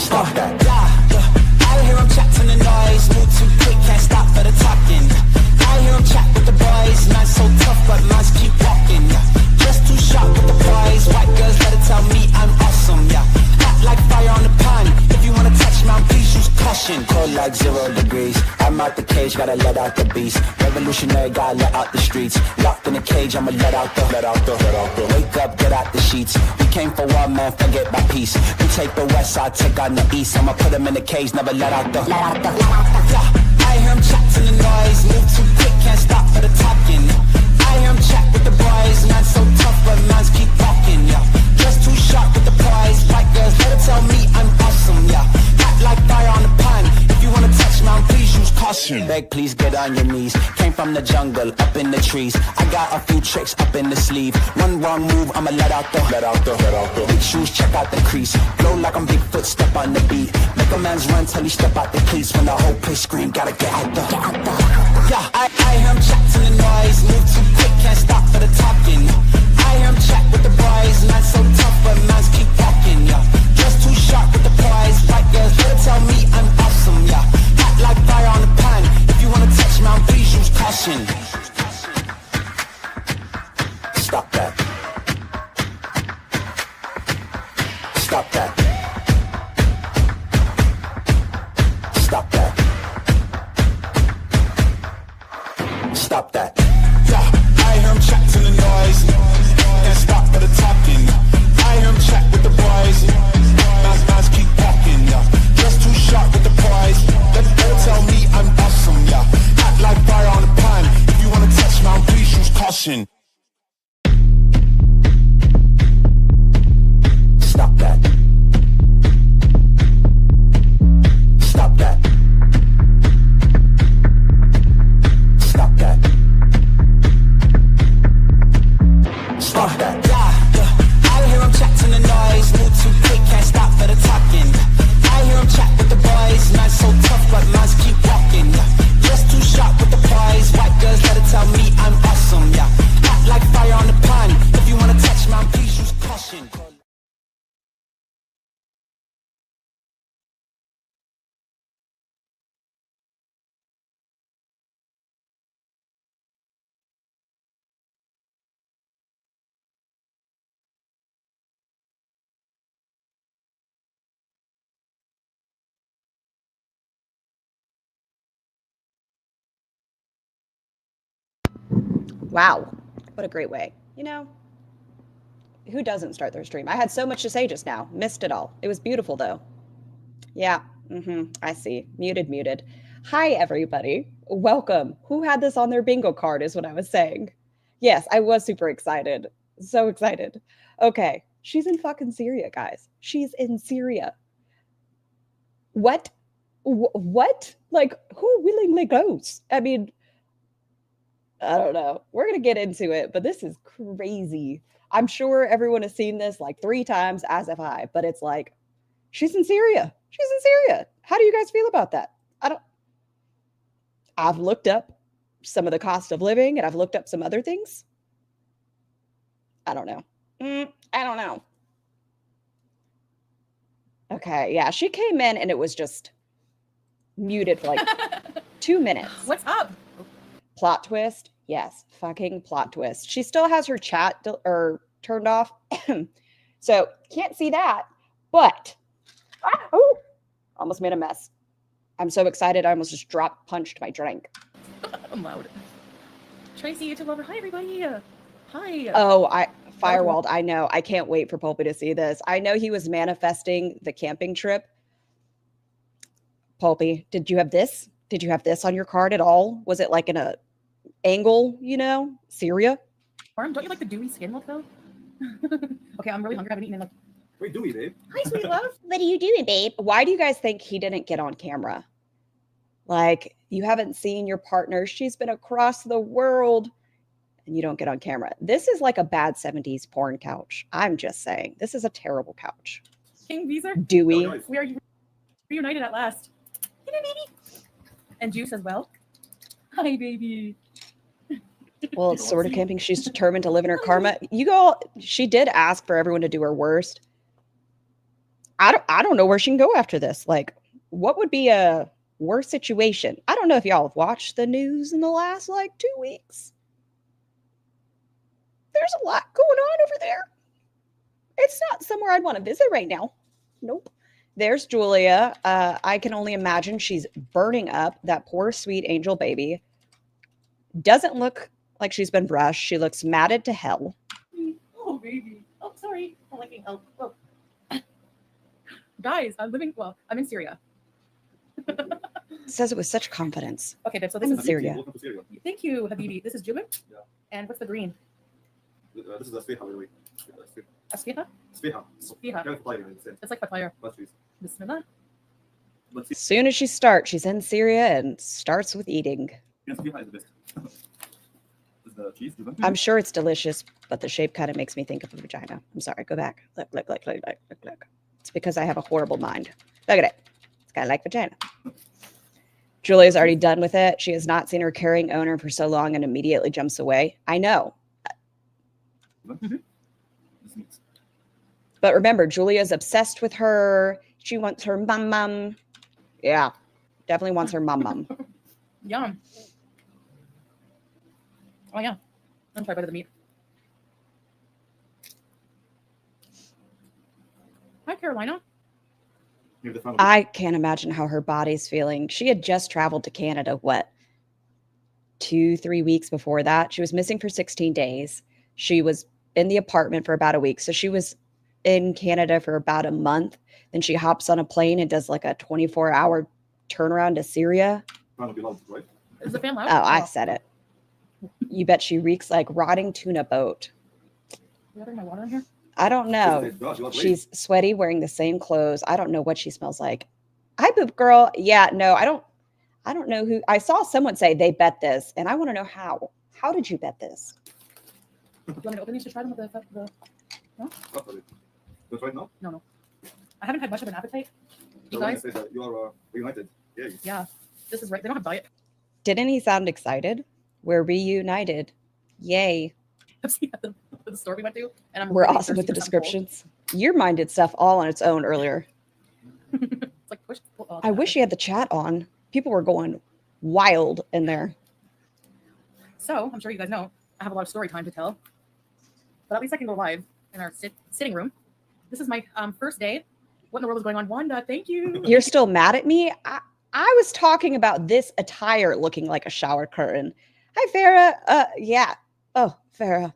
Stop that. I hear him chat to the noise. Move too quick, can't stop for the talking. I hear him chat with the boys. Man so tough, but mans keep walking. Just too sharp with the boys. White girls let it tell me I'm awesome. Hot like fire on the pan. If you wanna touch me, please use caution. Cold like 0 degrees. I'm out the cage, gotta let out the beast. Revolutionary, gotta let out the streets. Locked in a cage, I'ma let out the. Wake up, get out the sheets. We came for war, man, forget my peace. We take the west side, take on the east. I'ma put him in the cage, never let out the. I hear him chat to the noise. Move too quick, can't stop for the talking. I hear him chat with the boys. Man so tough, but mans keep walking. Just too sharp with the prize. White girls, let it tell me I'm awesome. Hot like fire on the pan. If you wanna touch me, please use caution. Beg, please get on your knees. Came from the jungle, up in the trees. I got a few tricks up in the sleeve. One wrong move, I'ma let out the. Big shoes, check out the crease. Blow like I'm Bigfoot, step on the beat. Make a man's run till he step out the cleats. When the whole place scream, gotta get out the. I hear him chat to the noise. Move too quick, can't stop for the talking. I hear him chat with the boys. Man so tough, but mans keep walking. Just too sharp with the prize. White girls, let it tell me I'm awesome. Hot like fire on the pan. If you wanna touch me, please use caution. Stop that. Stop that. Stop that. Stop that. I hear him chat to the noise. And stop for the talking. I hear him chat with the boys. Mans keep walking. Just too sharp with the prize. Let it tell me I'm awesome. Hot like fire on the pan. If you wanna touch me, please use caution. Stop that. Stop that. Stop that. Stop that. I hear him chat to the noise. Move too quick, can't stop for the talking. I hear him chat with the boys. Man so tough, but mans keep walking. Just too sharp with the prize. White girls, let it tell me I'm awesome. Hot like fire on the pan. If you wanna touch me, please use caution. Wow. What a great way. You know, who doesn't start their stream? I had so much to say just now. Missed it all. It was beautiful, though. Yeah. I see. Muted. Hi, everybody. Welcome. Who had this on their bingo card is what I was saying. Yes, I was super excited. So excited. Okay. She's in fucking Syria, guys. She's in Syria. What? What? Like, who willingly goes? I mean, I don't know. We're going to get into it, but this is crazy. I'm sure everyone has seen this like 3 times, as have I, but it's like, she's in Syria. She's in Syria. How do you guys feel about that? I've looked up some of the cost of living and I've looked up some other things. I don't know. I don't know. Okay. Yeah. She came in and it was just muted for like 2 minutes. What's up? Plot twist. Yes. Fucking plot twist. She still has her chat turned off. So can't see that, but almost made a mess. I'm so excited. I almost just punched my drink. I'm loud. Tracy, YouTube lover. Hi, everybody. Hi. Oh, Firewalled. I know. I can't wait for Pulpy to see this. I know he was manifesting the camping trip. Pulpy, did you have this? Did you have this on your card at all? Was it like in a angle, Syria? Arm, don't you like the dewy skin look, though? Okay, I'm really hungry. I haven't eaten in like... Wait, Dewey, babe. Hi, sweet love. What are you doing, babe? Why do you guys think he didn't get on camera? Like, you haven't seen your partner. She's been across the world. And you don't get on camera. This is like a bad 70s porn couch. I'm just saying. This is a terrible couch. King Beezer. Dewey. Oh, nice. We are reunited at last. Hey, baby. And Juice as well. Hi, baby. Well, it's sort of camping. She's determined to live in her karma. She did ask for everyone to do her worst. I don't know where she can go after this. Like, what would be a worse situation? I don't know if y'all have watched the news in the last like 2 weeks. There's a lot going on over there. It's not somewhere I'd want to visit right now. Nope. There's Julia. I can only imagine she's burning up. That poor sweet angel baby. Doesn't look like she's been brushed. She looks matted to hell. Oh, baby. Oh, sorry. I'm liking help. Oh. Guys, I'm in Syria. Says it with such confidence. Okay, babe, so this I'm in is Syria. Welcome to Syria. Thank you, Habibi. This is Jubin. Yeah. And what's the green? This is a Sfiha, by the way. Asfiha? Sfiha. Sfiha. Kind of papaya, in a sense. It's like papaya. But trees. Bismillah. But As soon as she starts, she's in Syria and starts with eating. Sfiha is the best. This is the cheese. I'm sure it's delicious, but the shape kind of makes me think of a vagina. I'm sorry. Go back. Look. It's because I have a horrible mind. Look at it. It's kind of like vagina. Julia's already done with it. She has not seen her carrying owner for so long and immediately jumps away. I know. But remember, Julia's obsessed with her. She wants her mum. Yeah, definitely wants her mum. Yum. Oh, yeah. I'm trying better the meat. Hi, Carolina. I can't imagine how her body's feeling. She had just traveled to Canada, 2-3 weeks before that? She was missing for 16 days. She was in the apartment for about a week. So she was in Canada for about a month. Then she hops on a plane and does like a 24-hour turnaround to Syria. Is the fan loud? Oh, I said it. You bet she reeks like rotting tuna boat. You having my water in here? I don't know. She's sweaty, wearing the same clothes. I don't know what she smells like. Hi, poop girl. Yeah, no, I don't know who. I saw someone say they bet this, and I want to know how. How did you bet this? Do you want me to open these to try them with the no? Right now? No. I haven't had much of an appetite. You The guys? say that you are reunited. Yay. Yeah. This is right. They don't have diet. Didn't he sound excited? We're reunited. Yay. I've seen at the store we went to, and I'm We're really awesome with the thirsty for something descriptions. Your mind did stuff all on its own earlier. cold. It's like push. Oh, I wish you had the chat on. People were going wild in there. So I'm sure you guys know I have a lot of story time to tell, but at least I can go live in our sitting room. This is my first day. What in the world is going on, Wanda? Thank you. You're still mad at me? I was talking about this attire looking like a shower curtain. Hi, Farah. Yeah. Oh, Farah.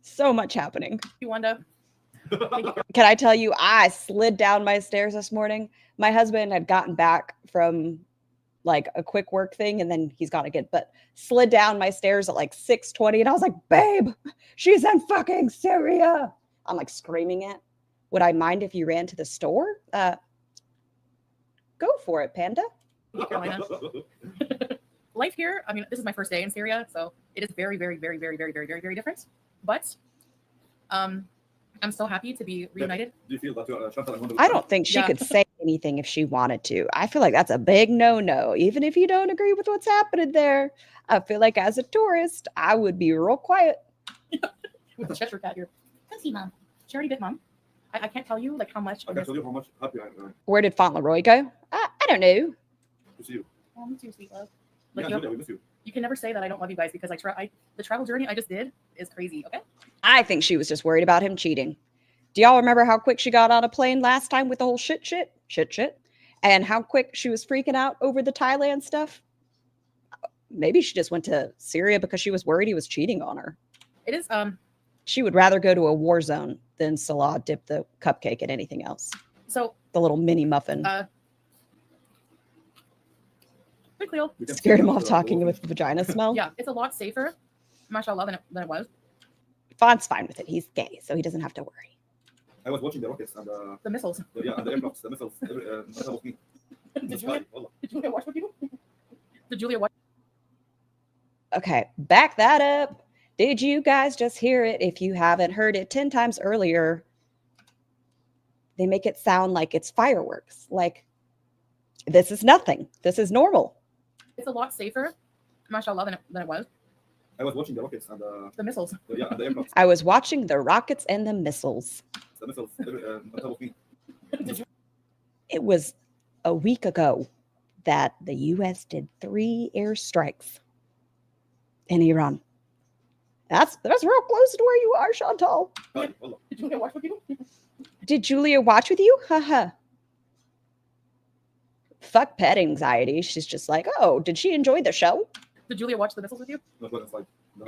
So much happening. You, Wanda. Thank you. Can I tell you, I slid down my stairs this morning. My husband had gotten back from like a quick work thing, and then he's got to but slid down my stairs at like 6:20, and I was like, babe, she's in fucking Syria. I'm like screaming it. Would I mind if you ran to the store? Go for it, Panda. Thank you, Carolina. Life here, I mean, this is my first day in Syria, so it is very, very, very, very, very, very, very, very different. But I'm so happy to be reunited. Do you feel that you are Chantal? I don't think she Yeah. could say anything if she wanted to. I feel like that's a big no-no. Even if you don't agree with what's happening there, I feel like as a tourist, I would be real quiet. With the Cheshire cat here. Come see, Mom. She already bit, Mom. I can't tell you like how much. I can tell you how much happy I am Where did Fauntleroy go? I don't know. to see you. Oh, me too, sweet love. Like, Yeah, Julia, we miss you. you can never say that I don't love you guys because the travel journey I just did is crazy. Okay. I think she was just worried about him cheating. Do y'all remember how quick she got on a plane last time with the whole shit? And how quick she was freaking out over the Thailand stuff? Maybe she just went to Syria because she was worried he was cheating on her. It is She would rather go to a war zone than Salah dip the cupcake in anything else. so The little mini muffin. quick Leo. We can Scared see him you off after talking the- with vagina smell. Yeah, it's a lot safer, mashallah, than it was. Fawn's fine with it. He's gay, so he doesn't have to worry. I was watching the rockets and The missiles. the aircrafts, the missiles. That was me. Did Julia watch with you? Did Julia watch? Okay, back that up. Did you guys just hear it? If you haven't heard it 10 times earlier, they make it sound like it's fireworks. Like, this is nothing. This is normal. It's a lot safer, mashallah, than it was. I was watching the rockets and The missiles. and the aircrafts, I was watching the rockets and the missiles. the missiles. That was me. It was a week ago that the U.S. did 3 airstrikes in Iran. That's real close to where you are, Chantal. Hi, hello. Did Julia watch with you? Did Julia watch with you? Haha. Fuck pet anxiety. She's just like, oh, did she enjoy the show? Did Julia watch the missiles with you? Not going inside the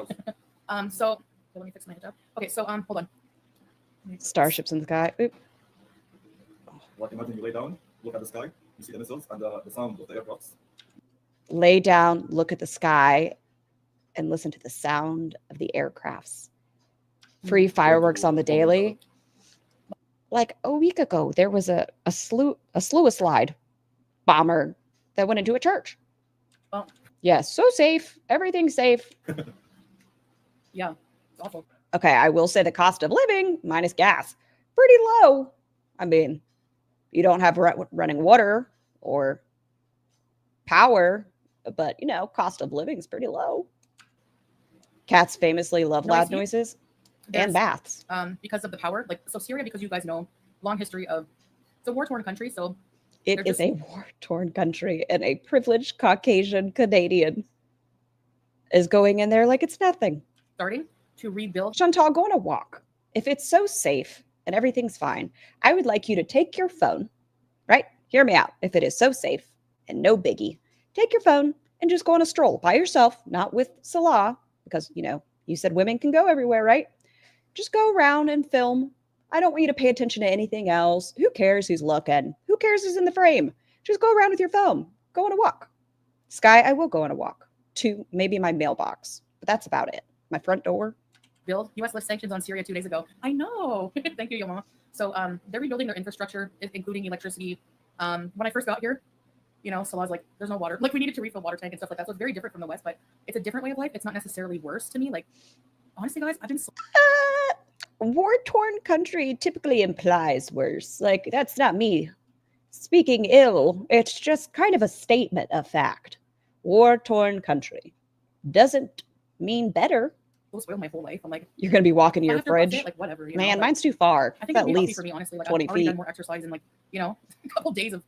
house. So let me fix my hijab. Okay, so hold on. Starships in the sky. Oop. Like imagine you lay down, look at the sky, you see the missiles and the sound of the aircrafts. Lay down, look at the sky, and listen to the sound of the aircrafts. Free fireworks on the daily. Like a week ago, there was a slide bomber that went into a church. Oh. Yeah, so safe. Everything's safe. Yeah, it's awful. Okay, I will say the cost of living minus gas, pretty low. I mean, you don't have running water or power, but cost of living is pretty low. Cats famously love loud noises and baths. Because of the power, so Syria, because you guys know, long history of, it's a war-torn country, so it is a war-torn country, and a privileged Caucasian Canadian is going in there like it's nothing. Starting to rebuild. Chantal, go on a walk. If it's so safe and everything's fine, I would like you to take your phone, right? Hear me out. If it is so safe and no biggie, take your phone and just go on a stroll by yourself, not with Salah, because, you said women can go everywhere, right? Just go around and film. I don't want you to pay attention to anything else. Who cares who's looking? Who cares who's in the frame? Just go around with your phone. Go on a walk. Sky, I will go on a walk to maybe my mailbox, but that's about it. My front door. Build. U.S. lift sanctions on Syria 2 days ago. I know. Thank you, Yoma. So they're rebuilding their infrastructure, including electricity. When I first got here, Salah's like, there's no water. Like, we needed to refill water tank and stuff like that. So it's very different from the West, but it's a different way of life. It's not necessarily worse to me. Like, honestly, guys, I've been so war-torn country typically implies worse. Like, that's not me speaking ill. It's just kind of a statement of fact. War-torn country doesn't mean better. it'll spoil my whole life. I'm like, You're going to be walking to if I your have to rush fridge. it, like whatever. Man, mine's too far. I think At it'd be healthy least for me, honestly. Like, 20 I've already feet. done more exercise in like, a couple days of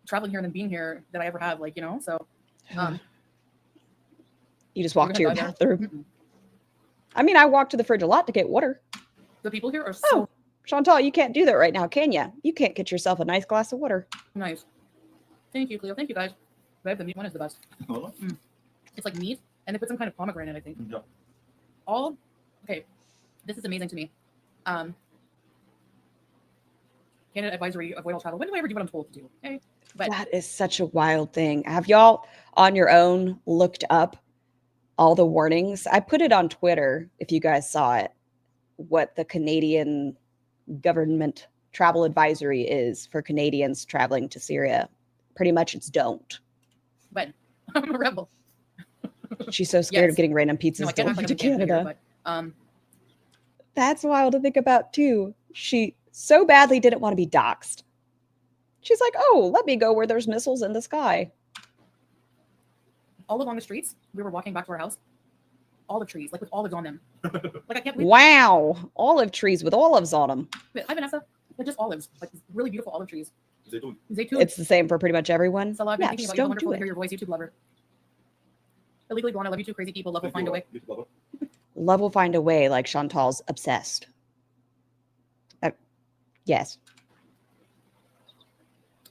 traveling here and then being here than I ever have. Like, so You just walk we're to your gonna die bathroom. Mm-mm. I mean, I walk to the fridge a lot to get water. The people here are so Oh, Chantal, you can't do that right now, can you? You can't get yourself a nice glass of water. nice. Thank you, Cleo. Thank you, guys. Babe, the meat one is the best. Hello? It's like meat, and they put some kind of pomegranate, I think. Yeah. Okay, this is amazing to me. Canada advisory, avoid all travel. When do I ever do what I'm told to do? Okay, but That is such a wild thing. Have y'all on your own looked up all the warnings? I put it on Twitter, if you guys saw it, what the Canadian government travel advisory is for Canadians traveling to Syria. Pretty much it's don't. but I'm a rebel. She's so scared Yes. of getting random pizzas No, I can't act delivered like to I'm a gambler, Canada. but That's wild to think about too. She so badly didn't want to be doxxed. She's like, oh, let me go where there's missiles in the sky. all along the streets, we were walking back to our house. Olive trees, like with olives on them. Like I can't believe. Wow. Olive trees with olives on them. Hi Vanessa. They're just olives, like really beautiful olive trees. Zaytoon. Zaytoon. It's the same for pretty much everyone. So I've been Yeah, thinking just about you. don't Wonderful do to hear it. your voice, YouTube lover. Illegally blonde. I love you too, crazy people. Love will find a way. YouTube lover. Love will find a way, like Chantal's obsessed. Yes.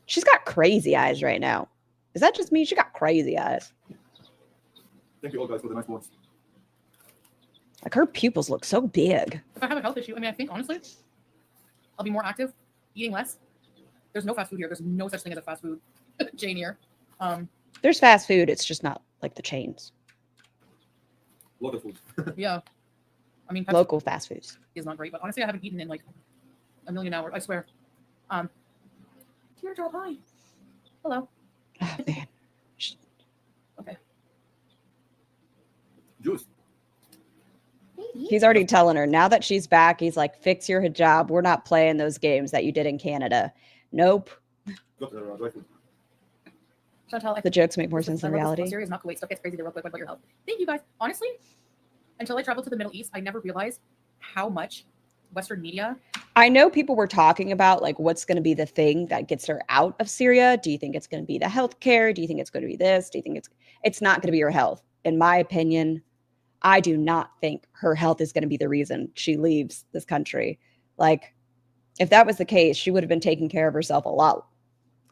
She's got crazy eyes right now. Is that just me? She got crazy eyes. Thank you all guys for the nice words. Like her pupils look so big. If I have a health issue, I mean, I think honestly, I'll be more active, eating less. There's no fast food here. There's no such thing as a fast food chain here. There's fast food. It's just not like the chains. Lot of food. Yeah. I mean, Pepsi Local fast foods. is not great, but honestly, I haven't eaten in like a million hours. I swear. Teardrop, hi. Hello. Oh, man. Okay. Juice. He's already telling her now that she's back. He's like, fix your hijab. We're not playing those games that you did in Canada. Nope. Got dry food. Chantal, I The jokes make more sense I than love this. reality. Syria is not Kuwait. Stuff gets crazy there real quick. What about your health? Thank you guys. Honestly, until I traveled to the Middle East, I never realized how much Western media. I know people were talking about like what's going to be the thing that gets her out of Syria. Do you think it's going to be the healthcare? Do you think it's going to be this? Do you think it's not going to be her health? In my opinion, I do not think her health is going to be the reason she leaves this country. Like, if that was the case, she would have been taking care of herself a lot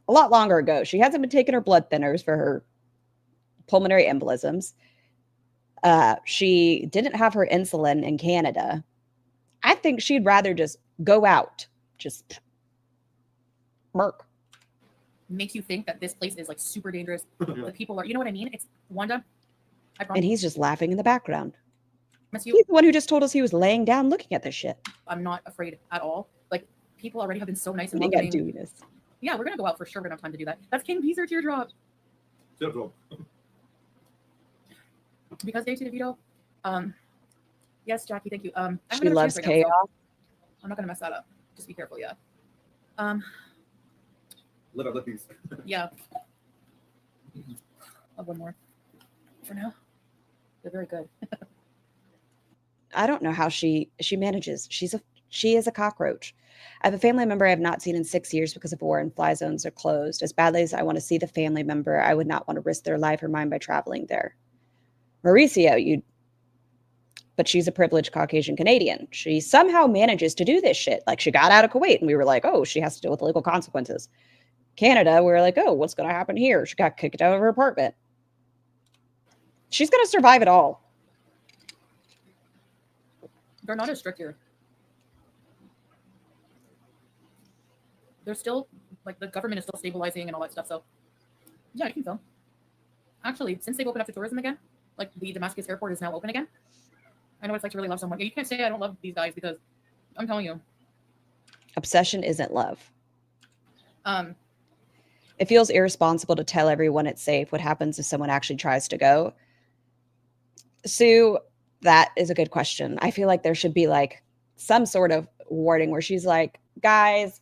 longer ago. She hasn't been taking her blood thinners for her pulmonary embolisms. She didn't have her insulin in Canada. I think she'd rather just go out, just murk. Makes you think that this place is like super dangerous. The people are, you know what I mean? It's Wanda. I promise And he's just laughing in the background. you, He's the one who just told us he was laying down looking at this shit. I'm not afraid at all. Like, people already have been so nice and You got welcoming. doing this. Yeah, we're gonna go out for sure. We're gonna have time to do that. That's King Beezer teardrop. Teardrop. Because Day to DeVito. Yes, Jackie, thank you. I'm She gonna loves right now, so chaos. I'm not gonna mess that up. Just be careful, yeah. Let her let these. Yeah. I'll have one more. For now. They're very good. I don't know how she manages. She is a cockroach. I have a family member I have not seen in 6 years because of war and fly zones are closed. As badly as I want to see the family member, I would not want to risk their life or mine by traveling there. Mauricio, but she's a privileged Caucasian Canadian. She somehow manages to do this shit. Like, she got out of Kuwait and we were like, oh, she has to deal with legal consequences. Canada, we were like, oh, what's going to happen here? She got kicked out of her apartment. She's going to survive it all. They're not as strict here. They're still, like, the government is still stabilizing and all that stuff. So, yeah, I think so. Actually, since they've opened up to tourism again, like, the Damascus airport is now open again. I know what it's like to really love someone. You can't say I don't love these guys because I'm telling you. Obsession isn't love. Um, It feels irresponsible to tell everyone it's safe. What happens if someone actually tries to go? Sue, that is a good question. I feel like there should be like some sort of wording where she's like, guys,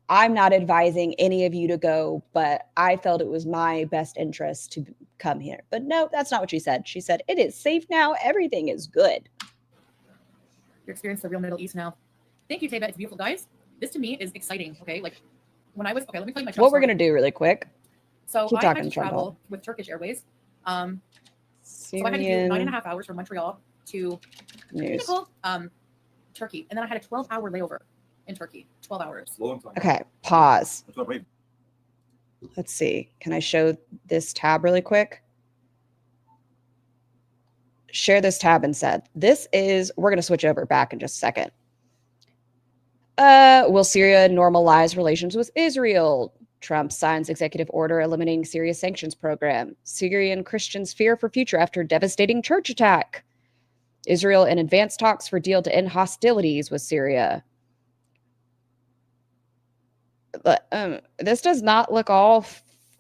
I'm not advising any of you to go, but I felt it was my best interest to come here. But no, that's not what she said. She said, it is safe now. Everything is good. You're experiencing the real Middle East now. Thank you, Taba. It's beautiful. Guys, this to me is exciting, okay? Like, when I was, okay, let me tell you my travel What we're story. going to do really quick. So keep I had talking, to travel Trumbull. with Turkish Airways. So I had to do Syrian 9.5 hours from Montreal to news. Turkey. And then I had a 12-hour layover in Turkey. 12 hours. Long time. Okay, pause. That's what I'm Let's see. Can I show this tab really quick? Share this tab instead. We're going to switch over back in just a second. Will Syria normalize relations with Israel? Trump signs executive order eliminating Syria sanctions program. Syrian Christians fear for future after devastating church attack. Israel in advanced talks for deal to end hostilities with Syria. But this does not look all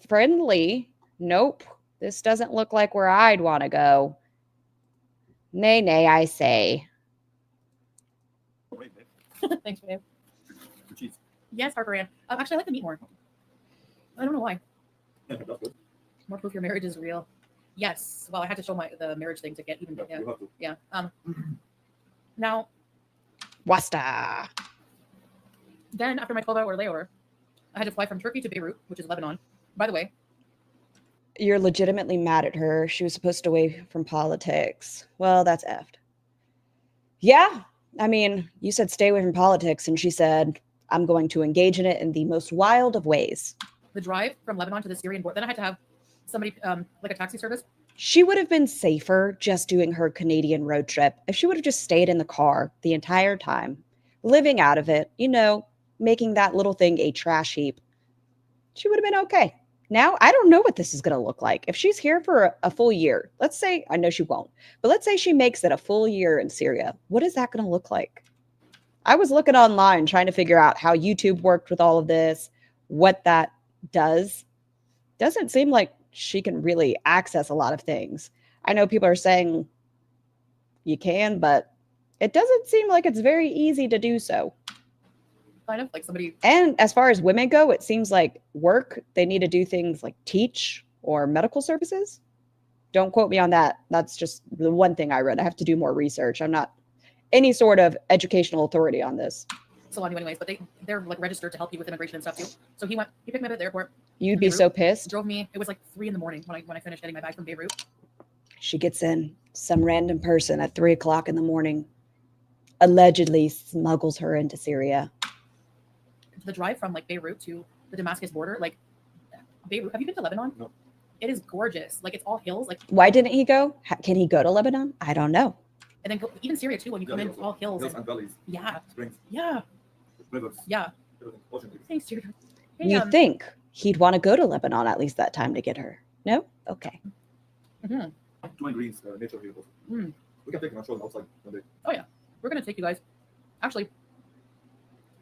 friendly. Nope. This doesn't look like where I'd want to go. Nay, nay, I say. Great, babe. Thanks, babe. For cheese. Yes, Harper Ann. Actually, I like the meat more. I don't know why. That's good. More proof your marriage is real. Yes. Well, I had to show the marriage thing to get even. Yeah, Yeah. you have to. Yeah. Now, Wasta. then after my 12-hour layover, I had to fly from Turkey to Beirut, which is Lebanon. By the way, You're legitimately mad at her. She was supposed to away from politics. Well, that's effed. Yeah. I mean, you said stay away from politics, and she said, I'm going to engage in it in the most wild of ways. the drive from Lebanon to the Syrian border, then I had to have somebody, like a taxi service. She would have been safer just doing her Canadian road trip if she would have just stayed in the car the entire time, living out of it, making that little thing a trash heap. She would have been okay. Now, I don't know what this is going to look like. If she's here for a full year, let's say, I know she won't, but let's say she makes it a full year in Syria. What is that going to look like? I was looking online trying to figure out how YouTube worked with all of this, what that does. Doesn't seem like she can really access a lot of things. I know people are saying you can, but it doesn't seem like it's very easy to do so. Kind of like somebody. And as far as women go, it seems like work, they need to do things like teach or medical services. Don't quote me on that. That's just the one thing I read. I have to do more research. I'm not any sort of educational authority on this. So anyways, but they're like registered to help you with immigration and stuff too. So he picked me up at the airport, You'd be so pissed. drove me. It was like 3 a.m. when I finished getting my bag from Beirut. She gets in, some random person at 3 o'clock in the morning allegedly smuggles her into Syria. The drive from like Beirut to the Damascus border, like Beirut. Have you been to Lebanon? No. It is gorgeous. Like it's all hills. Like Why didn't he go? Can he go to Lebanon? I don't know. and then even Syria too. When you come in, also. all hills. Hills and valleys, Yeah, springs, yeah, rivers, yeah. everything, ocean. Thanks, Syria. Hey, You think he'd want to go to Lebanon at least that time to get her? No? Okay. mhm. Too many greens, nature here. Also. Mm. We can take them and show them outside one day. We're gonna take you guys. Actually,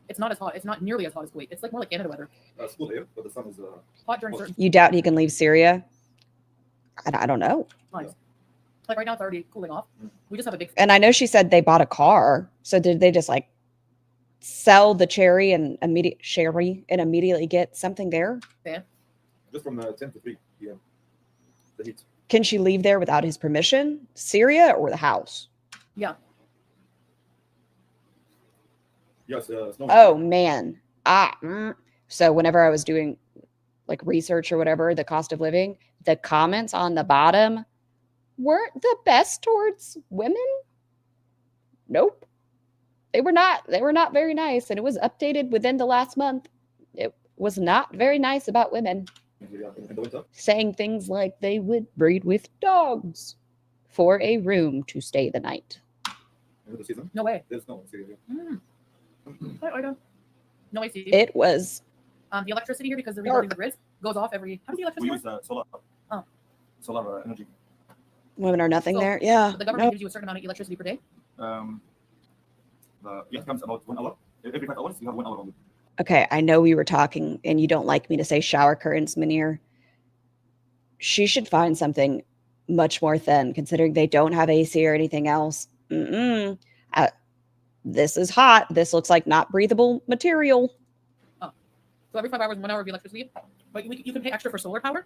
it's not as hot. It's not nearly as hot as Kuwait. It's like more like Canada weather. It's cool air, but the sun is Hot during certain You doubt he can leave Syria? I don't know. times. Like right now, it's already cooling off. We just have a big. And I know she said they bought a car. So did they just like sell the cherry and immediately get something there? just from 10 to 3 p.m. The heat. Can she leave there without his permission? Syria or the house? Yes, snow. Oh man. So whenever I was doing like research or whatever, the cost of living, the comments on the bottom weren't the best towards women. Nope. They were not very nice, and it was updated within the last month. It was not very nice about women, Yeah, in the winter. saying things like they would breed with dogs for a room to stay the night. In the season, No way. there's snow in Syria. Mm. Hi, Ida. No AC. It was The electricity here, because they're rebuilding the grids, goes off every. How does the We electricity work? use solar. Oh. Solar energy. women are nothing So, there. Yeah. The government gives you a certain amount of electricity per day. It comes about 1 hour. Every 5 hours, you have 1 hour only. Okay, I know we were talking and you don't like me to say shower curtains, Munir. She should find something much more thin, considering they don't have AC or anything else. This is hot. This looks like not breathable material. So every 5 hours, 1 hour of electricity. But you can pay extra for solar power.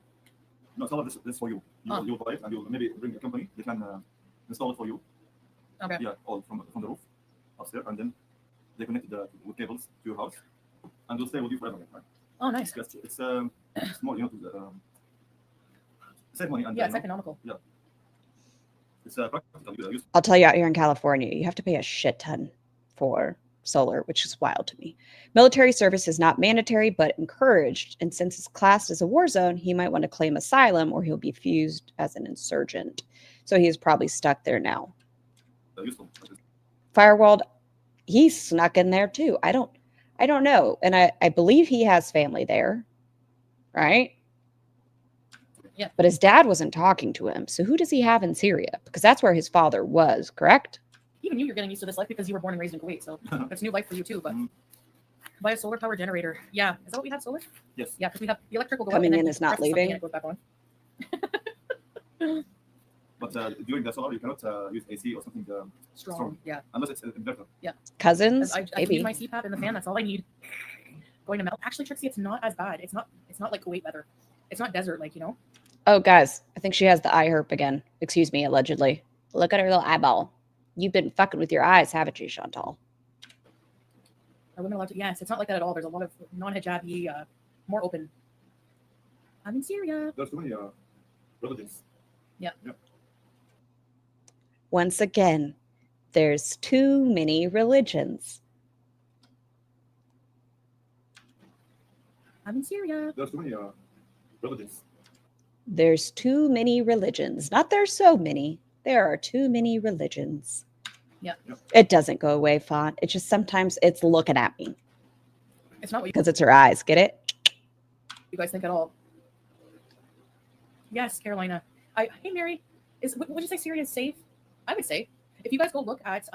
No, solar, this for you. You'll buy it and you'll maybe bring a company. They can install it for you. Okay. Yeah, all from the roof upstairs, and then they connect with cables to your house, and they'll stay with you forever. Right? Oh, nice. It's small, to save money and Yeah, it's economical. it's practical. I'll tell you, out here in California, you have to pay a shit ton for solar, which is wild to me. Military service is not mandatory, but encouraged. And since it's classed as a war zone, he might want to claim asylum or he'll be fused as an insurgent. So he is probably stuck there now. Useful. Firewalled, he's snuck in there too. I don't know. And I believe he has family there, right? Yeah. But his dad wasn't talking to him. So who does he have in Syria? Because that's where his father was, correct? Even you're getting used to this life because you were born and raised in Kuwait, so it's new life for you too. But buy a solar power generator. Yeah, is that what we have? Solar? Yes. Yeah, because we have the electric will go Coming up and in then is not press something leaving. and it goes back on. But during the solar, you cannot use AC or something Strong. Yeah. unless it's inverter. Cousins, I can maybe. use my CPAP in the fan. That's all I need. Going to melt. Actually, Trixie, it's not as bad. It's not like Kuwait weather. It's not desert, like, you know. Oh, guys, I think she has the eye herp again. Excuse me, allegedly. Look at her little eyeball. You've been fucking with your eyes, haven't you, Chantal? Are women allowed to? Yes, it's not like that at all. There's a lot of non-hijabi, more open. I'm in Syria. There's too many religions. Once again, there's too many religions. I'm in Syria. There's too many religions. There's too many religions. Not there's so many. There are too many religions. Yeah. It doesn't go away, Fawn. It's just sometimes it's looking at me It's not what because it's her eyes. Get it? you guys think at all. Yes, Carolina. Hey, Mary, would you say Syria is safe? I would say if you guys go look at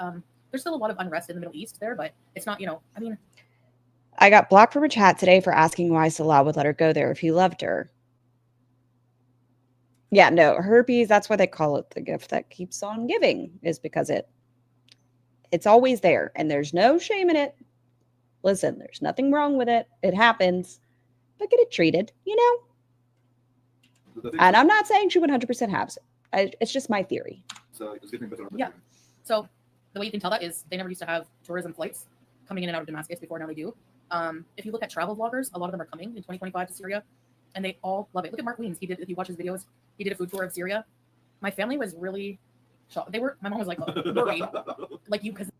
there's still a lot of unrest in the Middle East there, but it's not, I mean, I got blocked from a chat today for asking why Salah would let her go there if he loved her. Yeah, no, herpes, that's why they call it the gift that keeps on giving, is because it's always there and there's no shame in it. Listen, there's nothing wrong with it. It happens, but get it treated, And I'm not saying she 100% has it. It's just my theory. It's getting better. Yeah. So the way you can tell that is they never used to have tourism flights coming in and out of Damascus before. Now they do. If you look at travel vloggers, a lot of them are coming in 2025 to Syria, and they all love it. Look at Mark Weens. He did. If you watch his videos, he did a food tour of Syria. My family was really shocked. My mom was like worried, like you, because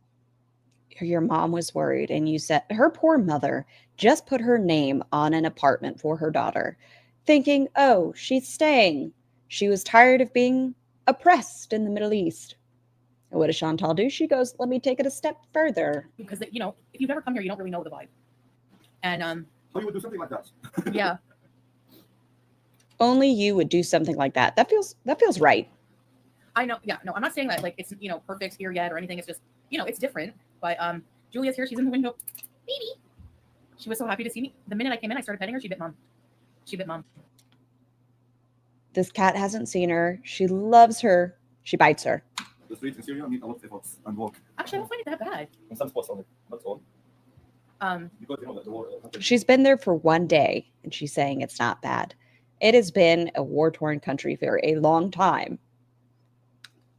Your mom was worried, and you said her poor mother just put her name on an apartment for her daughter, thinking, oh, she's staying. She was tired of being oppressed in the Middle East. And what does Chantal do? She goes, let me take it a step further. because if you've never come here, you don't really know the vibe. And So you would do something like that. yeah, Only you would do something like that. That feels right. I know. Yeah, no, I'm not saying that like it's perfect here yet or anything. It's just it's different. But Julia's here. She's in the window. Baby. She was so happy to see me. The minute I came in, I started petting her. She bit mom. This cat hasn't seen her. She loves her. She bites her. The streets in Syria need a lot of efforts and work. Actually, I don't find it that bad. In some spots only, not all. Because the war happened. She's been there for one day, and she's saying it's not bad. It has been a war-torn country for a long time.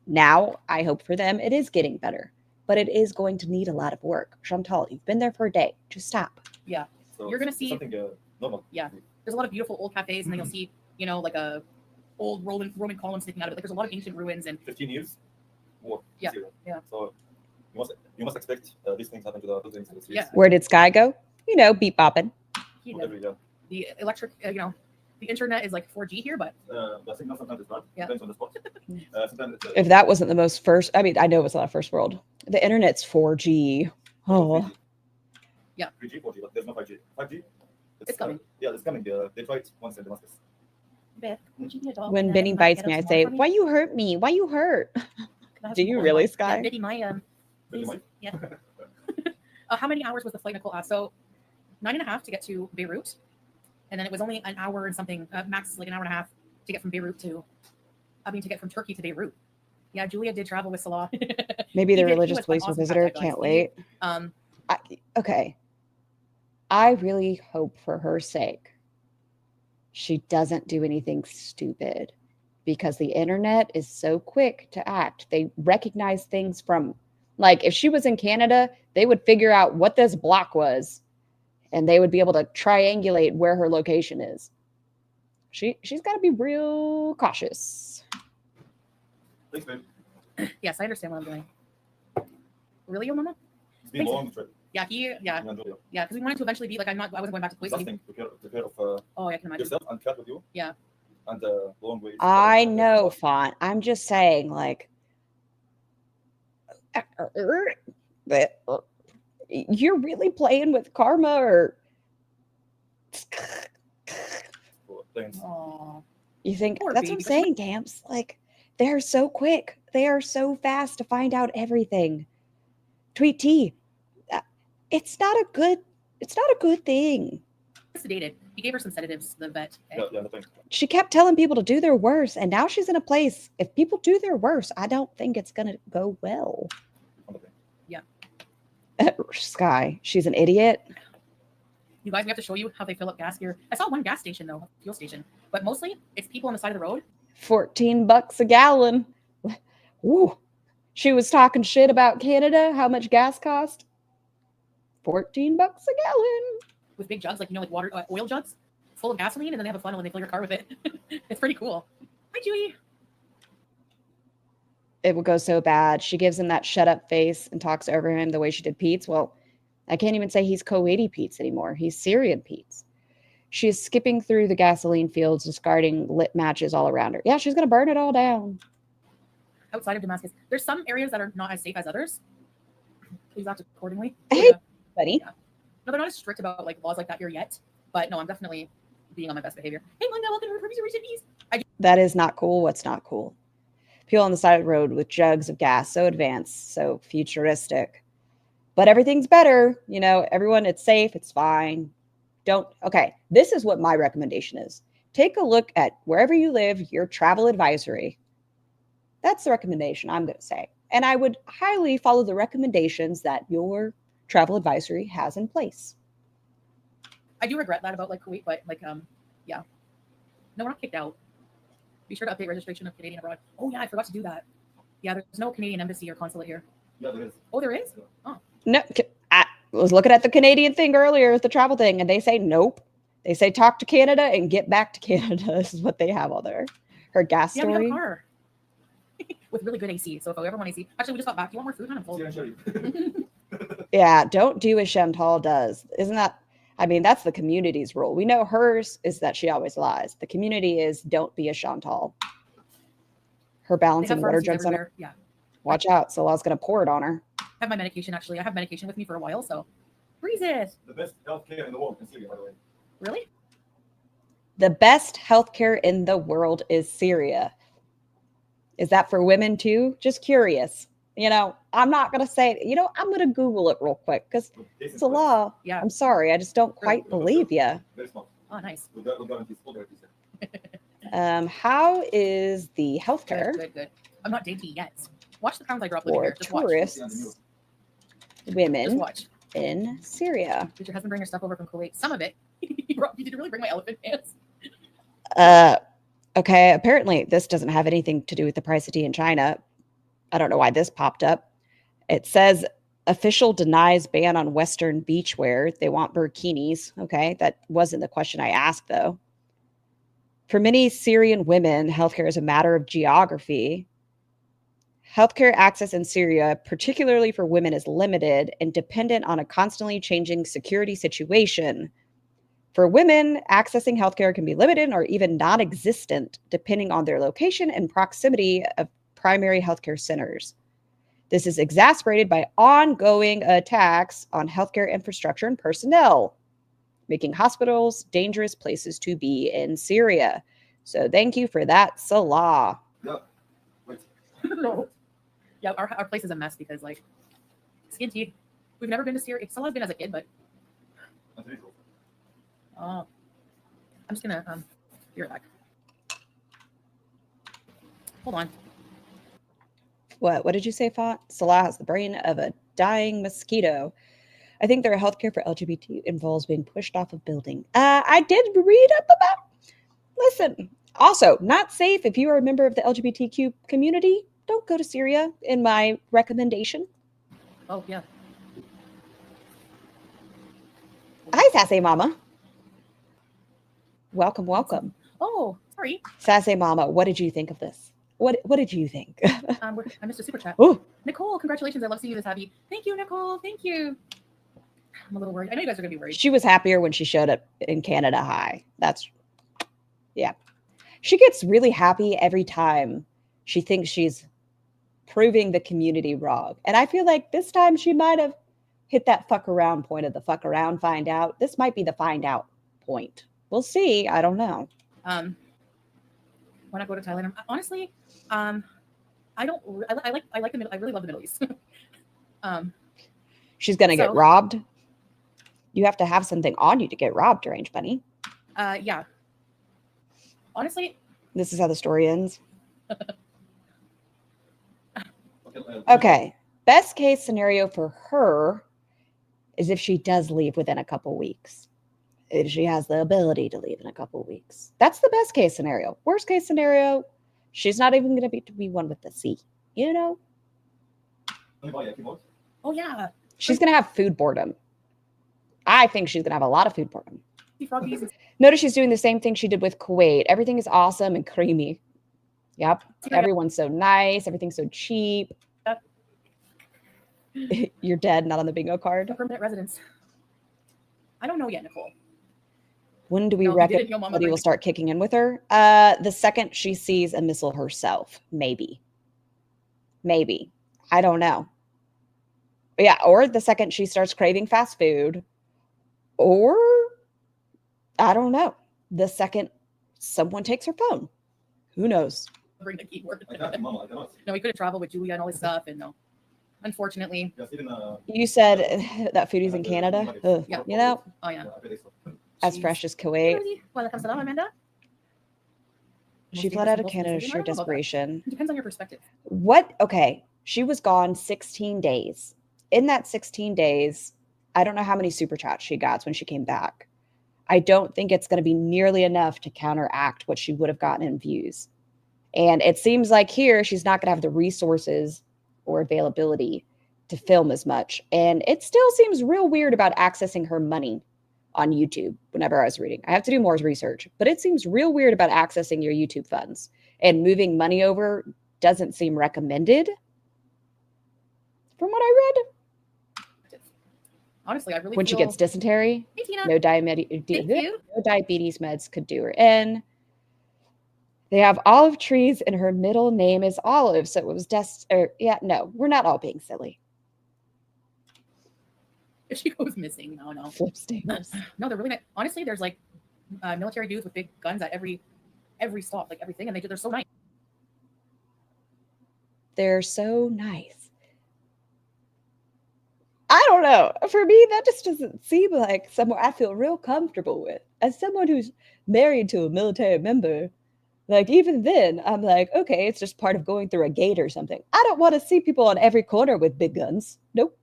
Now, I hope for them it is getting better, but it is going to need a lot of work. Chantal, you've been there for a day. Just stop. Yeah, So You're gonna it's see- something normal. Yeah. There's a lot of beautiful old cafes, and then you'll see like a old Roman column sticking out of it. Like there's a lot of ancient ruins and 15 years war. in Yeah, Syria. yeah. So you must expect these things happen to the buildings and the streets. Yeah. Where did Sky go? Beep bopping. Every year. the electric, the internet is like 4G here, but The signal sometimes is bad. Yeah. Depends on the spot. Sometimes it's If that wasn't the most first, I mean, I know it's not first world. The internet's 4G. Oh, 3G. Yeah. 3G, 4G, but there's no 5G. 5G? It's coming. Yeah, it's coming. They tried once in Damascus. Beth, would you be a dog when and Benny not bites get me, us I more say, from you? why you hurt me? Why you hurt? Can I have Do some you more? really, Yeah, Sky? Benny, Benny please. might. Yeah. How many hours was the flight, Nicole asked? So 9.5 to get to Beirut. And then it was only an hour and something, max like an hour and a half to get from from Turkey to Beirut. Yeah, Julia did travel with Salah. Maybe the He religious was an police will awesome visit her. contact, guys. Can't wait. Okay. I really hope for her sake she doesn't do anything stupid, because the internet is so quick to act. They recognize things from, like, if she was in Canada, they would figure out what this block was, and they would be able to triangulate where her location is. She's got to be real cautious. Thanks, babe. Yes, I understand what I'm doing. Really, your mama? It's been a Thanks. long trip. Yeah, because we wanted to eventually be like, I wasn't going back to Kuwait. Exhausting to take care of Oh, I can imagine. yourself and cat with you. Yeah. And long way. I know, Font. I'm just saying, like, you're really playing with karma, or Things. Oh, you think Poor that's what I'm baby. saying, Damps? Like, they're so quick. They are so fast to find out everything. Tweet T. It's not a good thing. sedated. He gave her some sedatives, the vet. Yeah, the thing. She kept telling people to do their worst, and now she's in a place. If people do their worst, I don't think it's gonna go well. On the thing. Sky, she's an idiot. You guys, we have to show you how they fill up gas here. I saw one gas station though, a fuel station, but mostly it's people on the side of the road. $14 a gallon. Woo. She was talking shit about Canada, how much gas cost. $14 a gallon. With big jugs, like like water, oil jugs, full of gasoline, and then they have a funnel and they fill your car with it. It's pretty cool. Hi, Julie. It will go so bad. She gives him that shut up face and talks over him the way she did Pete's. Well, I can't even say he's Kuwaiti Pete's anymore. He's Syrian Pete's. She is skipping through the gasoline fields, discarding lit matches all around her. Yeah, she's going to burn it all down. Outside of Damascus, there's some areas that are not as safe as others. Please act accordingly. Hey, buddy. Yeah. No, they're not as strict about like laws like that here yet. But no, I'm definitely being on my best behavior. Hey, Linda, welcome to Reviews of Recent News. That is not cool. What's not cool? People on the side of the road with jugs of gas, so advanced, so futuristic. But everything's better. Everyone, it's safe. It's fine. Okay, this is what my recommendation is. Take a look at wherever you live, your travel advisory. That's the recommendation I'm going to say. And I would highly follow the recommendations that your travel advisory has in place. I do regret that about like Kuwait, but yeah. No, we're not kicked out. Be sure to update registration of Canadian abroad. Oh yeah, I forgot to do that. Yeah, there's no Canadian embassy or consulate here. Yeah, there is. Oh, there is? Oh, No, I was looking at the Canadian thing earlier, the travel thing, and they say nope. They say talk to Canada and get back to Canada. This is what they have all there. Her gas yeah, we have a story. car with really good AC. So if I ever want AC, actually, we just got back. Do you want more food? I'm full. See, I'm sure you- Yeah, don't do as Chantal does. Isn't that? I mean, that's the community's rule. We know hers is that she always lies. The community is don't be a Chantal. Her They balancing have water pharmacies drinks on her. everywhere. Yeah. Watch out. Salah's going to pour it on her. I have my medication, actually. I have medication with me for a while, so breeze it. The best healthcare in the world in Syria, by the way. Really? The best healthcare in the world is Syria. Is that for women too? Just curious. You know, I'm not going to say, you know, I'm going to Google it real quick because it's a law. Yeah. I'm sorry. I just don't quite believe you. Very small. Oh, nice. With guarantees, full guarantees. How is the healthcare Good, good, good. I'm not dainty yet. Watch the pounds I drop living for here. Just watch. tourists, Just women watch. in Syria? Did your husband bring your stuff over from Kuwait? Some of it. You did really bring my elephant pants. Okay, apparently this doesn't have anything to do with the price of tea in China. I don't know why this popped up. It says official denies ban on Western beachwear. They want burkinis. Okay, that wasn't the question I asked though. For many Syrian women, healthcare is a matter of geography. Healthcare access in Syria, particularly for women, is limited and dependent on a constantly changing security situation. For women, accessing healthcare can be limited or even non-existent, depending on their location and proximity of primary healthcare centers. This is exacerbated by ongoing attacks on healthcare infrastructure and personnel, making hospitals dangerous places to be in Syria. So thank you for that, Salah. Yeah. Wait. No. Yeah, our place is a mess because, like, skin teeth. We've never been to Syria. Salah's been as a kid, but That's very cool. I'm just gonna be right back. Hold on. What did you say, Font? Salah has the brain of a dying mosquito. I think their healthcare for LGBT involves being pushed off of building. I did read up about. Listen, also not safe if you are a member of the LGBTQ community. Don't go to Syria. In my recommendation. Oh yeah. Hi, Sassy Mama. Welcome, welcome. Oh, sorry. Sassy Mama, what did you think of this? What did you think? I missed a super chat. Oh, Nicole, congratulations! I love seeing you this happy. Thank you, Nicole. Thank you. I'm a little worried. I know you guys are gonna be worried. she was happier when she showed up in Canada High. Yeah. She gets really happy every time she thinks she's proving the community wrong. And I feel like this time she might have hit that fuck around point of the fuck around, find out. This might be the find out point. We'll see. I don't know. When I go to Thailand, honestly, I don't. I like the Middle. I really love the Middle East. She's going to get So- robbed. You have to have something on you to get robbed, Range Bunny. Yeah. Honestly, This is how the story ends. Okay. Okay. Best case scenario for her is if she does leave within a couple weeks. If she has the ability to leave in a couple weeks. That's the best case scenario. Worst case scenario, she's not even going to be one with the sea. You know? oh yeah, She's going to have food boredom. I think she's going to have a lot of food boredom. froggies. Notice she's doing the same thing she did with Kuwait. Everything is awesome and creamy. Yep. Everyone's so nice. Everything's so cheap. You're dead, not on the bingo card. Permanent residence. I don't know yet, Nicole. When do we No, you reckon didn't. Your mama somebody will brings- start kicking in with her? The second she sees a missile herself, maybe. Maybe. I don't know. Yeah, or the second she starts craving fast food, or I don't know. The second someone takes her phone. Who knows? Bring the keyboard. I can't, Mama, I cannot. No, we couldn't travel with Julia and all this stuff, and no, unfortunately. Just even, You said that foodie's in Canada. Ugh, Yeah. you know, Oh yeah. I bet so. as Jeez. fresh as Kuwait. Welcome, salam, Amanda. She fled out of Canada sheer desperation. It depends on your perspective. What? Okay. She was gone 16 days. In that 16 days, I don't know how many super chats she got when she came back. I don't think it's going to be nearly enough to counteract what she would have gotten in views. And it seems like here she's not going to have the resources or availability to film as much. And it still seems real weird about accessing her money on YouTube whenever I was reading. I have to do more research, but it seems real weird about accessing your YouTube funds, and moving money over doesn't seem recommended from what I read. Honestly, I really When she feel... gets dysentery, Hey, Tina. no diabetes, Thank you. no diabetes meds could do her in. They have olive trees, and her middle name is Olive, so it was no, we're not all being silly. If she goes missing, no. Flip stamers. No, they're really nice. Honestly, there's like military dudes with big guns at every stop, like everything, and they're so nice. They're so nice. I don't know. For me, that just doesn't seem like somewhere I feel real comfortable with. As someone who's married to a military member, like even then, I'm like, okay, it's just part of going through a gate or something. I don't want to see people on every corner with big guns. Nope.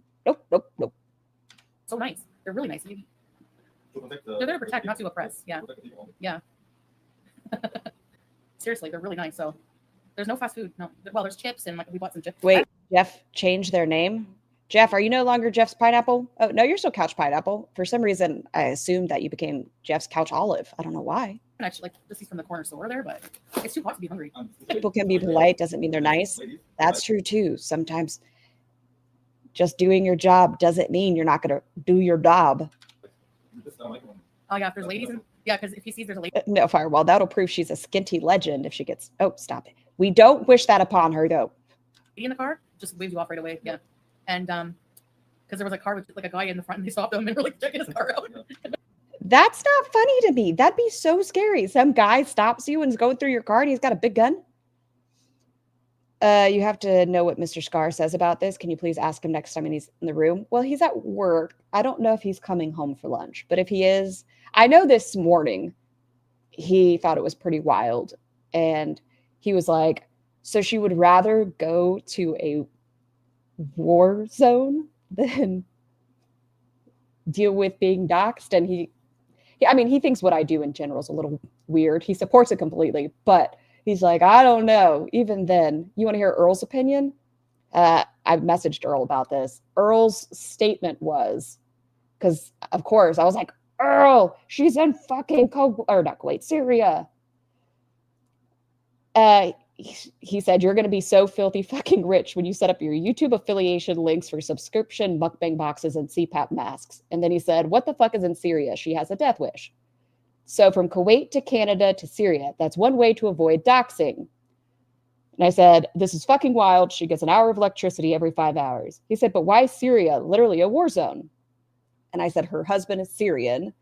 So nice. They're really nice. They're there to protect, not to oppress. Yeah. Seriously, they're really nice. So there's no fast food. No. Well, there's chips, and like we bought some chips. Wait, Jeff changed their name? Jeff, are you no longer Jeff's Pineapple? Oh, no, you're still Couch Pineapple. For some reason, I assumed that you became Jeff's Couch Olive. I don't know why. Actually, like this is from the corner store there, but it's too hot to be hungry. People can be polite, doesn't mean they're nice. That's true too. Sometimes just doing your job doesn't mean you're not going to do your job. Oh yeah, if there's ladies in, yeah, because if he sees there's a lady. No, Firewall, that'll prove she's a skinty legend if she gets. Oh, stop it. We don't wish that upon her though. In the car, just waves you off right away. Yeah, and because there was a car with like a guy in the front, and they stopped him and were like checking his car out. That's not funny to me. That'd be so scary. Some guy stops you and is going through your car and he's got a big gun. You have to know what Mr. Scar says about this. Can you please ask him next time he's in the room? Well, he's at work. I don't know if he's coming home for lunch, but if he is, I know this morning he thought it was pretty wild. And he was like, so she would rather go to a war zone than deal with being doxxed. And he thinks what I do in general is a little weird. He supports it completely, but he's like, I don't know. Even then, you want to hear Earl's opinion? I've messaged Earl about this. Earl's statement was, because of course I was like, Earl, she's in fucking Syria. He said, you're going to be so filthy fucking rich when you set up your YouTube affiliation links for subscription mukbang boxes and CPAP masks. And then he said, what the fuck is in Syria? She has a death wish. So from Kuwait to Canada to Syria, that's one way to avoid doxing. And I said, this is fucking wild. She gets an hour of electricity every 5 hours. He said, but why Syria? Literally a war zone. And I said, her husband is Syrian.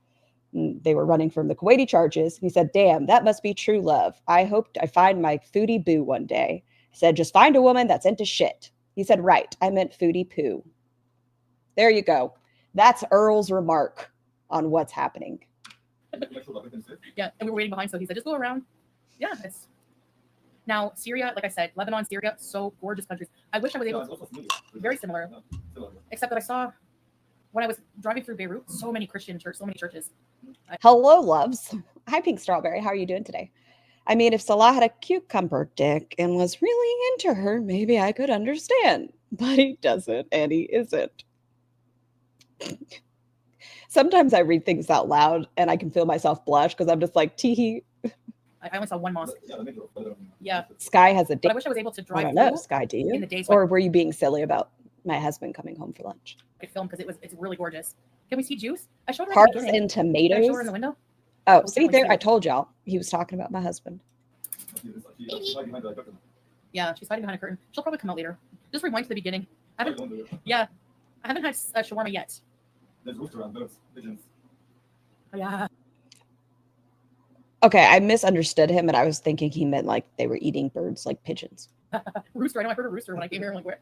They were running from the Kuwaiti charges. He said, damn, that must be true love. I hoped I find my foodie boo one day. I said, just find a woman that's into shit. He said, right, I meant foodie poo. There you go. That's Earl's remark on what's happening. Yeah, and we were waiting behind, so he said, just go around. Yeah, it's... Now, Syria, like I said, Lebanon, Syria, so gorgeous countries. I wish I was able to... Very similar. Except that I saw, when I was driving through Beirut, so many Christian churches, so many churches. Hello, loves. Hi, Pink Strawberry. How are you doing today? I mean, if Salah had a cucumber dick and was really into her, maybe I could understand. But he doesn't, and he isn't. Sometimes I read things out loud, and I can feel myself blush because I'm just like, tee. I only saw one mosque. Yeah. Sky has a dick. But I wish I was able to I drive don't know, through Sky, do you? in the days Or were you being silly about my husband coming home for lunch? I could film because it's really gorgeous. Can we see juice? I showed her at Parks the beginning. and Did I tomatoes. show her in the window? Oh, We'll see definitely there, see I it. told y'all he was talking about my husband. Yeah, she's hiding behind a curtain. She'll probably come out later. Just rewind to the beginning. I haven't had shawarma yet. There's rooster and birds, pigeons. Oh, yeah. Okay, I misunderstood him, and I was thinking he meant like they were eating birds like pigeons. Rooster. I know I heard a rooster when I came here. I'm like, where?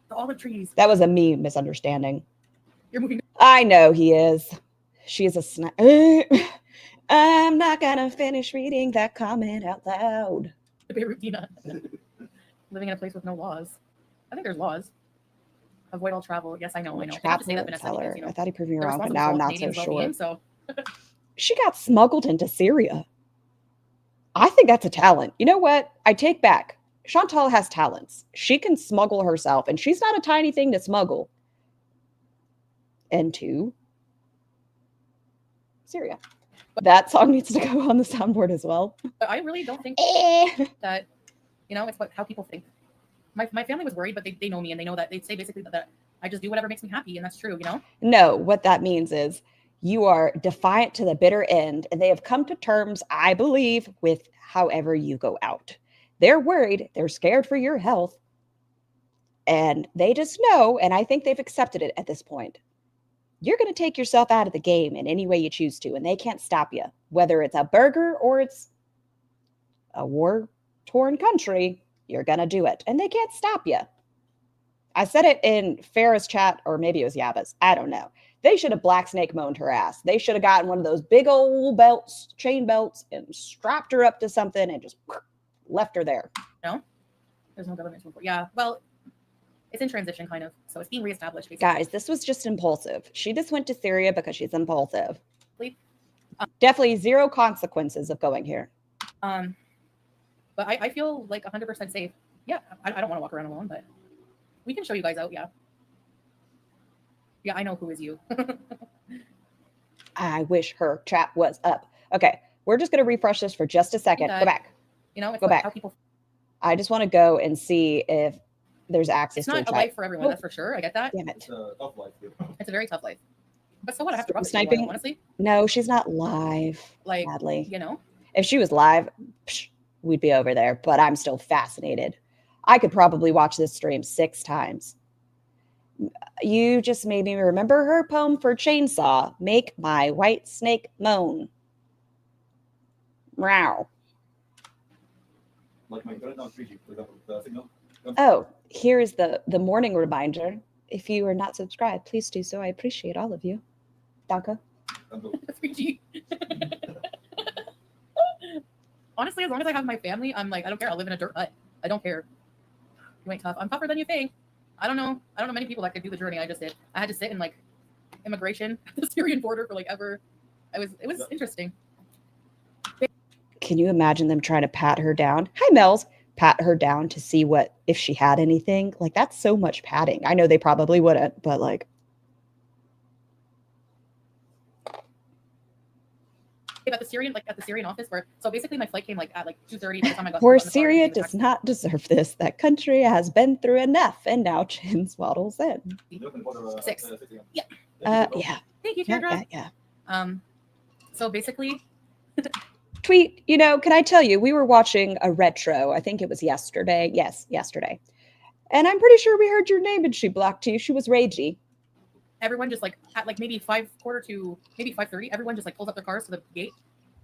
The olive trees. That was a me misunderstanding. You're moving. I know he is. She is a snack. I'm not gonna finish reading that comment out loud. The Beirut Dina. Living in a place with no laws. I think there's laws. Avoid all travel. Yes, I know. I have to say that, Vanessa, Teller. because, I thought he proved me they're wrong, but responsible now I'm for not so Canadians' sure. well-being, so She got smuggled into Syria. I think that's a talent. You know what? I take back. Chantal has talents. She can smuggle herself, and she's not a tiny thing to smuggle into Syria. That song needs to go on the soundboard as well. But I really don't think that, it's how people think. My family was worried, but they know me, and they know that they say basically that I just do whatever makes me happy, and that's true, No, what that means is you are defiant to the bitter end, and they have come to terms, I believe, with however you go out. They're worried, they're scared for your health, and they just know, and I think they've accepted it at this point. You're going to take yourself out of the game in any way you choose to, and they can't stop you, whether it's a burger or it's a war-torn country. You're going to do it, and they can't stop you. I said it in Farrah's chat, or maybe it was Yaba's. I don't know. They should have black snake moaned her ass. They should have gotten one of those big old belts, chain belts, and strapped her up to something and just left her there. No? There's no government support. Yeah, well, it's in transition, kind of. So it's being reestablished, basically. Guys, this was just impulsive. She just went to Syria because she's impulsive. Definitely zero consequences of going here. But I feel like 100% safe. Yeah, I don't want to walk around alone, but we can show you guys out, yeah. Yeah, I know who is you. I wish her chat was up. Okay, we're just going to refresh this for just a second. Go back. It's go back. How people... I just want to go and see if there's access to a It's not a life for everyone, that's for sure. I get that. Damn it. It's a tough life. It's a very tough life. But so what? I have to rub it Sniping? in, honestly. No, she's not live. Like, sadly. If she was live, we'd be over there. But I'm still fascinated. I could probably watch this stream 6 times. You just made me remember her poem for Chainsaw. Make my white snake moan. Meow. Like my internet now 3G, for example, the signal. Oh, here's the morning reminder. If you are not subscribed, please do so. I appreciate all of you. Danke. 3G. Honestly, as long as I have my family, I'm like, I don't care. I'll live in a dirt hut. I don't care. You ain't tough. I'm tougher than you think. I don't know many people that could do the journey I just did. I had to sit in like immigration at the Syrian border for like ever. It was interesting. Can you imagine them trying to pat her down? Hi, Mel's. Pat her down to see if she had anything. Like, that's so much patting. I know they probably wouldn't, but like. At the Syrian office so basically my flight came like at like 2:30 by the time I got Poor Syria does not deserve this. That country has been through enough, and now Chins waddles in. 6. Yeah. Yeah. Thank you, Kendra. Yeah. So basically tweet, can I tell you, we were watching a retro. I think it was yesterday. Yes, yesterday. And I'm pretty sure we heard your name and she blocked you. She was ragey. Everyone just like at like maybe 5:15 to maybe 5:30, everyone just like pulls up their cars to the gate.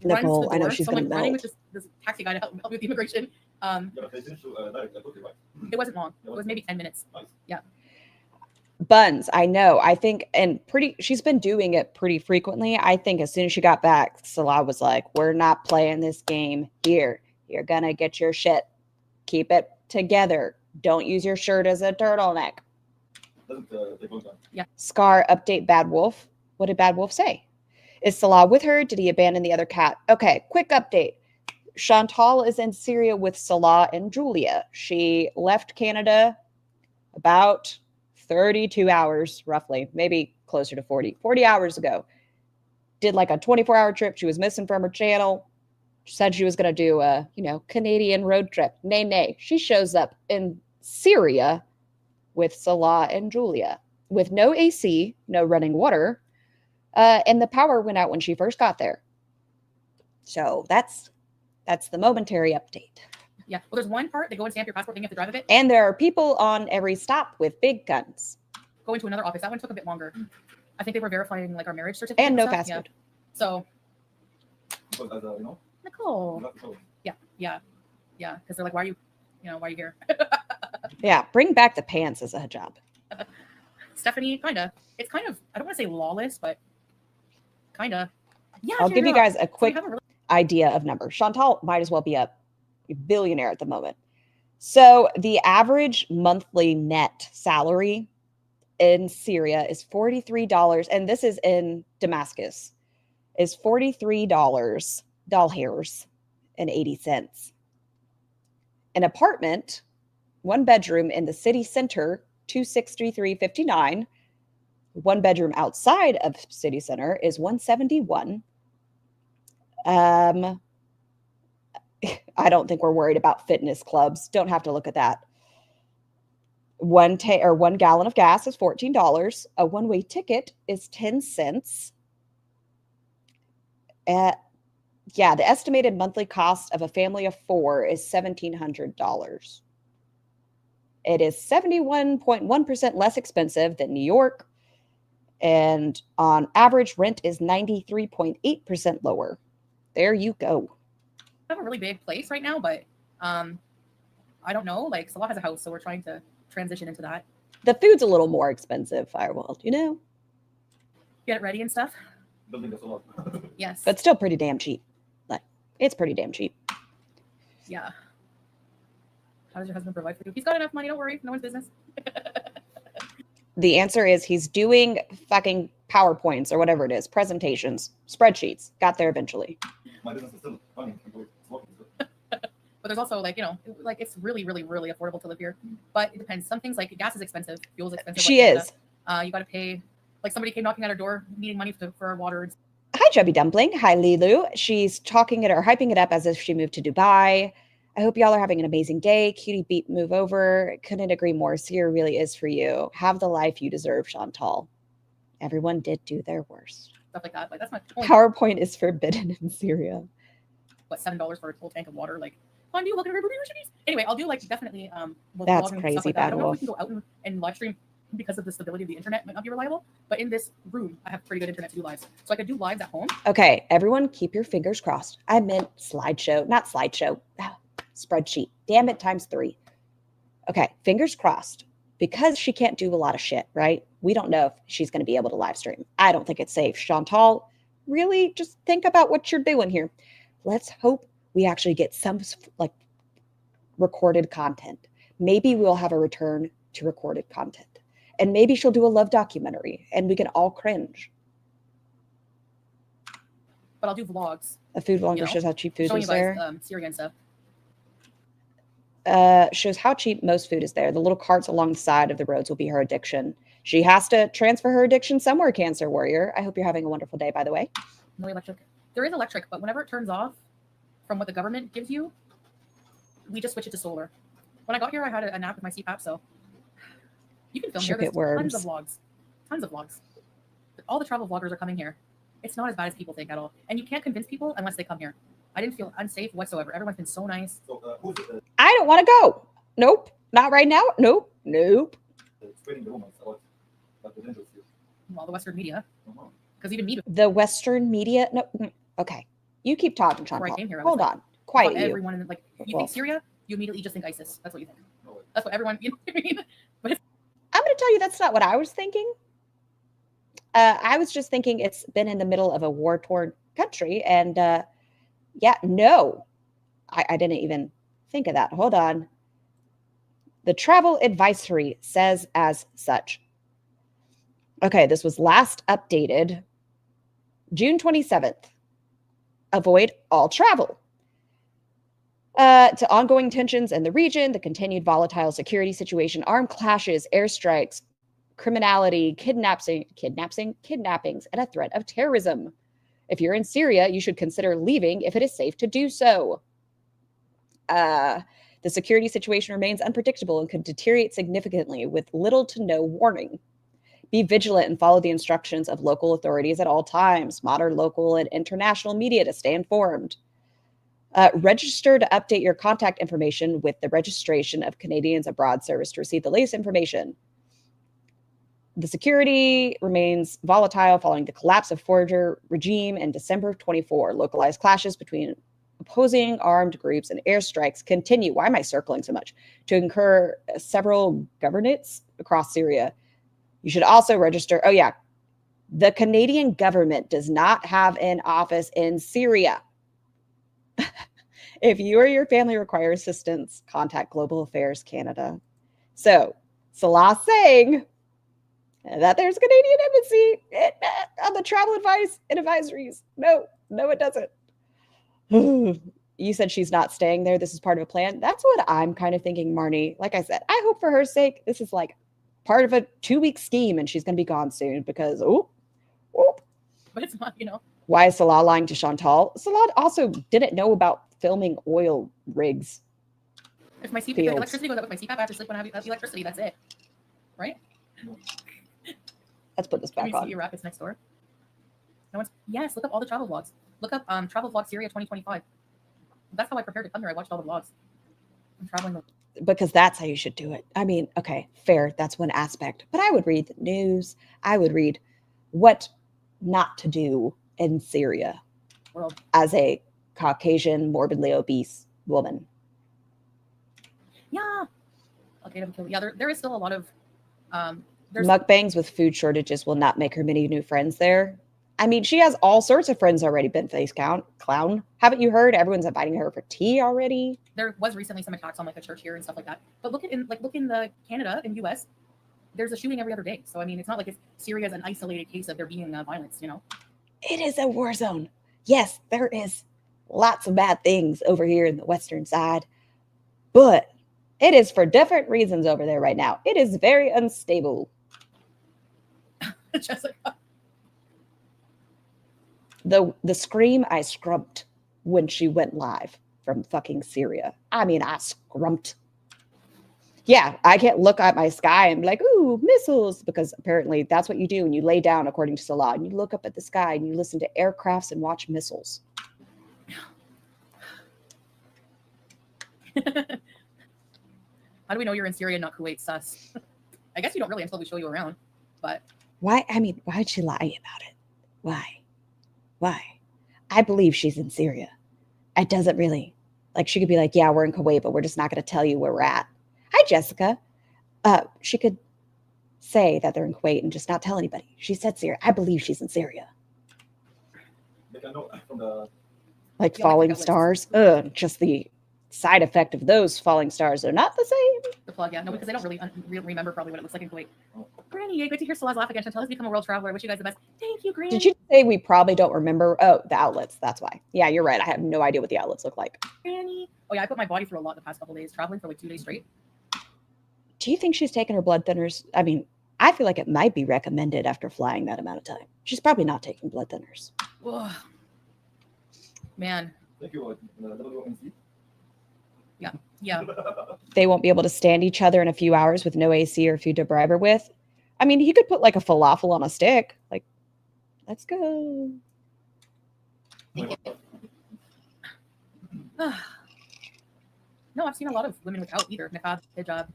Nicole, I know she's so I'm gonna like running melt. with this taxi guy to help me with the immigration. It wasn't long. It was maybe 10 minutes. Yeah. Buns, I know. I think, and she's been doing it pretty frequently. I think as soon as she got back, Salah was like, we're not playing this game here. You're gonna get your shit. Keep it together. Don't use your shirt as a turtleneck. Yeah. Scar, update Bad Wolf. What did Bad Wolf say? Is Salah with her? Did he abandon the other cat? Okay, quick update. Chantal is in Syria with Salah and Julia. She left Canada about 32 hours, roughly, maybe closer to 40 hours ago. Did like a 24-hour trip. She was missing from her channel. She said she was going to do a, Canadian road trip. Nay. She shows up in Syria with Salah and Julia with no AC, no running water, and the power went out when she first got there. So that's the momentary update. Yeah. Well, there's one part, they go and stamp your passport, then you have to drive a bit. And there are people on every stop with big guns. Go into another office. That one took a bit longer. I think they were verifying like our marriage certificate. And no stuff. fast food. So Nicole. Yeah. Because they're like, why are you here? Yeah, bring back the pants as a hijab. Stephanie, it's kind of, I don't want to say lawless, but kind of. Yeah. I'll give you guys a quick idea of numbers. Chantal might as well be a billionaire at the moment. So the average monthly net salary in Syria is $43, and this is in Damascus, is $43 and 80 cents. An apartment, 1 bedroom in the city center, 263.59. 1 bedroom outside of city center is 171. I don't think we're worried about fitness clubs. Don't have to look at that. 1 gallon of gas is $14. A one-way ticket is 10 cents. The estimated monthly cost of a family of 4 is $1,700. It is 71.1% less expensive than New York. And on average, rent is 93.8% lower. There you go. I have a really big place right now, but I don't know. Like, Salah has a house, so we're trying to transition into that. The food's a little more expensive, Firewall, you know? Get it ready and stuff. Building this a lot. Yes. But still pretty damn cheap. Like, it's pretty damn cheap. Yeah. How does your husband provide for you? He's got enough money. Don't worry. No one's business. The answer is he's doing fucking PowerPoints or whatever it is, presentations, spreadsheets. Got there eventually. My business is still running. It's working. But there's also, like, you know, like, it's really, really, really affordable to live here. But it depends. Some things, like gas is expensive. Fuel is expensive. She is. You got to pay. Like, somebody came knocking at our door needing money for water. Hi, Chubby Dumpling. Hi, Lilu. She's talking it or hyping it up as if she moved to Dubai. I hope y'all are having an amazing day. Cutie beat move over. Couldn't agree more. Syria really is for you. Have the life you deserve, Chantal. Everyone did do their worst. Stuff like that. Like, that's my PowerPoint is forbidden in Syria. What, $7 for a full tank of water? Like, fun, do you look at anyway, I'll do, like, definitely That's vlogging and crazy, stuff like that. I don't know Bad if we can go out and live stream because of the stability of the internet might not be reliable, but in this room I have pretty good internet to do lives, so I could do lives at home. Okay, everyone keep your fingers crossed. I meant slideshow, not slideshow. Spreadsheet. Damn it, times 3. Okay, fingers crossed. Because she can't do a lot of shit, right? We don't know if she's going to be able to live stream. I don't think it's safe. Chantal, really just think about what you're doing here. Let's hope we actually get some, like, recorded content. Maybe we'll have a return to recorded content. And maybe she'll do a love documentary and we can all cringe. But I'll do vlogs. A food vlogger, you know, shows how cheap food showing is you guys there. Syria and stuff. Shows how cheap most food is there. The little carts along the side of the roads will be her addiction. She has to transfer her addiction somewhere, Cancer Warrior. I hope you're having a wonderful day, by the way. No electric. There is electric, but whenever it turns off from what the government gives you, we just switch it to solar. When I got here, I had a nap with my CPAP, so you can film here. There's tons of vlogs. Tons of vlogs. All the travel vloggers are coming here. It's not as bad as people think at all. And you can't convince people unless they come here. I didn't feel unsafe whatsoever. Everyone's been so nice. So, who's it? I don't want to go. Nope. Not right now. Nope. Nope. Spreading the rumors about the dangers here. Well, the Western media. Because even me, The Western media. No. Okay. You keep talking, before I Chantal. came here, I was Hold like, on. Quiet you. everyone in, like, you Well. think Syria, you immediately just think ISIS. That's what you think. That's what everyone, you know what I mean? I'm going to tell you that's not what I was thinking. I was just thinking it's been in the middle of a war-torn country. And no, I didn't even think of that. Hold on. The travel advisory says as such. Okay, this was last updated June 27th. Avoid all travel. To ongoing tensions in the region, the continued volatile security situation, armed clashes, airstrikes, criminality, kidnappings, and a threat of terrorism. If you're in Syria, you should consider leaving if it is safe to do so. The security situation remains unpredictable and could deteriorate significantly with little to no warning. Be vigilant and follow the instructions of local authorities at all times. Monitor local and international media to stay informed. Register to update your contact information with the Registration of Canadians Abroad Service to receive the latest information. The security remains volatile following the collapse of Forger regime in December of 24. Localized clashes between opposing armed groups and airstrikes continue. Why am I circling so much? To incur several governorates across Syria. You should also register. Oh, yeah. The Canadian government does not have an office in Syria. If you or your family require assistance, contact Global Affairs Canada. So, Salah saying that there's a Canadian embassy on the travel advice and advisories. No, it doesn't. you said she's not staying there. This is part of a plan. That's what I'm kind of thinking, Marnie. Like I said, I hope for her sake, this is like part of a 2-week scheme and she's going to be gone soon because, But it's not, Why is Salah lying to Chantal? Salah also didn't know about filming oil rigs. If my if the electricity goes up with my CPAP, I have to sleep when I have electricity. That's it. Right? Let's put this back on. Iraq is next door. No one's, yes, look up all the travel vlogs. Look up travel vlog Syria 2025. That's how I prepared to come here. I watched all the vlogs. I'm traveling. Because that's how you should do it. I mean, okay, fair. That's one aspect. But I would read the news. I would read what not to do in Syria World. As a Caucasian, morbidly obese woman. Yeah. Okay, yeah, there is still a lot of mukbangs with food shortages will not make her many new friends there. I mean, she has all sorts of friends already. Been face clown. Haven't you heard? Everyone's inviting her for tea already. There was recently some attacks on like a church here and stuff like that. But look in the Canada and US, there's a shooting every other day. So I mean, it's not like Syria is an isolated case of there being violence. It is a war zone. Yes, there is lots of bad things over here in the western side, but it is for different reasons over there right now. It is very unstable. Jessica. The scream I scrumped when she went live from fucking Syria. I mean, I scrumped. Yeah, I can't look at my sky and be like, ooh, missiles, because apparently that's what you do when you lay down, according to Salah, and you look up at the sky and you listen to aircrafts and watch missiles. How do we know you're in Syria, not Kuwait? Sus. I guess you don't really until we show you around, but... Why? I mean, why'd she lie about it? Why? I believe she's in Syria. It doesn't really... Like, she could be like, yeah, we're in Kuwait, but we're just not going to tell you where we're at. Hi, Jessica. She could say that they're in Kuwait and just not tell anybody. She said Syria. I believe she's in Syria. Like falling stars. Just the side effect of those falling stars are not the same. The plug, yeah. No, because they don't really remember probably what it looks like in Kuwait. Granny, yeah, good to hear Salah's laugh again. Chantal has become a world traveler. I wish you guys the best. Thank you, Granny. Did you say we probably don't remember? Oh, the outlets. That's why. Yeah, you're right. I have no idea what the outlets look like. Granny. Oh, yeah, I put my body through a lot the past couple of days, traveling for like 2 days straight. Do you think she's taken her blood thinners? I mean, I feel like it might be recommended after flying that amount of time. She's probably not taking blood thinners. Ugh. Man. Thank you. Yeah. They won't be able to stand each other in a few hours with no AC or food to bribe her with. I mean, he could put like a falafel on a stick. Like, let's go. No, I've seen a lot of women without either niqab, hijab.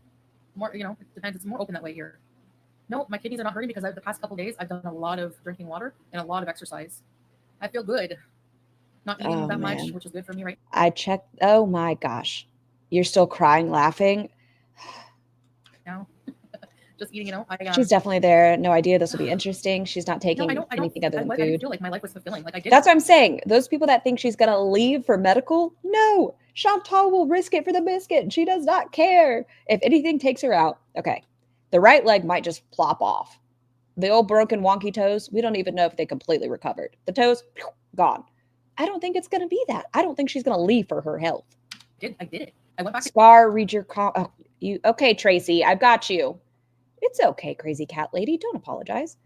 More, it depends. It's more open that way here. No, my kidneys are not hurting because the past couple of days I've done a lot of drinking water and a lot of exercise. I feel good. Not eating that much, which is good for me, right? I checked. Oh my gosh. You're still crying, laughing. No. Just eating, She's definitely there. No idea this will be interesting. She's not taking anything other than food. I feel like my life was fulfilling. Like I did. That's what I'm saying. Those people that think she's going to leave for medical, no. Chantal will risk it for the biscuit. She does not care. If anything takes her out, okay. The right leg might just plop off. The old broken wonky toes, we don't even know if they completely recovered. The toes, gone. I don't think it's going to be that. I don't think she's going to leave for her health. I did it. I went back. Spar, read your okay, Tracy, I've got you. It's okay, crazy cat lady. Don't apologize.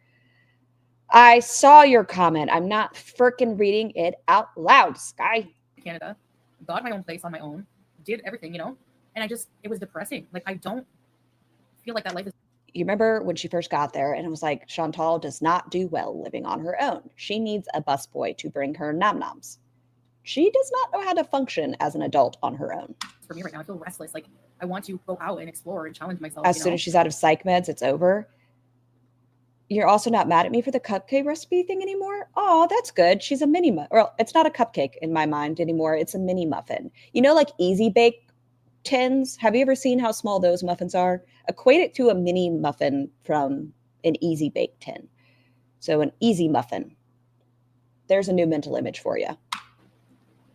I saw your comment. I'm not frickin' reading it out loud, Sky. Canada, got my own place on my own, did everything, and it was depressing. Like, I don't feel like that life is. You remember when she first got there and it was like, Chantal does not do well living on her own. She needs a busboy to bring her nom-noms. She does not know how to function as an adult on her own. For me right now, I feel restless. Like, I want to go out and explore and challenge myself. As soon as she's out of psych meds, it's over. You're also not mad at me for the cupcake recipe thing anymore? Oh, that's good. She's a mini muffin. Well, it's not a cupcake in my mind anymore. It's a mini muffin. Like Easy Bake tins? Have you ever seen how small those muffins are? Equate it to a mini muffin from an Easy Bake tin. So an easy muffin. There's a new mental image for you.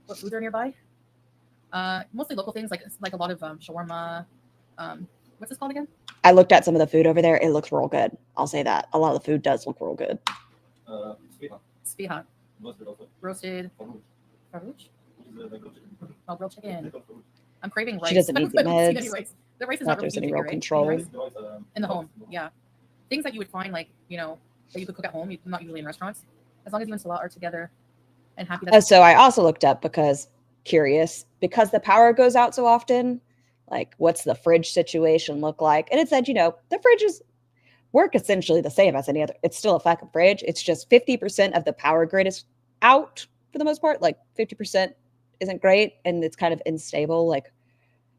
What foods are nearby? Mostly local things like a lot of shawarma. What's this called again? I looked at some of the food over there. It looks real good. I'll say that. A lot of the food does look real good. Spiha. Roasted. Farouche? Oh, grilled chicken. I'm craving rice. She doesn't need the I haven't seen any meds. rice. The rice is Not not really there's any cheap real here, right? control. Rice in the home, yeah. Things that you would find, like, that you could cook at home, not usually in restaurants. As long as you and Salah are together and happy. So I also looked up because the power goes out so often, like what's the fridge situation look like? And it said, the fridges work essentially the same as any other. It's still a fucking fridge. It's just 50% of the power grid is out for the most part. Like 50% isn't great and it's kind of unstable, like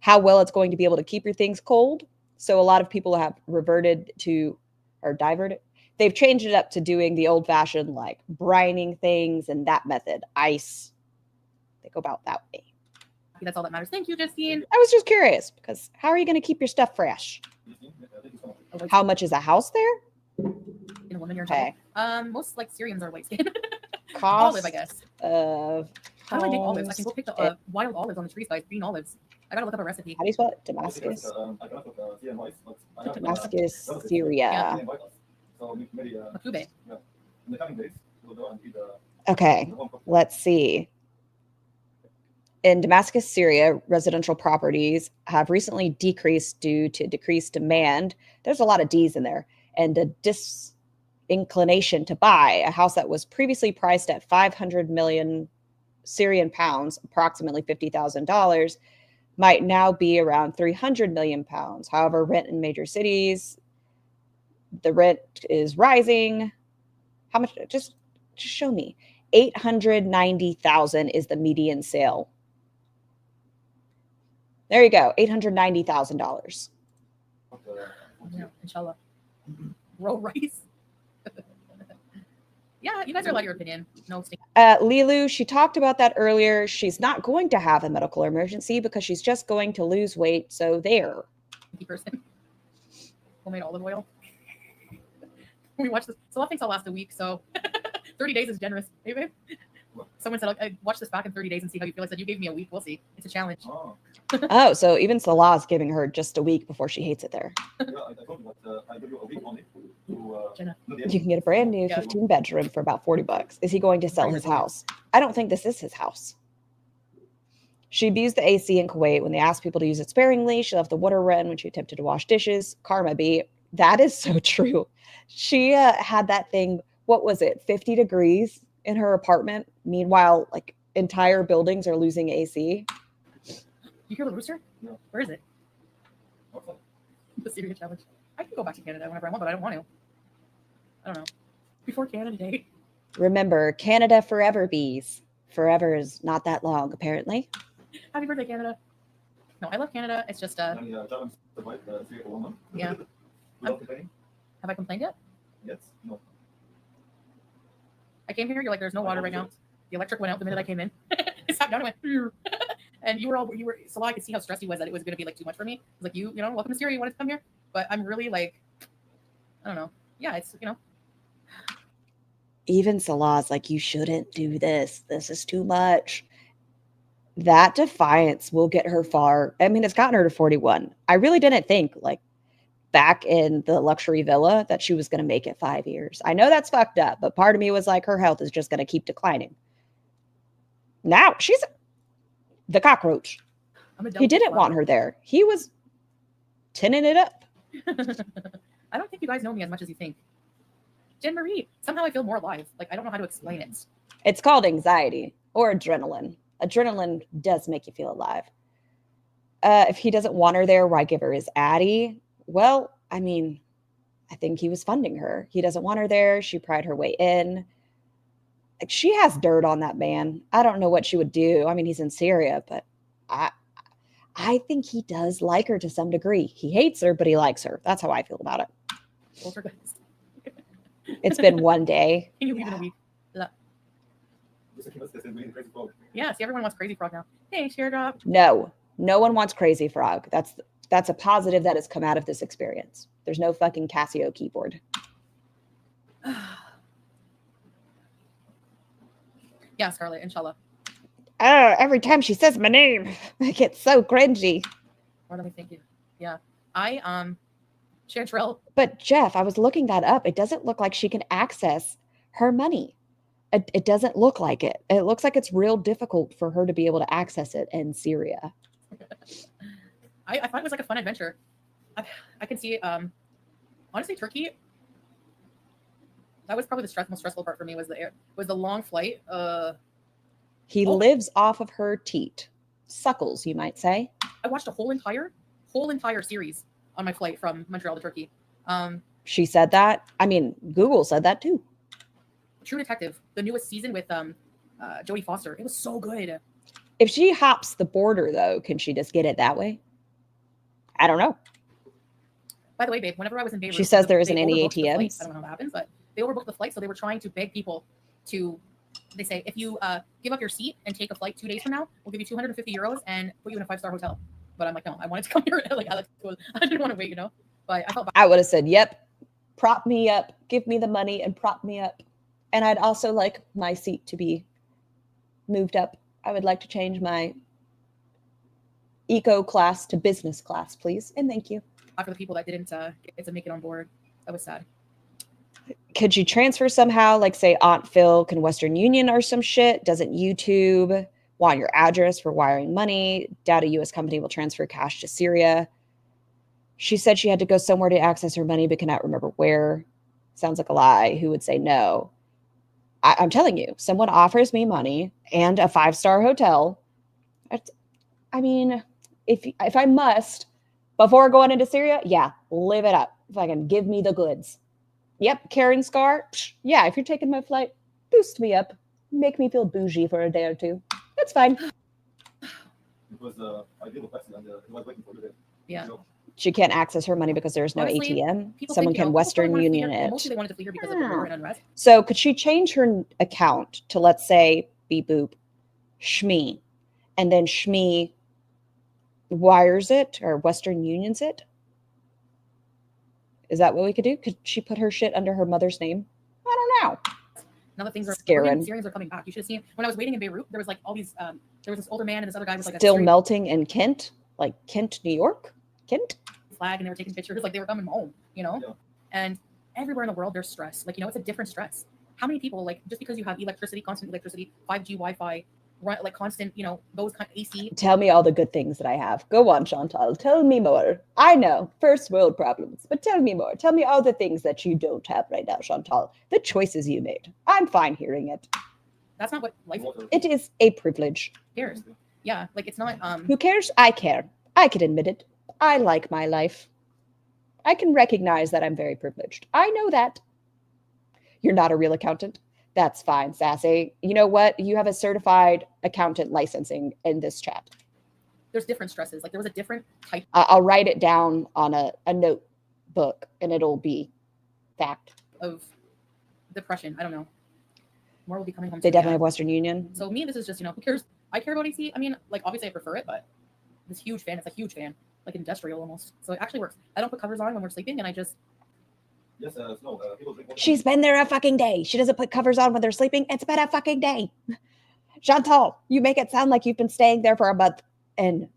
how well it's going to be able to keep your things cold. So a lot of people have they've changed it up to doing the old fashioned, like brining things and that method, ice. They go about that way. That's all that matters. Thank you, Justine. I was just curious because how are you going to keep your stuff fresh? How much is a house there? In a woman, you're Okay. Most like Syrians are white skinned. Cost olive, I guess. Of How do I make olives? I can go pick the wild olives on the trees, guys. Green olives. I gotta look up a recipe. How do you spell it? Damascus. Damascus, Syria. Makube. Okay, let's see. In Damascus, Syria, residential properties have recently decreased due to decreased demand. There's a lot of D's in there. And a disinclination to buy. A house that was previously priced at 500 million Syrian pounds, approximately $50,000, might now be around 300 million pounds. However, rent in major cities, the rent is rising. How much? Just show me. 890,000 is the median sale. There you go, $890,000. Yeah, inshallah. Roll rice. Yeah, you guys are allowed your opinion. No stink. Lilu, she talked about that earlier. She's not going to have a medical emergency because she's just going to lose weight. So there. Person. Homemade olive oil. We watched this. So I think I'll last a week. So 30 days is generous. Hey, babe. Someone said, I watch this back in 30 days and see how you feel. I said, you gave me a week. We'll see. It's a challenge. Oh, so even Salah is giving her just a week before she hates it there. You can get a brand new 15 bedroom for about $40. Is he going to sell his house? I don't think this is his house. She abused the AC in Kuwait when they asked people to use it sparingly. She left the water run when she attempted to wash dishes. Karma B. That is so true. She had that thing, what was it, 50 degrees in her apartment. Meanwhile, like entire buildings are losing AC. You hear the rooster? No. Where is it? The Syria challenge. I can go back to Canada whenever I want, but I don't want to. I don't know. Before Canada Day. Remember, Canada forever, bees. Forever is not that long, apparently. Happy birthday, Canada. No, I love Canada. It's just yeah. Have I complained yet? Yes. No. I came here. You're like, there's no water right now. The electric went out the minute I came in. I sat down and went, and you were so I could see how stressed he was that it was going to be like too much for me. I was like, you know, welcome to Syria. You wanted to come here, but I'm really like, I don't know. Yeah, it's Even Salah's like, you shouldn't do this. This is too much. That defiance will get her far. I mean, it's gotten her to 41. I really didn't think, like, back in the luxury villa that she was going to make it 5 years. I know that's fucked up, but part of me was like, her health is just going to keep declining. Now she's the cockroach. He didn't want her there. He was tinning it up. I don't think you guys know me as much as you think. Jen Marie, somehow I feel more alive. Like, I don't know how to explain it. It's called anxiety or adrenaline. Adrenaline does make you feel alive. If he doesn't want her there, why give her his Addy? Well, I mean, I think he was funding her. He doesn't want her there. She pried her way in. Like, she has dirt on that man. I don't know what she would do. I mean, he's in Syria, but I think he does like her to some degree. He hates her, but he likes her. That's how I feel about it. It's been one day. Can you leave in a week? Yeah, see, everyone wants Crazy Frog now. Hey, share drop. No one wants Crazy Frog. That's a positive that has come out of this experience. There's no fucking Casio keyboard. Yeah, Scarlett, inshallah. Every time she says my name, I get so cringy. What am I thinking? Yeah. Chantrell. But Jeff, I was looking that up. It doesn't look like she can access her money. It doesn't look like it. It looks like it's real difficult for her to be able to access it in Syria. I thought it was like a fun adventure. I can see honestly Turkey. That was probably the most stressful part for me was the long flight. He lives off of her teat. Suckles, you might say. I watched a whole entire series on my flight from Montreal to Turkey. She said that. I mean, Google said that too. True Detective, the newest season with Jodie Foster. It was so good. If she hops the border, though, can she just get it that way? I don't know. By the way, babe, whenever I was in Beirut, She says there isn't they any overbooked the ATMs. flights. I don't know how that happens, but they overbooked the flight, so they were trying to beg people to. They say if you give up your seat and take a flight 2 days from now, we'll give you 250 euros and put you in a 5-star hotel. But I'm like, no, I wanted to come here. Like, I didn't want to wait, you know. But I felt bad. I would have said, "Yep, prop me up, give me the money, and prop me up." And I'd also like my seat to be moved up. I would like to change my eco class to business class, please, and thank you. For the people that didn't get to make it on board, that was sad. Could you transfer somehow? Like, say, Aunt Phil can Western Union or some shit? Doesn't YouTube want your address for wiring money? Doubt a U.S. company will transfer cash to Syria. She said she had to go somewhere to access her money, but cannot remember where. Sounds like a lie. Who would say no? I'm telling you, someone offers me money and a 5-star hotel. I mean, if I must, before going into Syria, yeah, live it up. If I can give me the goods. Yep, Karen Scar. Yeah, if you're taking my flight, boost me up. Make me feel bougie for a day or two. That's fine. It was ideal taxi and it was waiting for you there. Yeah. So, She can't access her money because there's no Honestly, ATM. people Someone think, can Western Union it. Mostly they wanted to flee her because of the war and unrest. So could she change her account to, let's say, beep boop, Shmee, and then Shmee wires it or Western Unions it? Is that what we could do? Could she put her shit under her mother's name? I don't know. Now that things are Scaring. Syrians are coming back. You should have seen when I was waiting in Beirut. There was like all these. There was this older man and this other guy was like Still a melting in Kent, like Kent, New York. Kent. flag, and they were taking pictures like they were coming home. You know, Yeah. and everywhere in the world there's stress. Like, you know, it's a different stress. How many people, like, just because you have electricity, constant electricity, 5G, Wi-Fi, like constant, you know, those kind of AC. Tell me all the good things that I have. Go on, Chantal. Tell me more. I know, first world problems, but tell me more. Tell me all the things that you don't have right now, Chantal. The choices you made. I'm fine hearing it. That's not what life It is a privilege. cares. Yeah, like it's not. Who cares? I care. I can admit it. I like my life. I can recognize that I'm very privileged. I know that. You're not a real accountant. That's fine, Sassy. You know what? You have a certified accountant licensing in this chat. There's different stresses. Like there was a different type I'll write it down on a notebook and it'll be fact. of depression. I don't know. More will be coming home. They soon, definitely yeah. have Western Union. So me, this is just, you know, who cares? I care about AC. I mean, like obviously I prefer it, but this huge fan. It's a huge fan, like industrial almost. So it actually works. I don't put covers on when we're sleeping, and I just. Yes, no, people drink water. She's been there a fucking day. She doesn't put covers on when they're sleeping. It's been a fucking day. Chantal, you make it sound like you've been staying there for a month and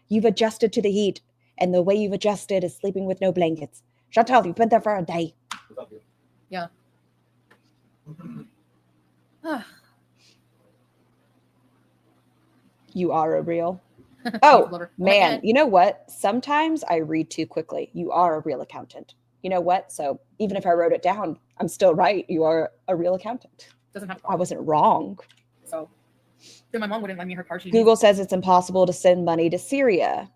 you've adjusted to the heat. And the way you've adjusted is sleeping with no blankets. Chantal, you've been there for a day. Without you. Yeah. You are a real. Love Oh, her. man. God. You know what? Sometimes I read too quickly. You are a real accountant. You know what? So even if I wrote it down, I'm still right. You are a real accountant. Doesn't have. I wasn't wrong. So. Then my mom wouldn't lend me her card. She Google says it's impossible to send money to Syria.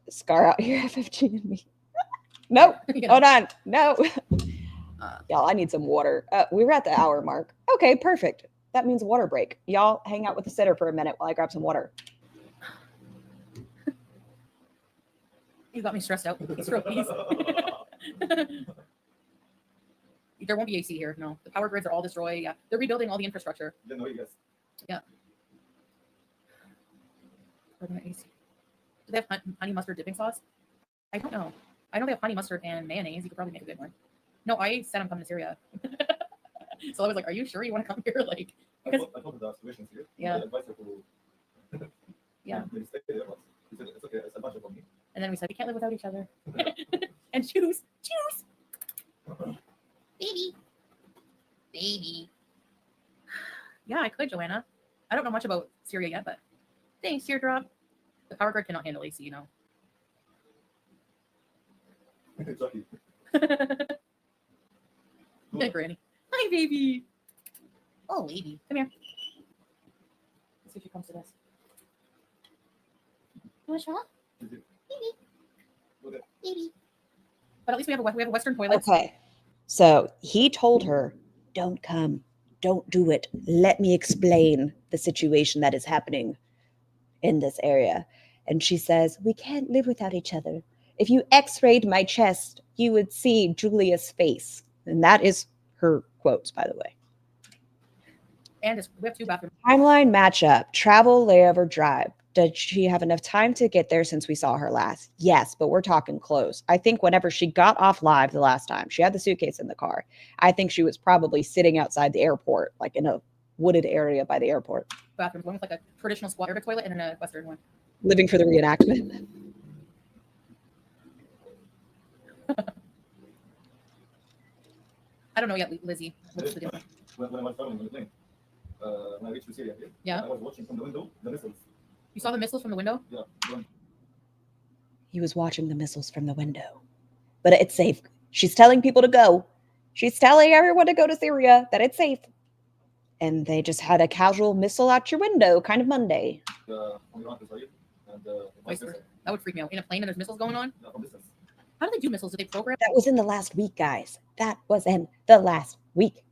Scar out here, FFG and me. Nope. Yeah. Hold on. No. Y'all, I need some water. We're at the hour mark. Okay, perfect. That means water break. Y'all hang out with the sitter for a minute while I grab some water. You got me stressed out. These trophies. There won't be AC here. No, the power grids are all destroyed. Yeah, they're rebuilding all the infrastructure. Yeah, no, yes. We're gonna AC. Do they have honey mustard dipping sauce? I don't know. I know they have honey mustard and mayonnaise. You could probably make a good one. No, I said I'm coming to Syria. So I was like, "Are you sure you want to come here?" Like, I because told the situation here. Yeah. I advised her to yeah. maybe stay there, but she said it's okay, it's a budget for me. And then we said we can't live without each other. And choose. Baby. baby. Yeah, I could, Joanna. I don't know much about Syria yet, but thanks, Teardrop. The power grid cannot handle AC, you know. Exactly. Hey, Granny. Hi, baby. Oh, baby. Come here. Let's see if she comes to this. You want to show up? Baby. Okay. Baby. But at least we have a Western toilet. Okay. So he told her, don't come. Don't do it. Let me explain the situation that is happening in this area. And she says, we can't live without each other. If you x-rayed my chest, you would see Julia's face. And that is her quotes, by the way. And we have 2 bathrooms. Timeline matchup, travel, layover, drive. Did she have enough time to get there since we saw her last? Yes, but we're talking close. I think whenever she got off live the last time, she had the suitcase in the car. I think she was probably sitting outside the airport, like in a wooded area by the airport. Bathrooms, one with like a traditional squat Arabic toilet and then a Western one. Living for the reenactment. I don't know yet, Lizzie. What's the deal? When I was traveling on the plane, when I reached to Syria, Yeah. I was watching from the window the missiles. You saw the missiles from the window? Yeah. Going. He was watching the missiles from the window. But it's safe. She's telling people to go. She's telling everyone to go to Syria, that it's safe. And they just had a casual missile out your window, kind of Monday. On the right side, and vice versa. That would freak me out. In a plane and there's missiles going on? Yeah, from distance. How do they do missiles? Do they program? That was in the last week, guys. That was in the last week.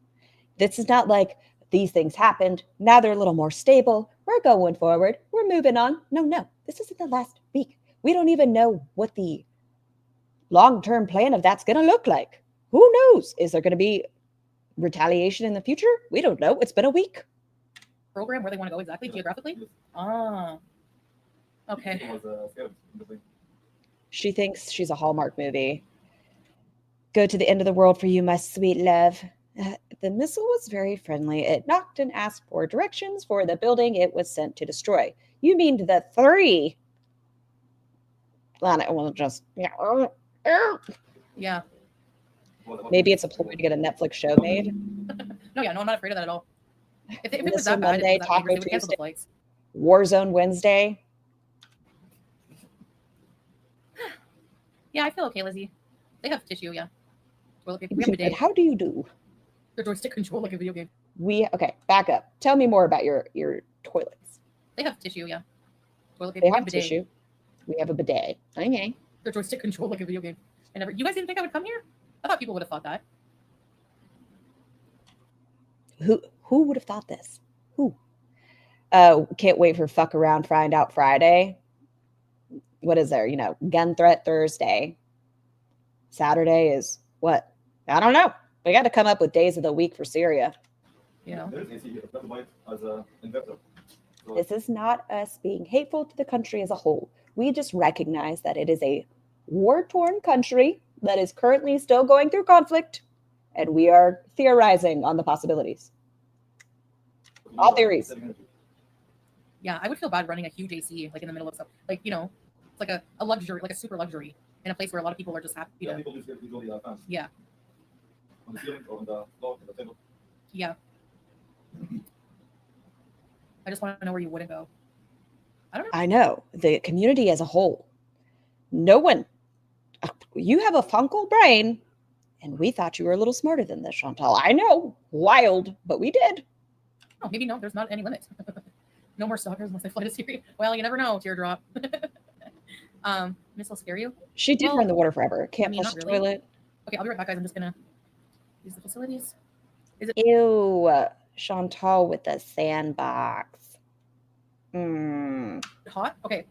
This is not like these things happened. Now they're a little more stable. We're going forward. We're moving on. No. This is in the last week. We don't even know what the long-term plan of that's going to look like. Who knows? Is there going to be retaliation in the future? We don't know. It's been a week. Program where they want to go exactly, geographically? Yes. Ah. Okay. I was scared in the plane. She thinks she's a Hallmark movie. Go to the end of the world for you, my sweet love. The missile was very friendly. It knocked and asked for directions for the building it was sent to destroy. You mean the 3? It wasn't just, Yeah. maybe it's a ploy to get a Netflix show made. No, I'm not afraid of that at all. If it was Missile that bad, Monday, if it was that Taco dangerous, they would cancel Tuesday. the flights. Warzone Wednesday. Yeah, I feel okay, Lizzie. They have tissue, yeah. Toilet paper. We have a And bidet. how do you do? Their joystick control like a video game. Okay, back up. Tell me more about your toilets. They have tissue, yeah. Toilet paper. They We have bidet. tissue. We have a bidet. Okay. Their joystick control like a video game. You guys didn't think I would come here? I thought people would have thought that. Who would have thought this? Who? Can't wait for Fuck Around Find Out Friday. What is there? Gun Threat Thursday. Saturday is what? I don't know. We got to come up with days of the week for Syria. You know. There is AC here. That's why as an inverter. So This is not us being hateful to the country as a whole. We just recognize that it is a war-torn country that is currently still going through conflict, and we are theorizing on the possibilities. All theories. Yeah, I would feel bad running a huge AC like in the middle of stuff. Like, it's like a luxury, like a super luxury in a place where a lot of people are just happy Yeah, to. people use the fans Yeah. on the ceiling or on the floor, on the table. Yeah. I just want to know where you wouldn't go. I don't know. I know. The community as a whole. No one. You have a funkle brain, and we thought you were a little smarter than this, Chantal. I know. Wild, but we did. Oh, maybe no, there's not any limit. No more stalkers unless they fly to Syria. Well, you never know, Teardrop. Miss will scare you? She did Well, run the water forever. Can't not flush the really. toilet. Okay, I'll be right back, guys. I'm just going to use the facilities. Ew. Chantal with the sandbox. Hot? Okay.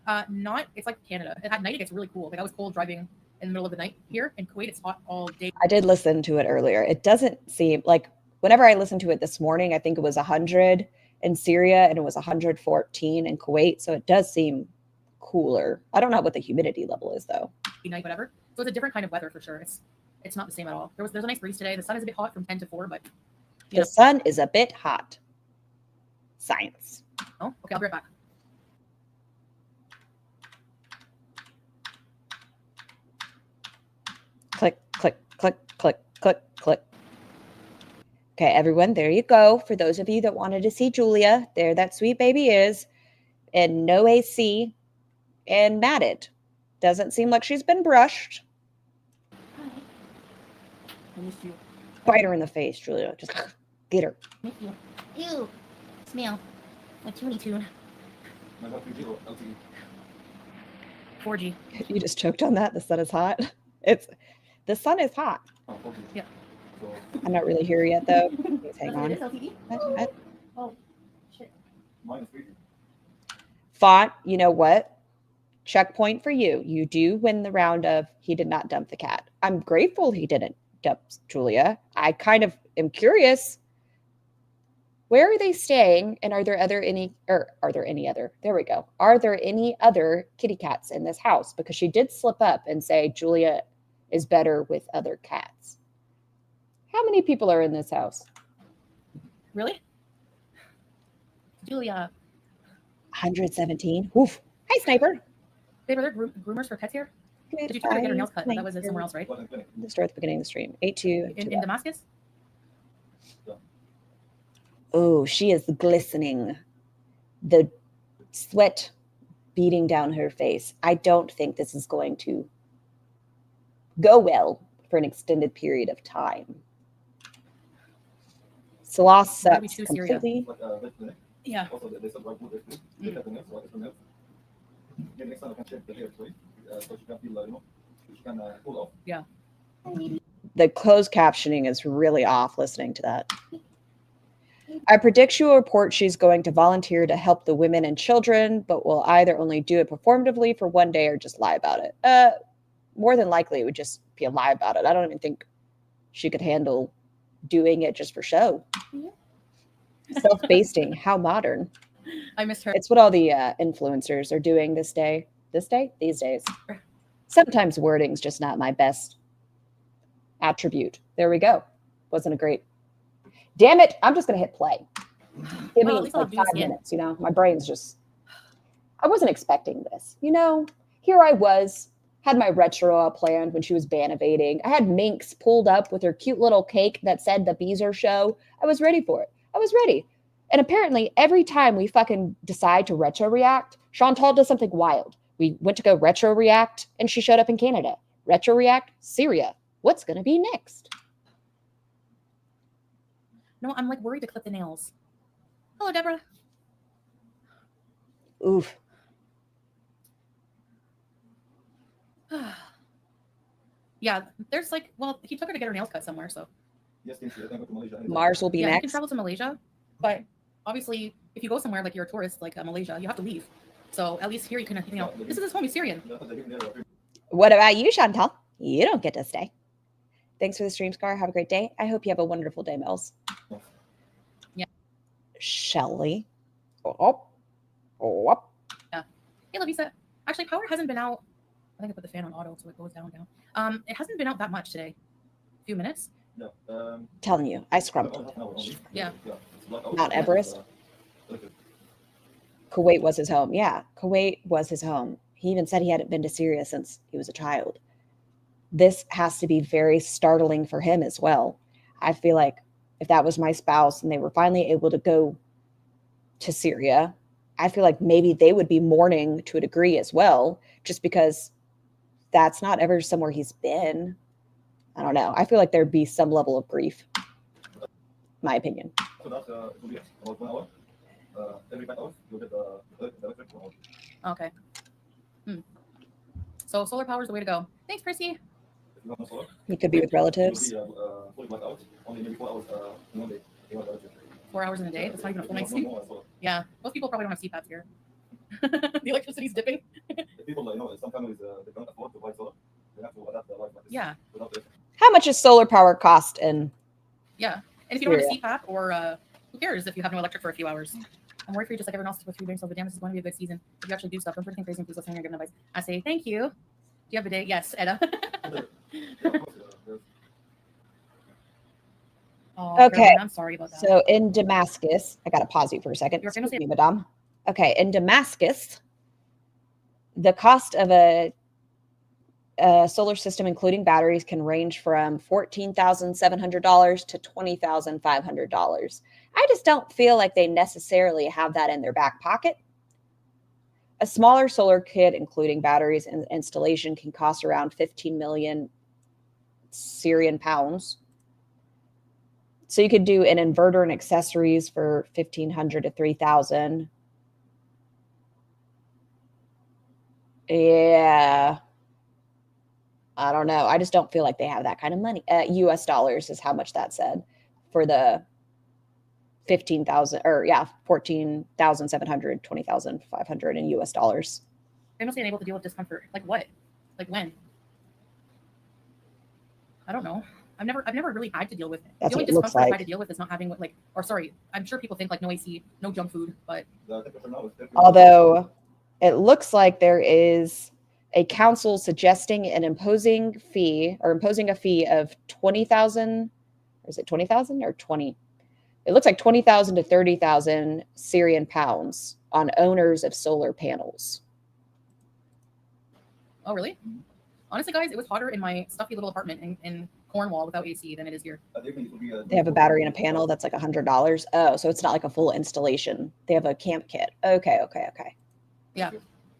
It's like Canada. At night, it gets really cool. Like, I was cold driving in the middle of the night here. In Kuwait, it's hot all day. I did listen to it earlier. It doesn't seem like whenever I listened to it this morning, I think it was 100 in Syria and it was 114 in Kuwait. So it does seem cooler. I don't know what the humidity level is though. Night, whatever. So it's a different kind of weather for sure. It's not the same at all. There's a nice breeze today. The sun is a bit hot from 10 to 4, but The sun is a bit hot. Science. oh, okay, I'll be right back. Click, click, click, click, click, click. Okay, everyone, there you go. For those of you that wanted to see Julia, there that sweet baby is, and no AC and matted. Doesn't seem like she's been brushed. I miss you. Bite her in the face, Julia. Just get her. Miss you. Ew. Smell. Like Toonie Tune. My God, 3G or LTE? 4G. You just choked on that. The sun is hot. The sun is hot. Oh, 4G. Yeah. So, I'm not really here yet, though. Please hang on. LTE? Oh, shit. mine is 3G. Font, you know what? Checkpoint for you. You do win the round of he did not dump the cat. I'm grateful he didn't dump Julia. I kind of am curious. Where are they staying? And are there any other? There we go. Are there any other kitty cats in this house? Because she did slip up and say Julia is better with other cats. How many people are in this house? Really? Julia. 117. Oof. Hi, Sniper. Babe, are there groomers for pets here? Did you try to get her nails cut? That was it somewhere else, right? What I'm getting. The store at the beginning of the stream. 82. In Damascus? Oh, she is glistening. The sweat beating down her face. I don't think this is going to go well for an extended period of time. Salah Why do we sucks choose Syria? completely. Like, vet clinic. Yeah. Also, they said right food, they cut the nails, so extra nails. Yeah, next time I can check the hair, sorry. So she can feel, she can pull off. Yeah. The closed captioning is really off listening to that. I predict she will report she's going to volunteer to help the women and children, but will either only do it performatively for one day or just lie about it. More than likely, it would just be a lie about it. I don't even think she could handle doing it just for show. Self-basting, how modern. I missed her. It's what all the influencers are doing this day. These days. Sometimes wording's just not my best attribute. There we go. Wasn't a great. Damn it! I'm just gonna hit play. Give Well, at me least I'll like do 5 this again. minutes. You know, my brain's just. I wasn't expecting this. You know, here I was, had my retro all planned when she was bannovating. I had Minx pulled up with her cute little cake that said the bees are show. I was ready for it. I was ready. And apparently, every time we fucking decide to retro react, Chantal does something wild. We went to go retro react, and she showed up in Canada. Retro react, Syria. What's gonna be next? No, I'm like worried to clip the nails. Hello, Deborah. Oof. Yeah, there's like, well, he took her to get her nails cut somewhere, so Yes, thank you. I can go to Malaysia. anytime. Mars will be yeah, you can next. travel to Malaysia, but obviously, if you go somewhere like you're a tourist, like Malaysia, you have to leave. So at least here you can, you know, this is his home. He's Syrian. Yeah, they're giving their What about you, Chantal? You don't get to stay. Thanks for the stream, Scar. Have a great day. I hope you have a wonderful day, Mills. Yeah. Shelly. Oh. Hey, Lavisa. Actually, power hasn't been out. I think I put the fan on auto so it goes down. It hasn't been out that much today. A few minutes. Yeah. Telling you, I scrubbed. half an hour only. Yeah. It's blackout. Mount Everest? Electric. Kuwait was his home. Yeah, Kuwait was his home. He even said he hadn't been to Syria since he was a child. This has to be very startling for him as well. I feel like if that was my spouse and they were finally able to go to Syria, I feel like maybe they would be mourning to a degree as well, just because that's not ever somewhere he's been. I don't know. I feel like there'd be some level of grief. My opinion. So that it will be about 1 hour. Every 5 hours, you'll get the electric 1 hour. Okay. So solar power is the way to go. Thanks, Prissy. If you have no solar, He could be with relatives. it will be fully blacked out. Only maybe 4 hours in 1 day. You have electric. 4 hours in a day. That's not even a full night's No, sleep. no, no, solar. Yeah, most people probably don't have CPAPs here. The electricity's dipping. The people, some families, they can't afford to buy solar. They have to adapt their life like this. Yeah, Without it. How much does solar power cost? And yeah. And if you don't have a CPAP or who cares if you have no electric for a few hours? I'm worried for you just like everyone else with 3 drinks over the dam. This is going to be a good season. If you actually do stuff, don't do anything crazy and please listen to your good advice. I say thank you. Do you have a day? Yes, Edda. Yeah, of course, there's- Oh, Okay. Caroline, I'm sorry about that. so in Damascus, I got to pause you for a second. You're gonna Excuse say- me, madame. Okay, in Damascus, the cost of a A solar system, including batteries, can range from $14,700 to $20,500. I just don't feel like they necessarily have that in their back pocket. A smaller solar kit, including batteries and installation, can cost around 15 million Syrian pounds. So you could do an inverter and accessories for 1,500 to 3,000. Yeah. I don't know. I just don't feel like they have that kind of money. US dollars is how much that said for the 15,000 or yeah, 14,700, 20,500 in US dollars. They must be unable to deal with discomfort. Like what? Like when? I don't know. I've never really had to deal with it. That's The only what it looks discomfort I've like. had to deal with is not having like, or sorry, I'm sure people think like no AC, no junk food, but The temperature now is 30. Although it looks like there is a council suggesting an imposing a fee of 20,000, or is it 20,000 or 20? It looks like 20,000 to 30,000 Syrian pounds on owners of solar panels. oh really? Honestly, guys, it was hotter in my stuffy little apartment in Cornwall without AC than it is here. They have a battery and a panel that's like $100. Oh, so it's not like a full installation. They have a camp kit. Okay. Yeah,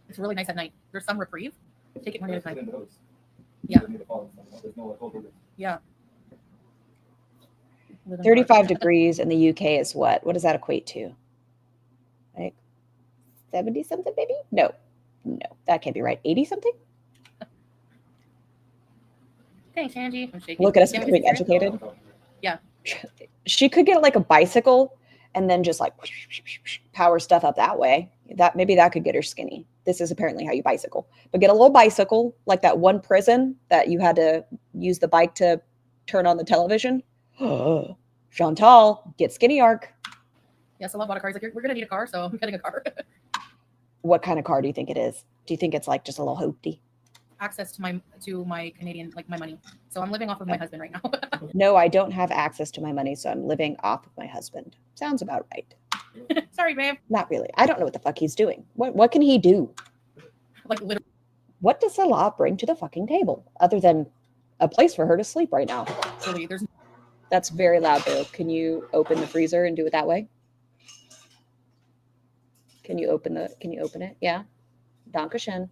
it's really nice at night. There's some reprieve. Take it one day at a time. Yeah. Yeah. Live in 35 degrees in the UK is what? What does that equate to? Like 70 something, maybe? No, that can't be right. 80 something? Thanks, Angie. I'm shaking. Look at us Yeah, becoming it's very- educated. Yeah. She could get like a bicycle and then just like power stuff up that way. Maybe that could get her skinny. This is apparently how you bicycle. But get a little bicycle, like that one prison that you had to use the bike to turn on the television. Chantal, get skinny arc. Yes, I love a lot of cars. Like we're gonna need a car, so I'm getting a car. What kind of car do you think it is? Do you think it's like just a little hoopty? Access to my Canadian, like my money. So I'm living off of my husband right now. No, I don't have access to my money, so I'm living off of my husband. Sounds about right. Sorry, babe. Not really. I don't know what the fuck he's doing. What can he do? Like literally. What does Salah bring to the fucking table other than a place for her to sleep right now? There's That's very loud, though. Can you open the freezer and do it that way? Can you open it? Yeah. Dankeschön.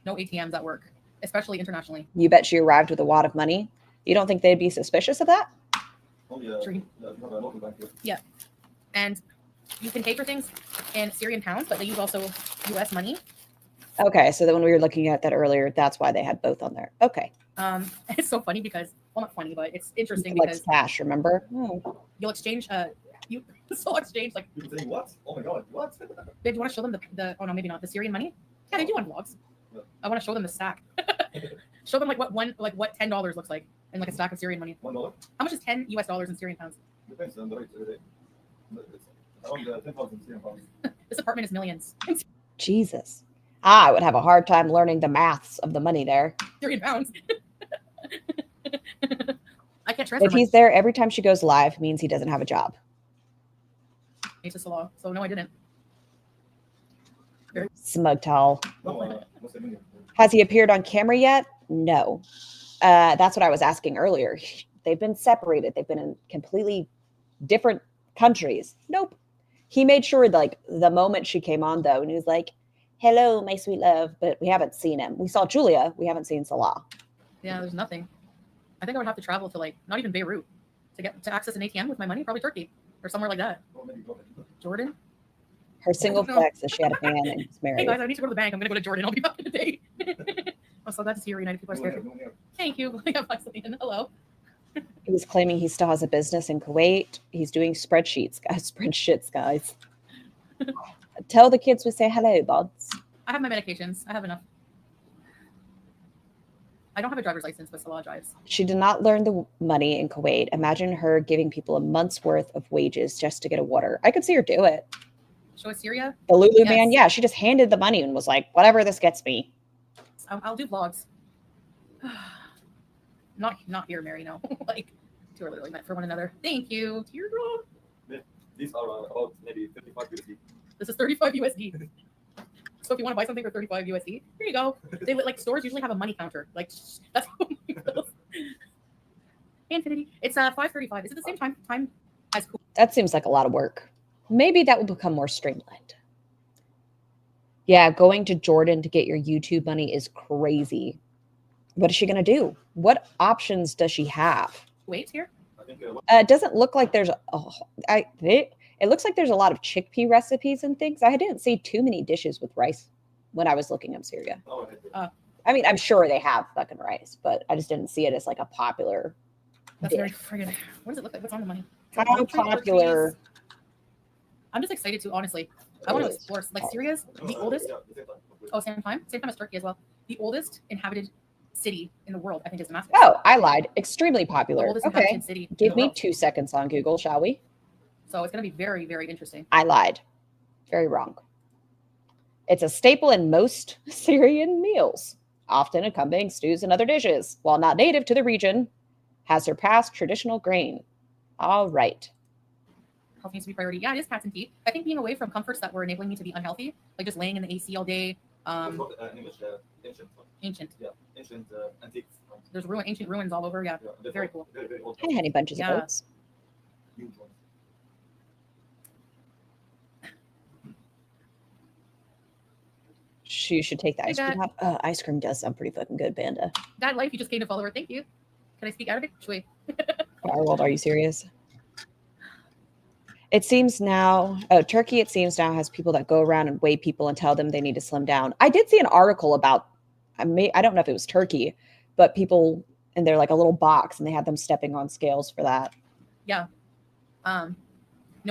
no ATMs at work, especially internationally. You bet she arrived with a wad of money. You don't think they'd be suspicious of that? Oh, yeah. True. Yeah, you have a local bank here. Yeah. And you can pay for things in Syrian pounds, but they use also US money. Okay, so then when we were looking at that earlier, that's why they had both on there. Okay. It's so funny because, well, not funny, but it's interesting Like because cash, remember? you'll exchange, so exchange, like, You're saying what? Oh my god, what? babe, do you want to show them the oh no, maybe not, the Syrian money? Yeah, they do on vlogs. Yeah. I want to show them the stack. Show them like what $10 looks like in like a stack of Syrian money. $1? How much is 10 US dollars in Syrian pounds? Depends on the rate every day. It's around 10,000 Syrian pounds. This apartment is millions. Jesus. I would have a hard time learning the maths of the money there. Syrian pounds. I can't transfer If he's there every time she goes live, means he doesn't have a job. money to Salah. So no, I didn't. Smug towel. No, what's the million? Has he appeared on camera yet? No. That's what I was asking earlier. They've been separated. They've been in completely different countries. Nope. He made sure, like, the moment she came on, though, and he was like, hello, my sweet love, but we haven't seen him. We saw Julia. We haven't seen Salah. Yeah, there's nothing. I think I would have to travel to like not even Beirut to access an ATM with my money. Probably Turkey or somewhere like that. Oh, maybe Jordan. Jordan. Her single flex is she had a man and he's Hey married. guys, I need to go to the bank. I'm gonna go to Jordan. I'll be back in a day. I'm so glad to see you reunited. People are No, scared. no, no. Thank you. Yeah, Vaseline. Hello. He was claiming he still has a business in Kuwait. He's doing spreadsheets, guys. Spreadsheets, guys. Tell the kids we say hello, buds. I have my medications. I have enough. I don't have a driver's license, but Salah drives. She did not learn the money in Kuwait. Imagine her giving people a month's worth of wages just to get a water. I could see her do it. Show us Syria. The Lulu Yes. man, yeah, she just handed the money and was like, whatever this gets me. I'll do vlogs. Not here, Mary. No, like two are literally meant for one another. Thank you, teardrop. These are about maybe 55 USD. This is 35 USD. So if you want to buy something for 35 USD, here you go. They like stores usually have a money counter. Like that's how it goes. Infinity. It's 5:35. Is it the same time as cool? That seems like a lot of work. Maybe that will become more streamlined. Yeah, going to Jordan to get your YouTube money is crazy. What is she going to do? What options does she have? Wait here. I think It doesn't look like there's it looks like there's a lot of chickpea recipes and things. I didn't see too many dishes with rice when I was looking up Syria. oh, I think I mean, I'm sure they have fucking rice, but I just didn't see it as like a popular That's very dish. friggin'. What does it look like? What's on the money? How Palm tree, popular? turkeys. I'm just excited to honestly. I want to explore. Like Syria's the oldest. yeah, the same time. Oh, same time as Turkey as well. The oldest inhabited city in the world, I think, is Damascus. Oh, I lied. Extremely The popular. oldest Okay. inhabited city. in Give the me world. 2 seconds on Google, shall we? So it's going to be very, very interesting. I lied. Very wrong. It's a staple in most Syrian meals, often accompanying stews and other dishes. While not native to the region, has surpassed traditional grain. All right. Health needs to be priority. Yeah, it is cats and tea. I think being away from comforts that were enabling me to be unhealthy, like just laying in the AC all day. What's called, in English, ancient. Ancient. Yeah, ancient antiques. There's ancient ruins all over. Yeah, Yeah, they're very old, cool. Very, very old. Hi, honey bunches Yeah. of oats. Huge ones. You should take the Hey, ice cream Dad. out. Ice cream does sound pretty fucking good, Banda. That life, you just gained a follower. Thank you. Can I speak Arabic? Shway. Firewall, are you serious? It seems now, Turkey, it seems now has people that go around and weigh people and tell them they need to slim down. I did see an article about, I don't know if it was Turkey, but people, and they're like a little box and they had them stepping on scales for that. Yeah. No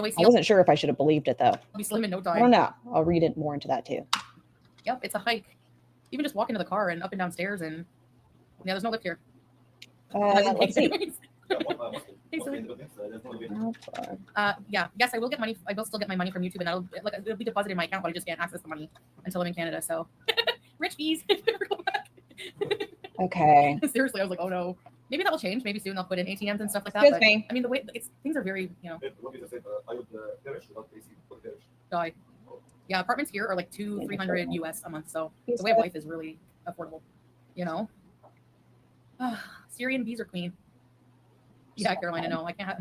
way. I wasn't sure if I should have believed it though. I'll be slim in no I time. don't know. I'll read it more into that too. Yep, it's a hike. Even just walking to the car and up and down stairs, and yeah, there's no lift here. Let's see. Yeah, one Hey, silly. independence, there's no way. Yeah, yes, I will get money. I will still get my money from YouTube, and it'll be deposited in my account, but I just can't access the money until I'm in Canada. So, rich fees. Never go back. Okay. Seriously, I was like, oh no. Maybe that will change. Maybe soon they'll put in ATMs and stuff like that. Excuse But, me. I mean, the way things are very, What is I said? I would perish without AC for the perish. die. Yeah, apartments here are like $200-300 US a month. So He's the way of good. life is really affordable. You know. Syrian bees are queen. Yeah, Carolina. No, I can't.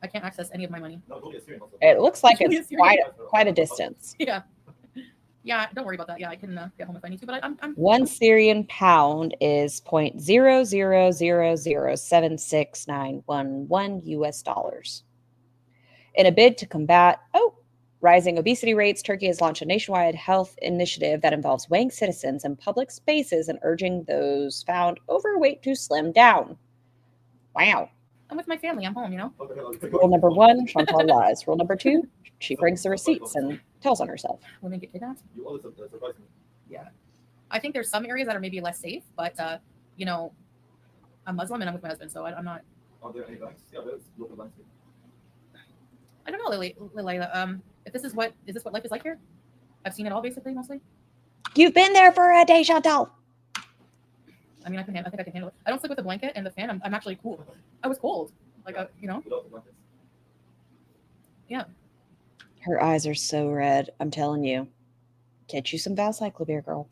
I can't access any of my money. No, totally Syrian also. It looks like It's it's really quite a distance. Yeah. Yeah, don't worry about that. Yeah, I can get home if I need to. But I'm 1 Syrian pound is 0.000769111 US dollars. In a bid to combat rising obesity rates, Turkey has launched a nationwide health initiative that involves weighing citizens in public spaces and urging those found overweight to slim down. Wow. I'm with my family. I'm home. You know. What the hell? Rule number 1, Chantal lies. Rule number 2, she brings the receipts and tells on herself. Women get kidnapped. You always surprise me. Yeah. I think there's some areas that are maybe less safe, but you know, I'm Muslim and I'm with my husband, so I'm not. Are there any banks? Yeah, there's local banks. I don't know, Layla. If this is what life is like here? I've seen it all basically, mostly. You've been there for a day, Chantal. I mean, I think I can handle it. I don't sleep with a blanket and the fan. I'm actually cool. I was cold, like you know. Without the blankets. Yeah. Her eyes are so red. I'm telling you. Get you some Valcyclovir, girl.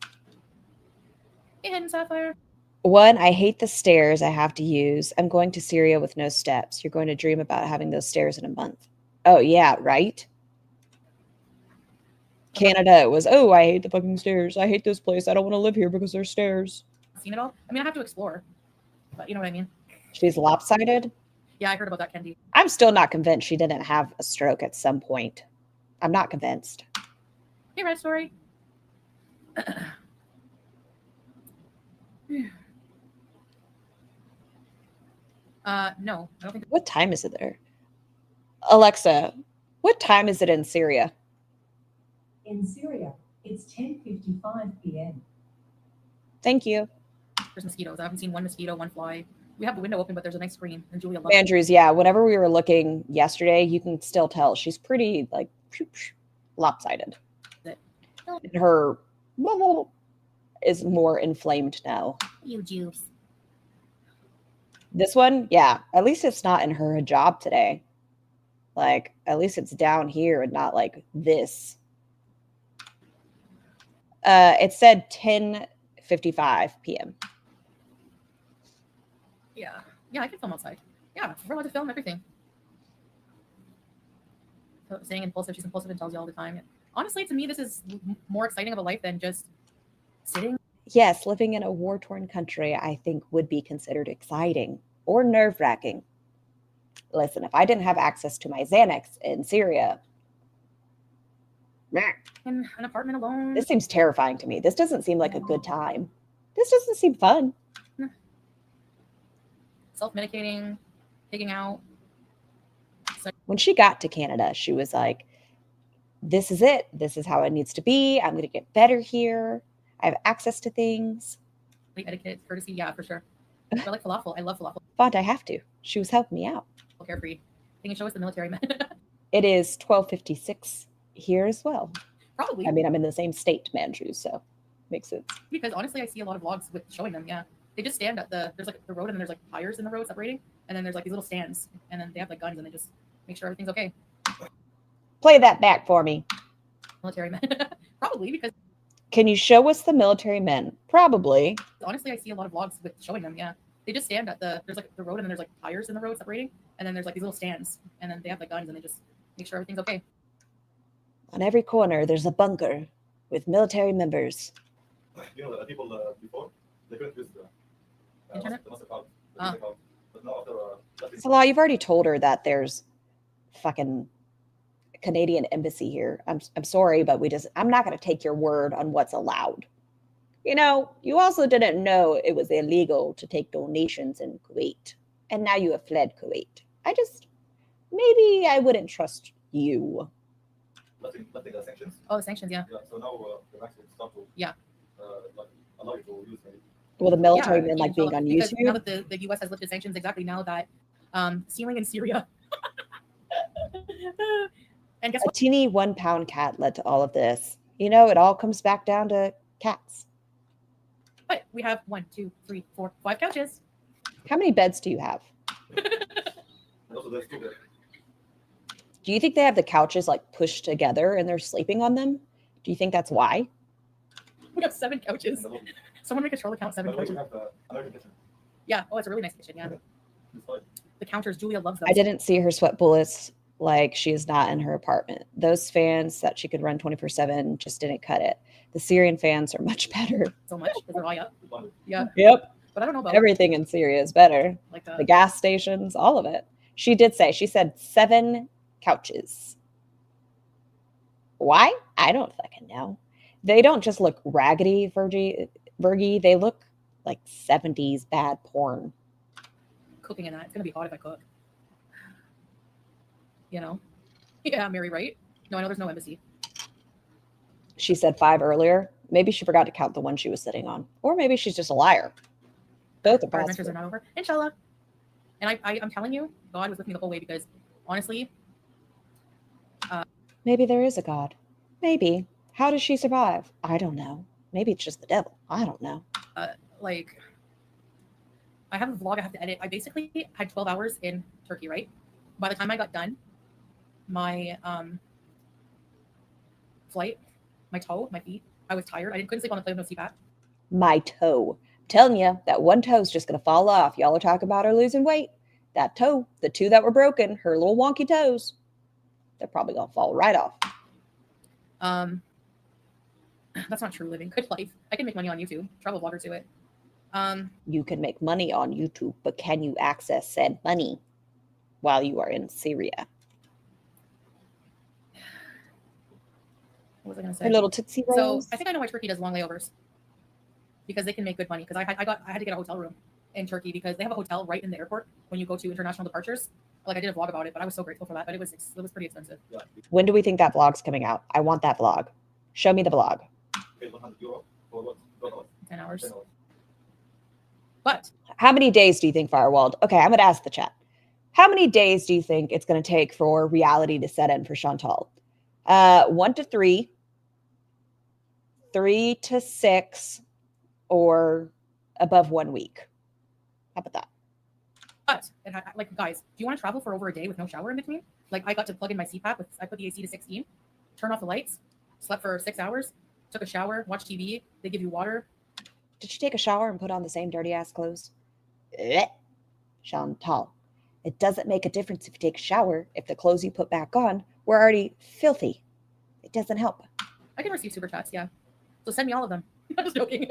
And Sapphire. 1, I hate the stairs I have to use. I'm going to Syria with no steps. You're going to dream about having those stairs in a month. Oh, yeah, right? Canada was, I hate the fucking stairs. I hate this place. I don't want to live here because there's stairs. Seen it all. I mean, I have to explore, but you know what I mean. She's lopsided. Yeah, I heard about that, Kendi. I'm still not convinced she didn't have a stroke at some point. I'm not convinced. Hey, Red Story. No, I don't think. What time is it there? Alexa, what time is it in Syria? In Syria, it's 10:55 p.m. Thank you. There's mosquitoes. I haven't seen one mosquito, one fly. We have the window open, but there's a nice screen, and Julia loves it. Andrews, yeah, whenever we were looking yesterday, you can still tell she's pretty like lopsided. And her is more inflamed now. You juice. This one, yeah, at least it's not in her hijab today. Like, at least it's down here and not like this. It said 10:55 p.m. Yeah. Yeah, I can film outside. Yeah, we're allowed to film everything. So saying impulsive, she's impulsive and tells you all the time. Honestly, to me, this is more exciting of a life than just sitting. Yes, living in a war-torn country, I think, would be considered exciting or nerve-wracking. Listen, if I didn't have access to my Xanax in Syria, meh, In an apartment alone. this seems terrifying to me. This doesn't seem like a good time. This doesn't seem fun. Self-medicating, pigging out. When she got to Canada, she was like, this is it. This is how it needs to be. I'm going to get better here. I have access to things. Etiquette, courtesy, yeah, for sure. I like falafel. I love falafel. Font, I have to. She was helping me out. Carefree. Can you show us the military men? It is 12:56 here as well. Probably. I mean, I'm in the same state, Manchu, so makes sense. Because honestly, I see a lot of vlogs with showing them. Yeah, they just stand at there's like the road and then there's like tires in the road separating, and then there's like these little stands, and then they have like guns and they just make sure everything's okay. Play that back for me. Military men. Probably because Can you show us the military men? Probably. honestly, I see a lot of vlogs with showing them. Yeah, they just stand at there's like the road and then there's like tires in the road separating, and then there's like these little stands, and then they have like guns and they just make sure everything's okay. On every corner, there's a bunker with military members. You know, the people before, they couldn't use the Internet? the MasterCard. Ah. But now after Salah, you've already told her that there's fucking Canadian embassy here. I'm sorry, but I'm not going to take your word on what's allowed. You know, you also didn't know it was illegal to take donations in Kuwait, and now you have fled Kuwait. Maybe I wouldn't trust you. lifting the sanctions. Oh, the sanctions, yeah. Yeah, so now the banks will start to Yeah. like allow you to use maybe. Will the military Yeah, men like being on because now YouTube? that the U.S. has lifted sanctions, exactly now that sealing in Syria. And guess A what? teeny 1 pound cat led to all of this. You know, it all comes back down to cats. But we have 1, 2, 3, 4, 5 couches. How many beds do you have? And also there's two there. Do you think they have the couches like pushed together and they're sleeping on them? Do you think that's why? We have 7 couches. And the little- Someone make a troll account, by 7 the way, we couches. have the American kitchen. Yeah. Oh, it's a really nice kitchen. Yeah. This side. The counters. Julia loves them. I didn't see her sweat bullets like she is not in her apartment. Those fans that she could run 24/7 just didn't cut it. The Syrian fans are much better. so much because they're high up. London. Yeah. Yep. But I don't know about Everything in Syria is better. like The gas stations, all of it. She said 7 couches. Why? I don't fucking know. They don't just look raggedy, Virgie. They look like 70s bad porn. cooking in that. It's gonna be hot if I cook. You know? Yeah, Mary, right? No, I know there's no embassy. She said 5 earlier. Maybe she forgot to count the one she was sitting on. Or maybe she's just a liar. Both are Our adventures possible. are not over. Inshallah. And I'm telling you, God was with me the whole way because honestly, Maybe there is a God. Maybe. How does she survive? I don't know. Maybe it's just the devil. I don't know. like I have a vlog I have to edit. I basically had 12 hours in Turkey, right? By the time I got done, my flight, my toe, my feet, I was tired. I couldn't sleep on the plane with no CPAP. My toe. I'm telling you, that one toe's just going to fall off. Y'all are talking about her losing weight. That toe, the 2 that were broken, her little wonky toes, they're probably going to fall right off. That's not true living. Good life. I can make money on YouTube. Travel vlogger to it. You can make money on YouTube, but can you access said money while you are in Syria? What was I gonna Her say? little Tootsie So Rolls. I think I know why Turkey does long layovers because they can make good money. Because I had to get a hotel room in Turkey because they have a hotel right in the airport when you go to international departures. Like I did a vlog about it, but I was so grateful for that. But it was pretty expensive. Yeah. When do we think that vlog's coming out? I want that vlog. Show me the vlog. Paid 100 euro for what? 12 hours. 10 hours. 10 hours. But How many days do you think Firewalled? Okay, I'm going to ask the chat. How many days do you think it's going to take for reality to set in for Chantal? 1 to 3, 3 to 6, or above 1 week? How about that? like guys, do you want to travel for over a day with no shower in between? Like I got to plug in my CPAP I put the AC to 16, turn off the lights, slept for 6 hours, took a shower, watched TV. They give you water. Did she take a shower and put on the same dirty ass clothes? Blech. Chantal, it doesn't make a difference if you take a shower if the clothes you put back on were already filthy. It doesn't help. I can receive super chats, yeah. So send me all of them. I'm just joking.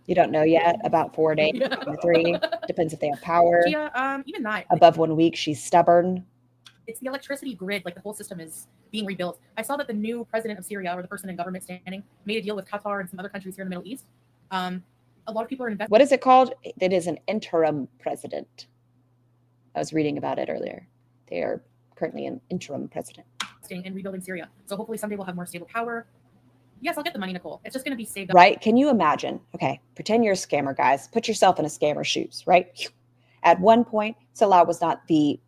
You don't know yet about 4 days, Yeah. 3. Depends if they have power. Gia, even that. Above 1 week, she's stubborn. It's the electricity grid. Like the whole system is being rebuilt. I saw that the new president of Syria, or the person in government standing, made a deal with Qatar and some other countries here in the Middle East. A lot of people are investing. What is it called? It is an interim president. I was reading about it earlier. They are currently an interim president. In rebuilding Syria. So hopefully someday we'll have more stable power. Yes, I'll get the money, Nicole. It's just going to be saved up. Right? Can you imagine? Okay, pretend you're a scammer, guys. Put yourself in a scammer's shoes, right? At one point, Salah was not the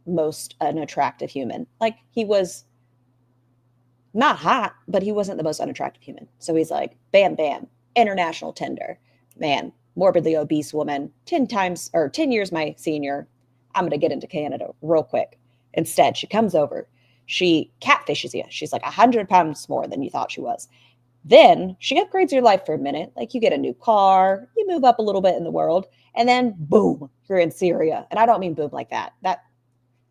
most unattractive human. Like, he was not hot, but he wasn't the most unattractive human. So he's like, bam, bam, international tender. Man, morbidly obese woman, 10 years my senior. I'm going to get into Canada real quick. Instead, she comes over. She catfishes you. She's like 100 pounds more than you thought she was. Then she upgrades your life for a minute. Like, you get a new car, you move up a little bit in the world, and then boom, you're in Syria. And I don't mean boom like that. That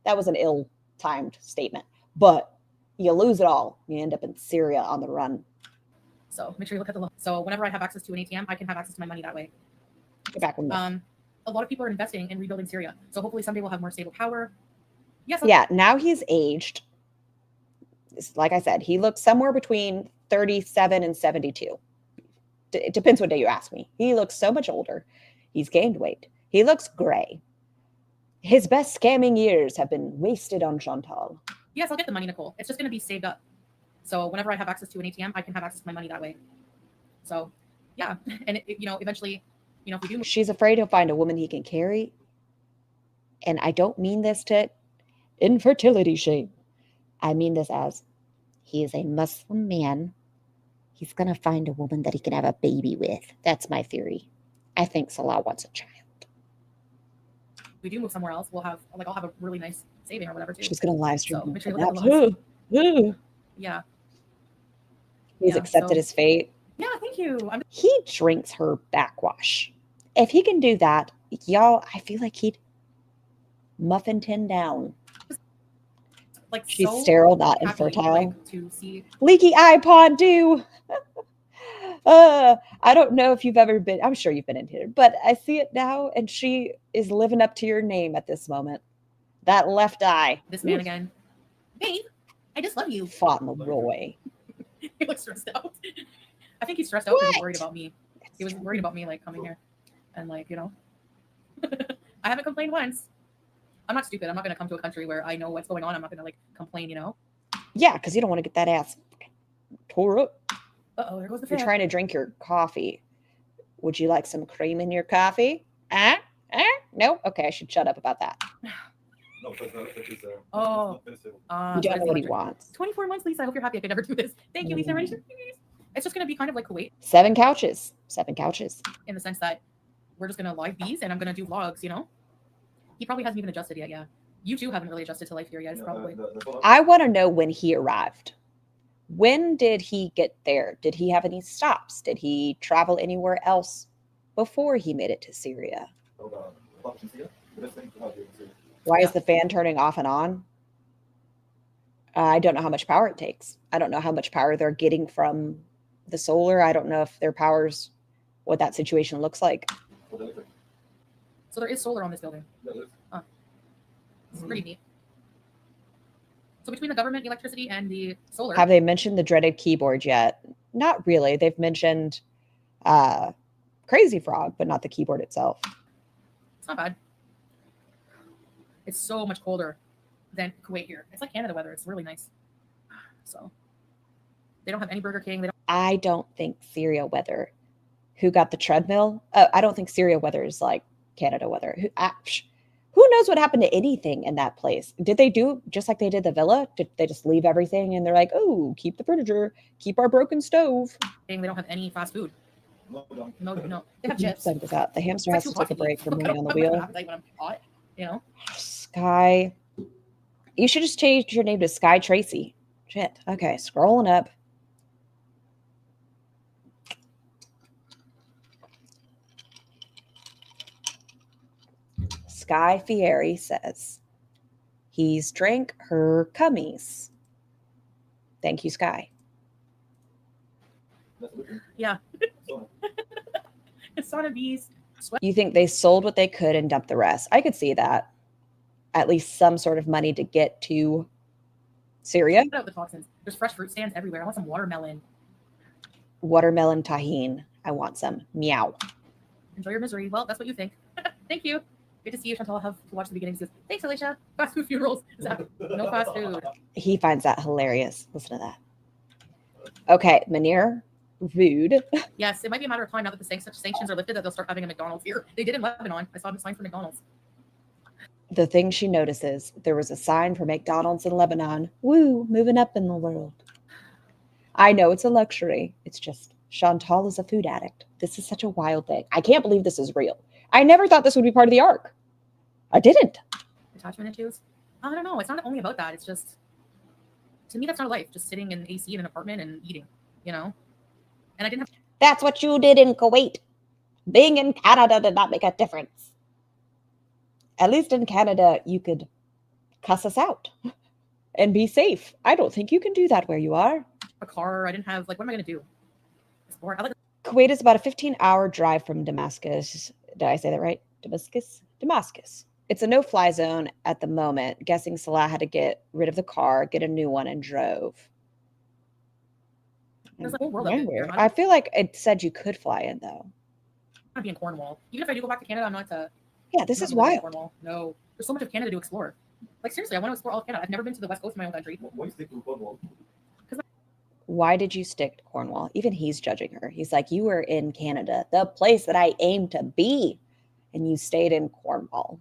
was an ill-timed statement. But you lose it all. You end up in Syria on the run. So make sure you look at the loan. So whenever I have access to an ATM, I can have access to my money that way. Get back with me. A lot of people are investing in rebuilding Syria. So hopefully someday we'll have more stable power. Yes. Yeah, now he's aged. Like I said, he looks somewhere between 37 and 72. It depends what day you ask me. He looks so much older. He's gained weight. He looks gray. His best scamming years have been wasted on Chantal. Yes, I'll get the money, Nicole. It's just going to be saved up. So whenever I have access to an ATM, I can have access to my money that way. So, yeah. And, eventually, if we do. She's afraid he'll find a woman he can carry. And I don't mean this to infertility shame. I mean this as he is a Muslim man. He's going to find a woman that he can have a baby with. That's my theory. I think Salah wants a child. We do move somewhere else. I'll have a really nice saving or whatever too. She's going to live stream. So make sure you look at the loans. Yeah. He's accepted his fate. Yeah, thank you. He drinks her backwash. If he can do that, y'all, I feel like he'd muffin tin down. Like, she's so sterile, not happy, infertile. To see leaky iPod do. I don't know if you've ever been. I'm sure you've been in here, but I see it now, and she is living up to your name at this moment. That left eye. This man again. Babe, I just love you. Fought in the real way. He looks stressed out. I think he's stressed out because he's worried about me. He was worried about me coming here, and I haven't complained once. I'm not stupid. I'm not going to come to a country where I know what's going on. I'm not going to complain, Yeah, because you don't want to get that ass tore up. Uh-oh, there goes the fan. You're trying to drink your coffee. Would you like some cream in your coffee? No? Okay, I should shut up about that. No, but Oh. You don't know what he wants. 24 months, Lisa. I hope you're happy I could never do this. Thank you, Lisa. It's just going to be kind of like Kuwait. 7 couches. 7 couches. In the sense that we're just going to live these and I'm going to do vlogs, He probably hasn't even adjusted yet, yeah. You too haven't really adjusted to life here yet, probably. I want to know when he arrived. When did he get there? Did he have any stops? Did he travel anywhere else before he made it to Syria? Why is the fan turning off and on? I don't know how much power it takes. I don't know how much power they're getting from the solar. I don't know if their power's what that situation looks like. So there is solar on this building. It's pretty neat. So between the government electricity and the solar. Have they mentioned the dreaded keyboard yet? Not really. They've mentioned Crazy Frog, but not the keyboard itself. It's not bad. It's so much colder than Kuwait here. It's like Canada weather. It's really nice. So they don't have any Burger King. I don't think Syria weather. Who got the treadmill? I don't think Syria weather is like Canada weather. Who knows what happened to anything in that place? Did they do just like they did the villa? Did they just leave everything and they're like, oh, keep the furniture, keep our broken stove? They don't have any fast food. No. They have chips. The hamster has to take a break from moving on the wheel. Like when I'm hot, Sky. You should just change your name to Sky Tracy. Shit. Okay, scrolling up. Sky Fieri says he's drank her cummies. Thank you, Sky. That's a good thing. Yeah. So, Sauna bees. Sweat. You think they sold what they could and dumped the rest? I could see that. At least some sort of money to get to Syria. Out the toxins. There's fresh fruit stands everywhere. I want some watermelon. Watermelon tahine. I want some. Meow. Enjoy your misery. Well, that's what you think. Thank you. Good to see you, Chantal. Have to watch the beginning. He says, thanks, Alicia. Fast food funerals. No fast food. He finds that hilarious. Listen to that. Okay, Munir Vood. Yes, it might be a matter of time now that the sanctions are lifted that they'll start having a McDonald's here. They did in Lebanon. I saw a sign for McDonald's. The thing she notices, there was a sign for McDonald's in Lebanon. Woo, moving up in the world. I know it's a luxury. It's just Chantal is a food addict. This is such a wild thing. I can't believe this is real. I never thought this would be part of the arc. I didn't. Attachment issues. I don't know. It's not only about that. It's just, to me, that's not life. Just sitting in AC in an apartment and eating, you know? And I didn't have. That's what you did in Kuwait. Being in Canada did not make a difference. At least in Canada, you could cuss us out and be safe. I don't think you can do that where you are. A car. I didn't have, like, what am I going to do? It's boring. I like. Kuwait is about a 15-hour drive from Damascus. Did I say that right? Damascus. It's a no-fly zone at the moment. Guessing Salah had to get rid of the car, get a new one, and drove. There's a whole world of it. I feel like it said you could fly in, though. I want to be in Cornwall. Even if I do go back to Canada, I'm not to. Yeah, this is I'm not gonna live in wild. Cornwall. No, there's so much of Canada to explore. Like, seriously, I want to explore all of Canada. I've never been to the west coast of my own country. why you stick to Cornwall? Why did you stick to Cornwall? Even he's judging her. He's like, you were in Canada, the place that I aim to be, and you stayed in Cornwall.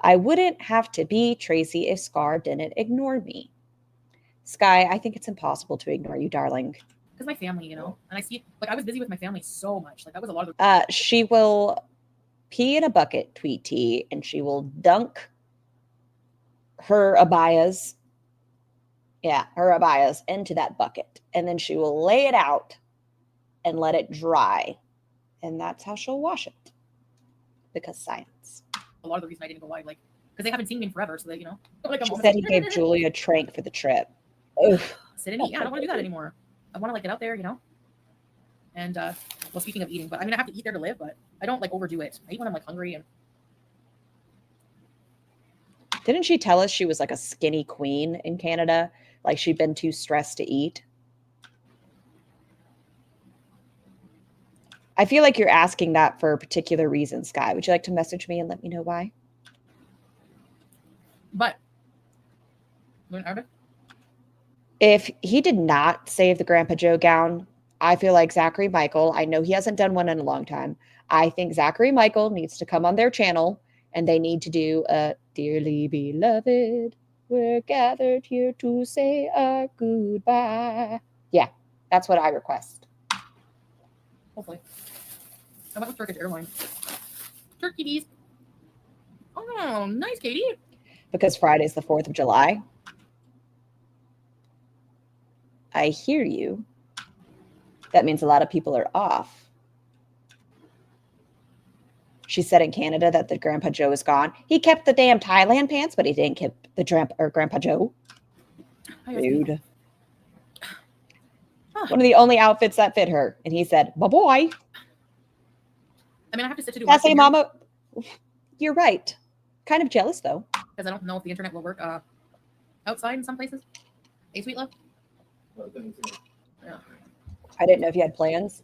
I wouldn't have to be Tracy if Scar didn't ignore me. Sky, I think it's impossible to ignore you, darling. Because my family, you know, and I see, like, I was busy with my family so much. Like, that was a lot of the. She will pee in a bucket, Tweet T, and she will dunk her abayas. Yeah, her abayas into that bucket. And then she will lay it out and let it dry. And that's how she'll wash it. Because science. A lot of the reason I didn't go wide, like, because they haven't seen me in forever, so that, you know, like, She said he gave Julie a trank for the trip. Oof. sit and eat. Yeah, I don't want to do that anymore. I want to, like, get out there, you know. And well, speaking of eating, but I mean, I have to eat there to live, but I don't, like, overdo it. I eat when I'm, like, hungry. And Didn't she tell us she was like a skinny queen in Canada? Like she'd been too stressed to eat? I feel like you're asking that for a particular reason, Sky. Would you like to message me and let me know why? but If he did not save the Grandpa Joe gown, I feel like Zachary Michael, I know he hasn't done one in a long time. I think Zachary Michael needs to come on their channel and they need to do a Dearly Beloved, we're gathered here to say our goodbye. Yeah, that's what I request. hopefully. I went with Turkish Airlines. Turkey bees. Oh, nice, Katie. Because Friday's the 4th of July. I hear you. That means a lot of people are off. She said in Canada that the Grandpa Joe is gone. He kept the damn Thailand pants, but he didn't keep the Grandpa Joe. Dude. One of the only outfits that fit her. And he said, bye-bye. I mean, I have to sit to do That's a mama. You're right. Kind of jealous, though. because I don't know if the internet will work outside in some places. Hey, sweet love. I didn't know if you had plans.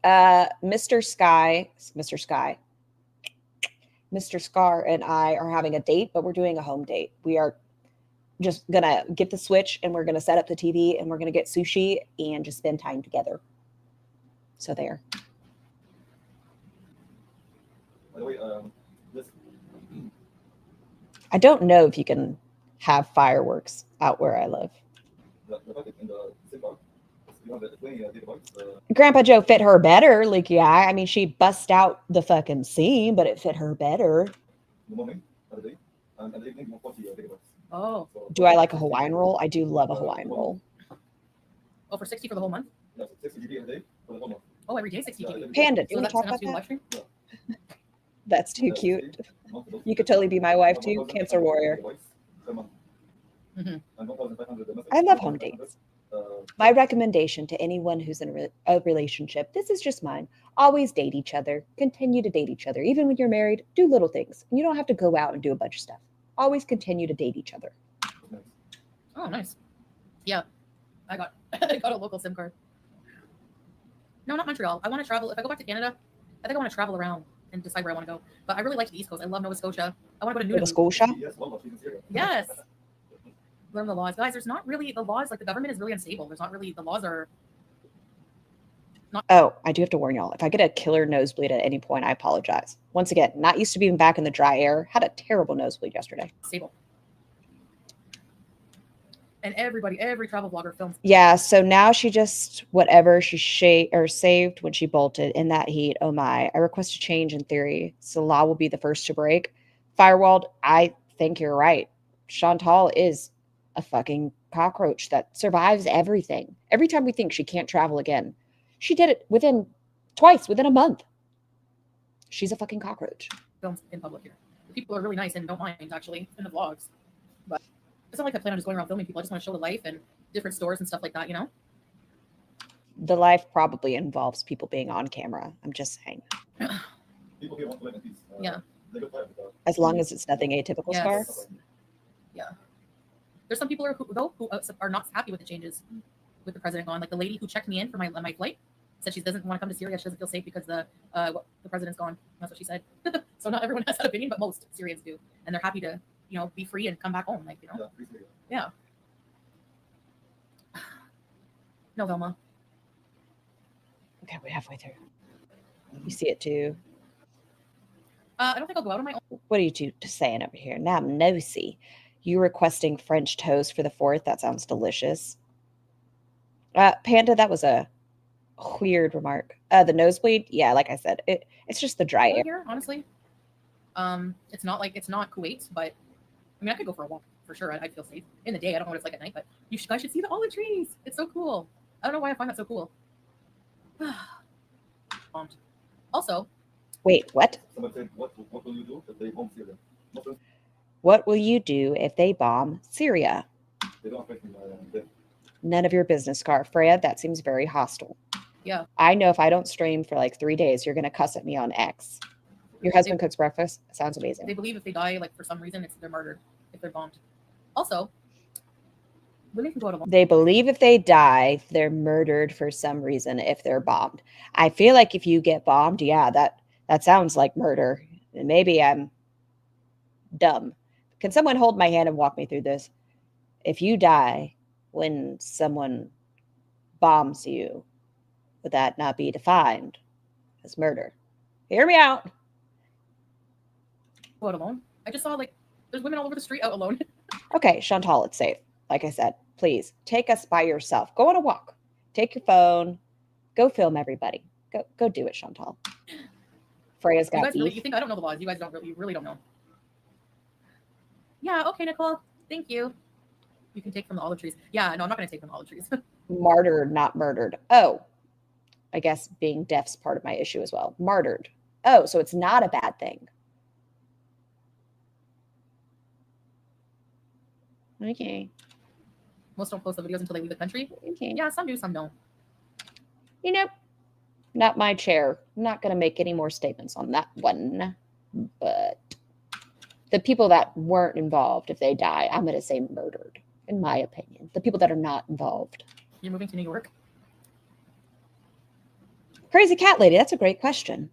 Mr. Scar and I are having a date, but we're doing a home date. We are just gonna get the Switch and we're gonna set up the TV and we're gonna get sushi and just spend time together. So there. By the way, I don't know if you can have fireworks out where I live. the bucket in the same bag. You have the 20 gigabytes. Grandpa Joe fit her better. Like, yeah, I mean, she bust out the fucking seam, but it fit her better. In the morning, at the day, and at the evening, 40 gigabytes. Oh. So, Do I like a Hawaiian roll? I do love a Hawaiian roll. Oh, for 60 for the whole month? Yeah, so 60 GB a day for the whole month. Oh, every day 60 GB. Panda, do So you want that's to talk enough about to do the that? live stream? That's too cute. You could totally be my wife too, Cancer Warrior. Mhm. I love home dates. My recommendation to anyone who's in a relationship, this is just mine. Always date each other. Continue to date each other. Even when you're married, do little things. You don't have to go out and do a bunch of stuff. Always continue to date each other. Oh, nice. Yeah, I got I got a local SIM card. No, not Montreal. I want to travel. If I go back to Canada, I think I want to travel around and decide where I want to go. But I really like the East Coast. I love Nova Scotia. I want to go to Nova Nunavut. Scotia? Yes. Learn the laws, guys. There's not really the laws. Like the government is really unstable. There's not really the laws are Oh, I do have to warn y'all. If I get a killer nosebleed at any point, I apologize. Once again, not used to being back in the dry air. Had a terrible nosebleed yesterday. stable. And every travel blogger films. Yeah, so now she just whatever she saved when she bolted in that heat. Oh my! I request a change in theory. Salah will be the first to break. Firewalled. I think you're right. Chantal is a fucking cockroach that survives everything. Every time we think she can't travel again, she did it within a month. She's a fucking cockroach. Films in public here. People are really nice and don't mind actually in the vlogs. But it's not like I plan on just going around filming people. I just want to show the life and different stores and stuff like that, you know? The life probably involves people being on camera. I'm just saying. People here want to live in peace. Yeah. They go private, As long as it's nothing atypical, Scar. Yes. Yeah. There's some people who are not happy with the changes with the president gone. Like the lady who checked me in for my flight said she doesn't want to come to Syria. She doesn't feel safe because the president's gone. That's what she said. So not everyone has that opinion, but most Syrians do, and they're happy to be free and come back home. Like Yeah, free Syria. yeah. No, Velma. Okay, we're halfway through. You see it too. I don't think I'll go out on my own. What are you two saying over here? Now I'm nosy. You requesting French toast for the 4th? That sounds delicious. Panda, that was a weird remark. The nosebleed? Yeah, like I said, it's just the dry air. Here, honestly. It's not Kuwait, but I mean, I could go for a walk for sure. I'd feel safe in the day. I don't know what it's like at night, but you guys should see the olive trees. It's so cool. I don't know why I find that so cool. Also, Wait, what? Someone said, what will you do if they bomb Syria? Muslims, What will you do if they bomb Syria? they don't affect me. Death. None of your business, Scar. Freya, that seems very hostile. yeah. I know if I don't stream for like 3 days, you're going to cuss at me on X. Your husband cooks breakfast? Sounds amazing. They believe if they die, like for some reason, they're murdered if they're bombed. Also, women can go to They believe if they die, they're murdered for some reason if they're bombed. I feel like if you get bombed, yeah, that sounds like murder. And maybe I'm dumb. Can someone hold my hand and walk me through this? If you die when someone bombs you, would that not be defined as murder? Hear me out. go out alone. I just saw like there's women all over the street out alone. Okay, Chantal, it's safe. Like I said, please take us by yourself. Go on a walk. Take your phone. Go film everybody. Go do it, Chantal. Freya's You got guys really, beef. you think I don't know the laws? You guys you really don't know. Yeah. Okay, Nicole. Thank you. You can take from the olive trees. Yeah. No, I'm not going to take from the olive trees. Martyred, not murdered. Oh, I guess being deaf's part of my issue as well. Martyred. Oh, so it's not a bad thing. Okay. Most don't post the videos until they leave the country. Okay. Yeah, some do, some don't. You know, not my chair. I'm not going to make any more statements on that one. But the people that weren't involved, if they die, I'm going to say murdered, in my opinion. The people that are not involved. You're moving to New York. Crazy cat lady, that's a great question.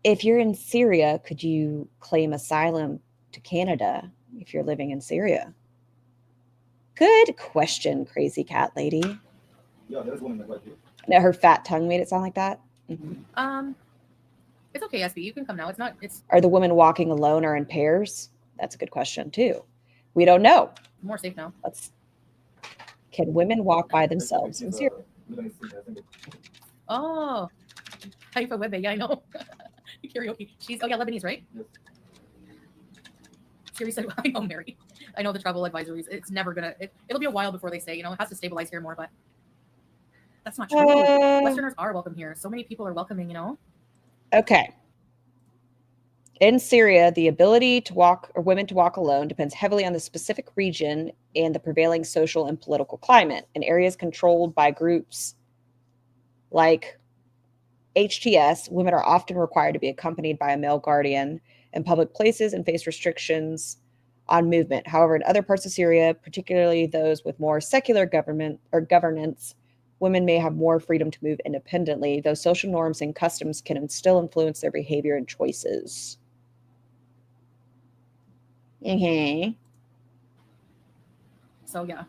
If you're in Syria, could you claim asylum to Canada if you're living in Syria? Good question, crazy cat lady. Yeah, there's one in the right here. No, her fat tongue made it sound like that. It's okay, SB. You can come now. It's Are the women walking alone or in pairs? That's a good question too. We don't know. more safe now. Can women walk by themselves in Syria? Oh, Haifa Webe. Yeah, I know. Karaoke. She's Lebanese, right? Yes. Siri said, I know, Mary. I know the travel advisories. It's never gonna. It'll be a while before they say, it has to stabilize here more. But that's not true. Westerners are welcome here. So many people are welcoming. Okay. In Syria, the ability to walk or women to walk alone depends heavily on the specific region and the prevailing social and political climate. In areas controlled by groups like HTS, women are often required to be accompanied by a male guardian in public places and face restrictions on movement. However, in other parts of Syria, particularly those with more secular government or governance, women may have more freedom to move independently, though social norms and customs can still influence their behavior and choices. So yeah,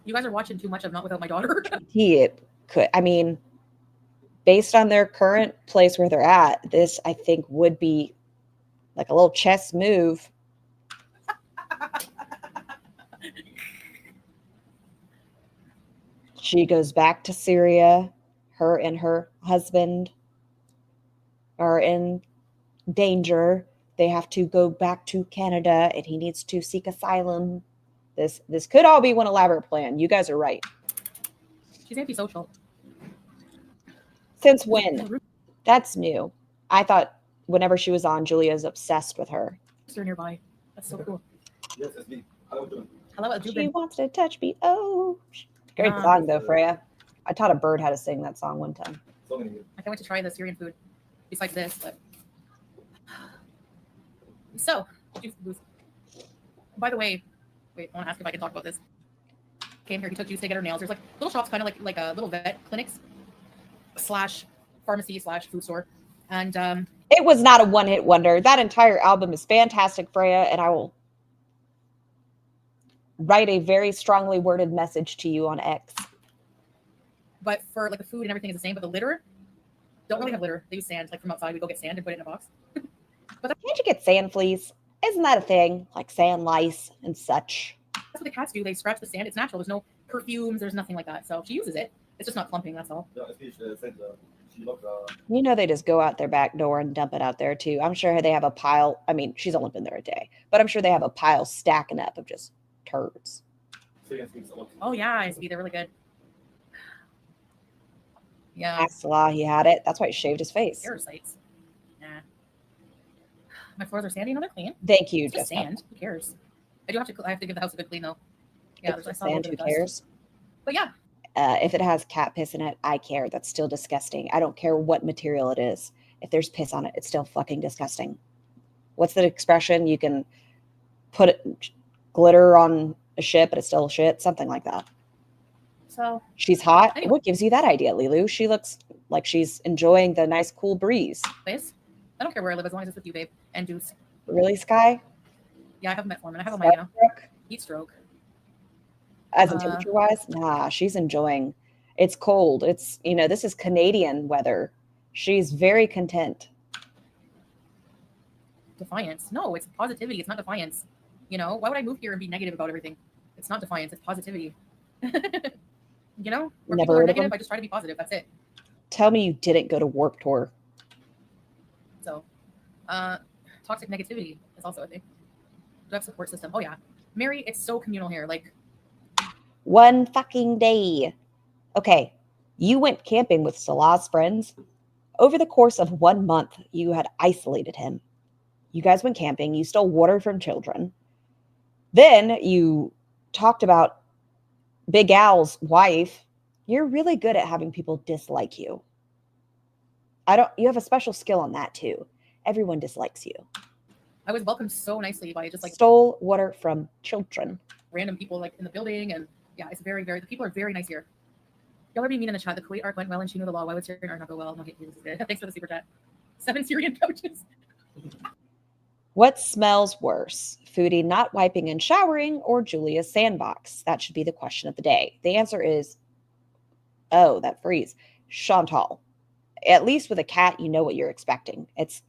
you guys are watching too much of Not Without My Daughter. He could, I mean, based on their current place where they're at, this I think would be like a little chess move. She goes back to Syria. Her and her husband are in danger. They have to go back to Canada, and he needs to seek asylum. This could all be one elaborate plan. You guys are right. She's antisocial. Since when? That's new. I thought whenever she was on, Julia's obsessed with her. They're nearby. That's so cool. Yes, it's me. Hello, June. Hello, She Jubin. wants to touch me. Oh, great song though, Freya. I taught a bird how to sing that song one time. So many years. I can't wait to try the Syrian food. Besides this, but so by the way, wait, I want to ask if I can talk about this. Came here, he took Juice to get her nails. There's like little shops, kind of like a little vet clinics / pharmacy / food store, and It was not a one-hit wonder. That entire album is fantastic, Freya, and I will write a very strongly worded message to you on X. but for like the food and everything is the same, but the litter don't really have litter. They use sand, like from outside. We go get sand and put it in a box. Can't you get sand fleas? Isn't that a thing? Like sand lice and such. That's what the cats do. They scratch the sand. It's natural. There's no perfumes. There's nothing like that. So she uses it. It's just not clumping. That's all. Yeah, she said she looked. You know they just go out their back door and dump it out there too. I'm sure they have a pile. I mean, she's only been there a day, but I'm sure they have a pile stacking up of just turds. Syrian speaks a lot. Oh yeah, I see. They're really good. Yeah, Ask Salah, he had it. That's why he shaved his face. parasites. Nah. My floors are sandy. No, they're clean. Thank you, It's just Jessica. sand. Who cares? I have to give the house a good clean though. Yeah, It's I just saw a little sand. bit Who of dust. cares? But yeah, If it has cat piss in it, I care. That's still disgusting. I don't care what material it is. If there's piss on it, it's still fucking disgusting. What's the expression? You can put glitter on a ship, but it's still shit. Something like that. so She's hot. Anyway. What gives you that idea, Lilu? She looks like she's enjoying the nice, cool breeze. please. I don't care where I live as long as it's with you, babe. And Deuce. Really, Sky? Yeah, I have metformin. I have a my heat stroke. As in Uh, temperature-wise? Nah, she's enjoying. It's cold. It's, this is Canadian weather. She's very content. Defiance. No, it's positivity. It's not defiance. Why would I move here and be negative about everything? It's not defiance. It's positivity. Where Never people are heard of negative, them? I just try to be positive. That's it. Tell me you didn't go to Warped Tour. So, toxic negativity is also a thing. Do I have a support system? Oh yeah, Mary, it's so communal here. Like, One fucking day. Okay, you went camping with Salah's friends. Over the course of 1 month, you had isolated him. You guys went camping. You stole water from children. Then you talked about Big Al's wife. You're really good at having people dislike you. You have a special skill on that too. Everyone dislikes you. I was welcomed so nicely by just like Stole water from children. random people like in the building, and yeah, it's very, very. The people are very nice here. Y'all are being mean in the chat. The Kuwait arc went well, and she knew the law. Why would Syrian arc not go well? No, this is good. Thanks for the super chat. 7 Syrian coaches. What smells worse, Foodie not wiping and showering or Julia's sandbox? That should be the question of the day. The answer is, oh, that freeze. Chantal. At least with a cat, you know what you're expecting. It's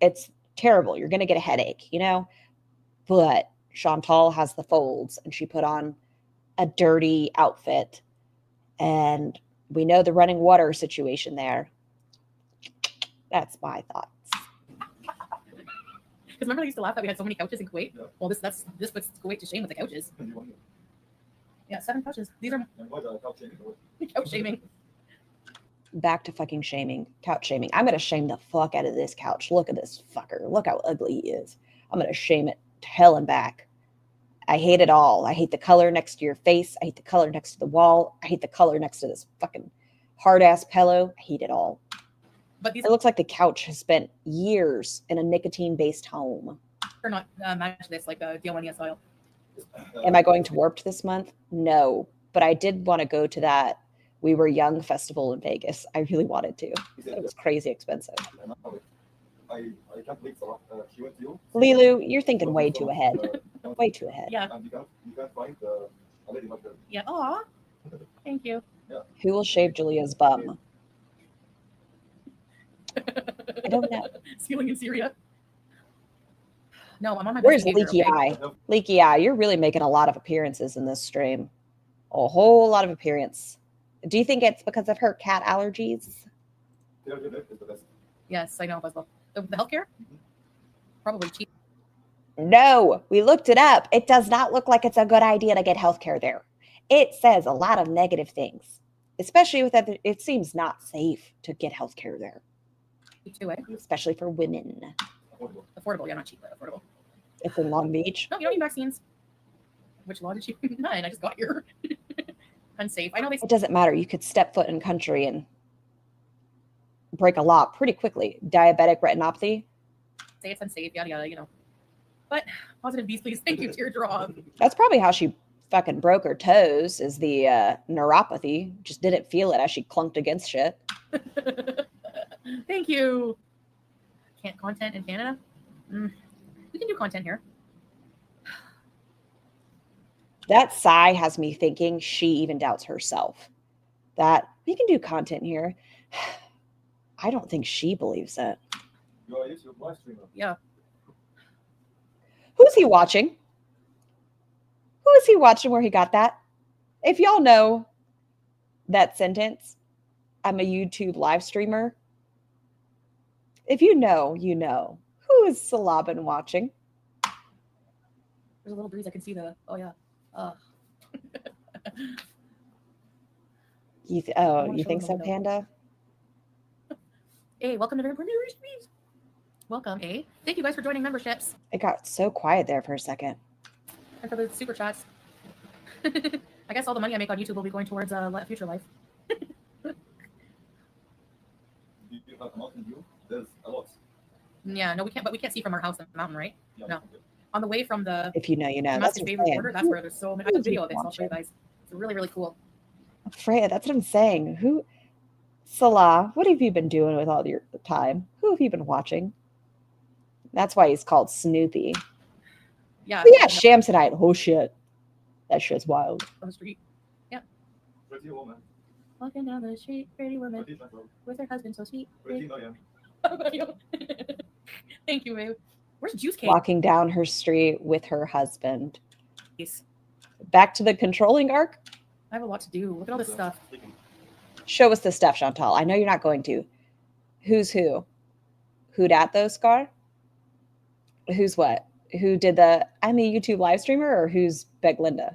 terrible. You're going to get a headache, But Chantal has the folds, and she put on a dirty outfit. And we know the running water situation there. That's my thoughts. Because remember, they used to laugh that we had so many couches in Kuwait. Yeah. Well, this puts Kuwait to shame with the couches. And you want Yeah, 7 couches. These are and why the couch shaming? couch shaming. Back to fucking shaming, couch shaming. I'm gonna shame the fuck out of this couch. Look at this fucker. Look how ugly he is. I'm gonna shame it to hell and back. I hate it all. I hate the color next to your face. I hate the color next to the wall. I hate the color next to this fucking hard ass pillow. I hate it all. But these It looks like the couch has spent years in a nicotine based home. are not match this like a Diamania style. Am I going to Warped this month? No, but I did want to go to that We Were Young festival in Vegas. I really wanted to. It was crazy expensive. I can't believe so. She went to you. Lilu, you're thinking way too ahead. Way too ahead. Yeah. And you can't find a lady like that. Yeah. Aw. Thank you. Who will shave Julia's bum? I don't know. Stealing in Syria. No, I'm on my Where's best behavior, Leaky okay? Eye? Leaky Eye, you're really making a lot of appearances in this stream. A whole lot of appearance. Do you think it's because of her cat allergies? Is the best. Yes, I know, Buzzball. The healthcare? Probably cheap. No, we looked it up. It does not look like it's a good idea to get healthcare there. It says a lot of negative things, especially with that. It seems not safe to get healthcare there, Cheap too, eh? especially for women. Affordable. Affordable. Yeah, not cheap, but affordable. It's in Long Beach. No, you don't need vaccines. Which law did you? None. I just got here. Unsafe. I know they. It doesn't matter. You could step foot in country and break a law pretty quickly. Diabetic retinopathy. Say it's unsafe, yada yada, you know. But positive B's, please. Thank you, Teardrop. That's probably how she fucking broke her toes, is the neuropathy. Just didn't feel it as she clunked against shit. Thank you. Can't content in Canada? We can do content here. That sigh has me thinking she even doubts herself. That we can do content here. I don't think she believes it. You are a YouTube live streamer. Yeah. Who's he watching? Who is he watching where he got that? If y'all know that sentence, I'm a YouTube live streamer. If you know, you know. Who is Salabin watching? There's a little breeze. I can see the. Oh, yeah. You wanna you show think them so, the window. Panda? Hey, welcome to Very Important News. Welcome, eh? Thank you guys for joining memberships It got so quiet there for a second. and for the super chats. I guess all the money I make on YouTube will be going towards future life. You have a mountain view. There's a lot. Yeah, no, we can't. But we can't see from our house on the mountain, right? Yeah, No. On the way from the If you know, you know. That's massive what I'm favorite saying. border, that's where there's so many. I have a video of it, so I'll show you Watching. guys. It's really, really cool. Freya, that's what I'm saying. Who, Salah, what have you been doing with all your time? Who have you been watching? That's why he's called Snoopy. Yeah. But yeah, Shamsonite. Oh shit. That shit's wild. On the street. Pretty woman. Walking down the street, pretty woman Pretty gentle. with her husband so sweet. Pretty Diane. Thank you, babe. Where's Juice Cake? Walking down her street with her husband. Yes. Back to the controlling arc. I have a lot to do. Look at all this stuff. Show us the stuff, Chantal. I know you're not going to. Who's who? Who dat though, Scar? Who's what? Who did the I'm a YouTube live streamer, or who's Beglinda?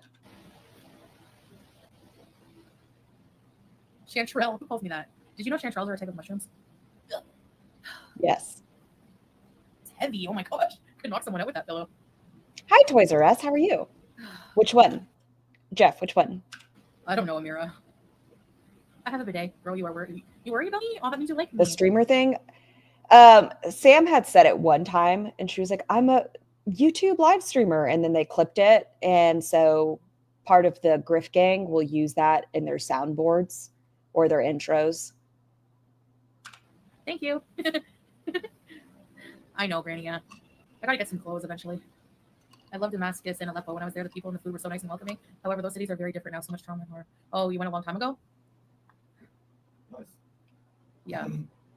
Chanterelle. Who calls me that? Did you know chanterelles are a type of mushrooms? Yes. It's heavy. Oh my gosh. Could knock someone out with that pillow. Hi, Toys R Us. How are you? Which one? Jeff, which one? I don't know, Amira. I have a bidet. Bro, you are worried. You worried about me? Oh, that means you like me. The streamer thing? Sam had said it one time, and she was like, I'm a YouTube live streamer. And then they clipped it. And so part of the Griff gang will use that in their soundboards or their intros. Thank you. I know, Granny, yeah. I gotta get some clothes eventually. I loved Damascus and Aleppo. When I was there, the people and the food were so nice and welcoming. However, those cities are very different now. So much trauma and horror. Oh, you went a long time ago? Nice. Yeah.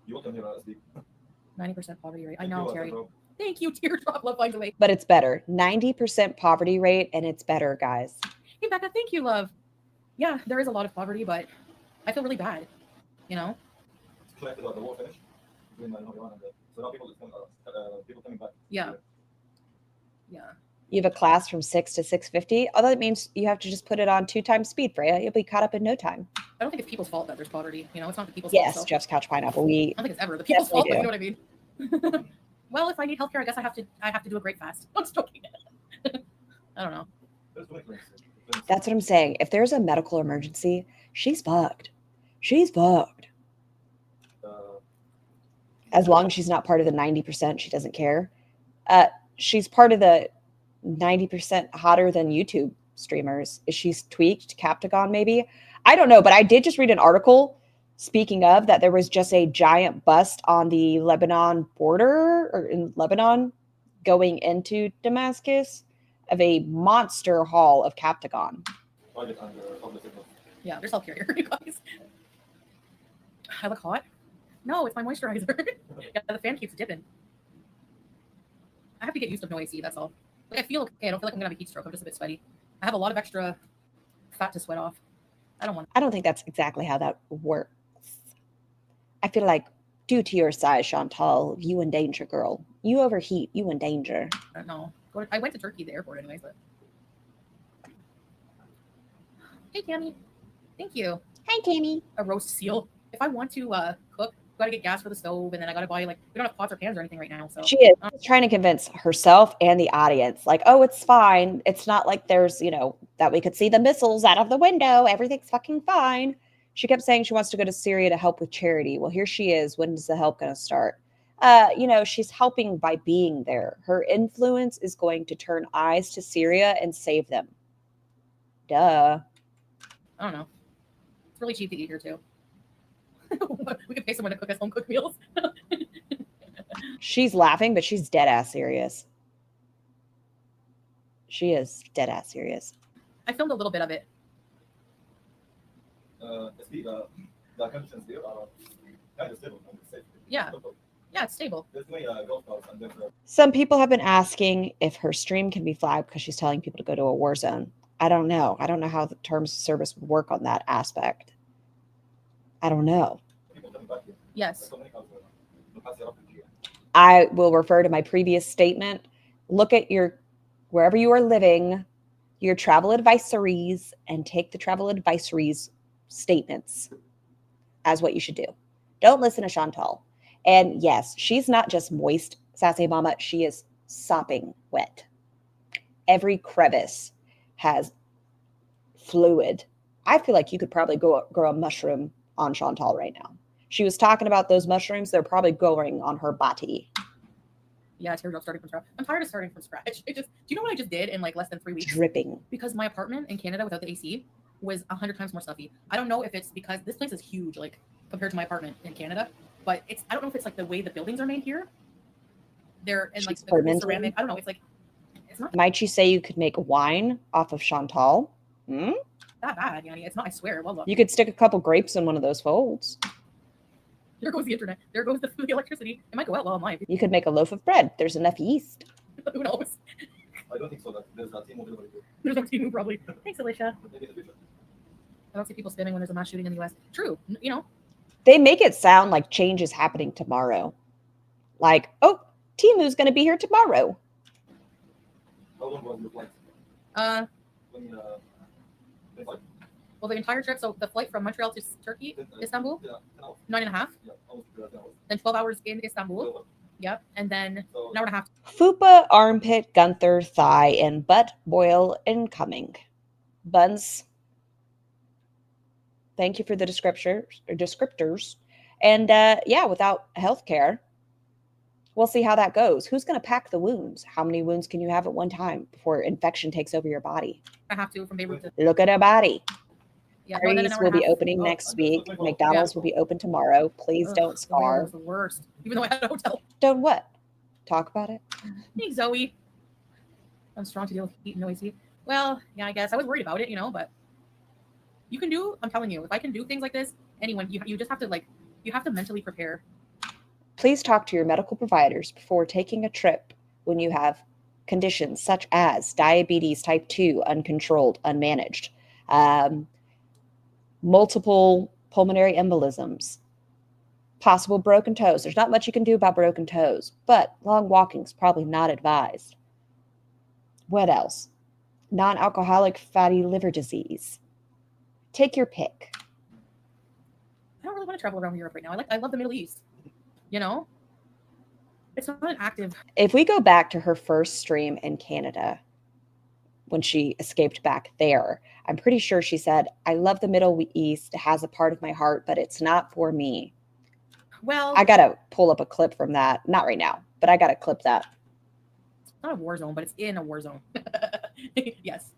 You welcome here, Steve. 90% poverty rate. I Thank know, you, Terry. bro. Thank you, Teardrop. Love finds a way. But it's better. 90% poverty rate, and it's better, guys. Hey, Becca, thank you, love. Yeah, there is a lot of poverty, but I feel really bad. You know? It's collected the war finish between Iran and so now people coming back. Yeah. Yeah. You have a class from 6 to 6:50. Oh, that means you have to just put it on 2 times speed, Freya. You'll be caught up in no time. I don't think it's people's fault that there's poverty. You know, it's not the people's fault. Yes, So. Jeff's Couch Pineapple. We I don't think it's ever the people's fault, definitely but you know what I mean. Well, if I need healthcare, I guess I have to do a great fast. I'm just joking. I don't know. That's what I'm saying. If there's a medical emergency, she's fucked. She's fucked. As long as she's not part of the 90%, she doesn't care. She's part of the 90% hotter than YouTube streamers. Is she tweaked Captagon maybe? I don't know, but I did just read an article, speaking of, that there was just a giant bust on the Lebanon border, or in Lebanon, going into Damascus, of a monster haul of Captagon. Yeah, there's healthcare here, you guys. I look hot? No, it's my moisturizer. Yeah, the fan keeps dipping. I have to get used to no AC, that's all. Like, I feel okay. I don't feel like I'm gonna have a heat stroke. I'm just a bit sweaty. I have a lot of extra fat to sweat off. I don't think that's exactly how that works. I feel like, due to your size, Chantal, you in danger, girl. You overheat, you in danger. I don't know. I went to Turkey, the airport, anyways. But hey, Tammy. Thank you. Hi, Tammy. A roast seal. If I want to cook, gotta get gas for the stove, and then I gotta buy, like, we don't have pots or pans or anything right now. So She is trying to convince herself and the audience, like, oh, it's fine. It's not like there's, that we could see the missiles out of the window. Everything's fucking fine. She kept saying she wants to go to Syria to help with charity. Well, here she is. When is the help going to start? She's helping by being there. Her influence is going to turn eyes to Syria and save them. Duh. I don't know. It's really cheap to eat here, too. We could pay someone to cook us home cooked meals. She's laughing, but she's dead ass serious. She is dead ass serious. I filmed a little bit of it. The conditions there are kind of stable and safe. Yeah. Yeah, it's stable. There's no golf balls and then Some people have been asking if her stream can be flagged because she's telling people to go to a war zone. I don't know. I don't know how the terms of service would work on that aspect. I don't know. people coming back here. Yes. There's so many houses to pass it up here. I will refer to my previous statement. Look at wherever you are living, your travel advisories, and take the travel advisories statements as what you should do. Don't listen to Chantal. And yes, she's not just moist, Sassy Mama. She is sopping wet. Every crevice has fluid. I feel like you could probably grow a mushroom on Chantal right now. She was talking about those mushrooms. They're probably growing on her body. Yeah, teardrop starting from scratch. I'm tired of starting from scratch. Do you know what I just did in like less than 3 weeks? Dripping. Because my apartment in Canada without the AC was 100 times more stuffy. I don't know if it's because this place is huge, like compared to my apartment in Canada, but I don't know if it's like the way the buildings are made here. They're in like the ceramic. I don't know. It's not Might you say you could make wine off of Chantal? that bad, Yanni. It's not. I swear. Well, look. You could stick a couple grapes in one of those folds. There goes the internet. There goes the electricity. It might go out while I'm live. You could make a loaf of bread. There's enough yeast. Who knows? I don't think so. That there's a team of delivery. There's no team probably. Thanks, Alicia. Maybe in the future. I don't see people spamming when there's a mass shooting in the U.S. True. You know. They make it sound like change is happening tomorrow. Like, oh, Timu's going to be here tomorrow. How long was your flight? When like, Well, the entire trip. So the flight from Montreal to Turkey, Istanbul, yeah, 10 hours. 9.5. Yeah, almost 10 hours. Then 12 hours in Istanbul. Well, Yep. And then so, an hour and a half. Fupa, armpit, Gunther, thigh, and butt boil incoming. Buns. Thank you for the descriptors. And yeah, without healthcare, we'll see how that goes. Who's going to pack the wounds? How many wounds can you have at one time before infection takes over your body? I have to from Beirut to. Look at her body. Yeah. Well, then an Parties hour will and a be half. opening next week. McDonald's will be open tomorrow. Please Ugh, don't the weather starve. was the worst. Even though I had a hotel. Don't what? Talk about it. Hey, Zoe. I'm strong to deal with heat and no AC. Well, yeah, I guess I was worried about it, but you can do. I'm telling you, if I can do things like this, anyone, you just have to you have to mentally prepare. Please talk to your medical providers before taking a trip when you have conditions such as diabetes type 2, uncontrolled, unmanaged, multiple pulmonary embolisms, possible broken toes. There's not much you can do about broken toes, but long walking is probably not advised. What else? Non-alcoholic fatty liver disease. Take your pick. I don't really want to travel around Europe right now. I love the Middle East. You know, it's not an active. If we go back to her first stream in Canada, when she escaped back there, I'm pretty sure she said, I love the Middle East. It has a part of my heart, but it's not for me. Well, I got to pull up a clip from that. Not right now, but I got to clip that. It's not a war zone, but it's in a war zone. Yes.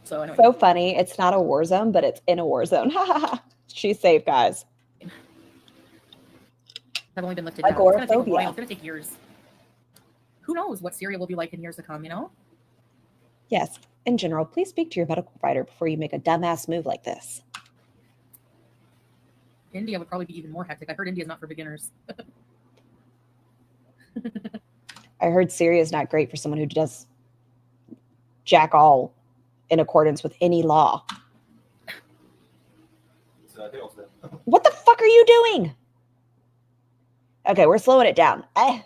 So anyway. So funny. It's not a war zone, but it's in a war zone. She's safe, guys. I've only been lifted down. It's going to take a Agoraphobia. while. It's going to take years. Who knows what Syria will be like in years to come, you know? Yes. In general, please speak to your medical provider before you make a dumbass move like this. India would probably be even more hectic. I heard India is not for beginners. I heard Syria is not great for someone who does jack all in accordance with any law. What the fuck are you doing? Okay, we're slowing it down. I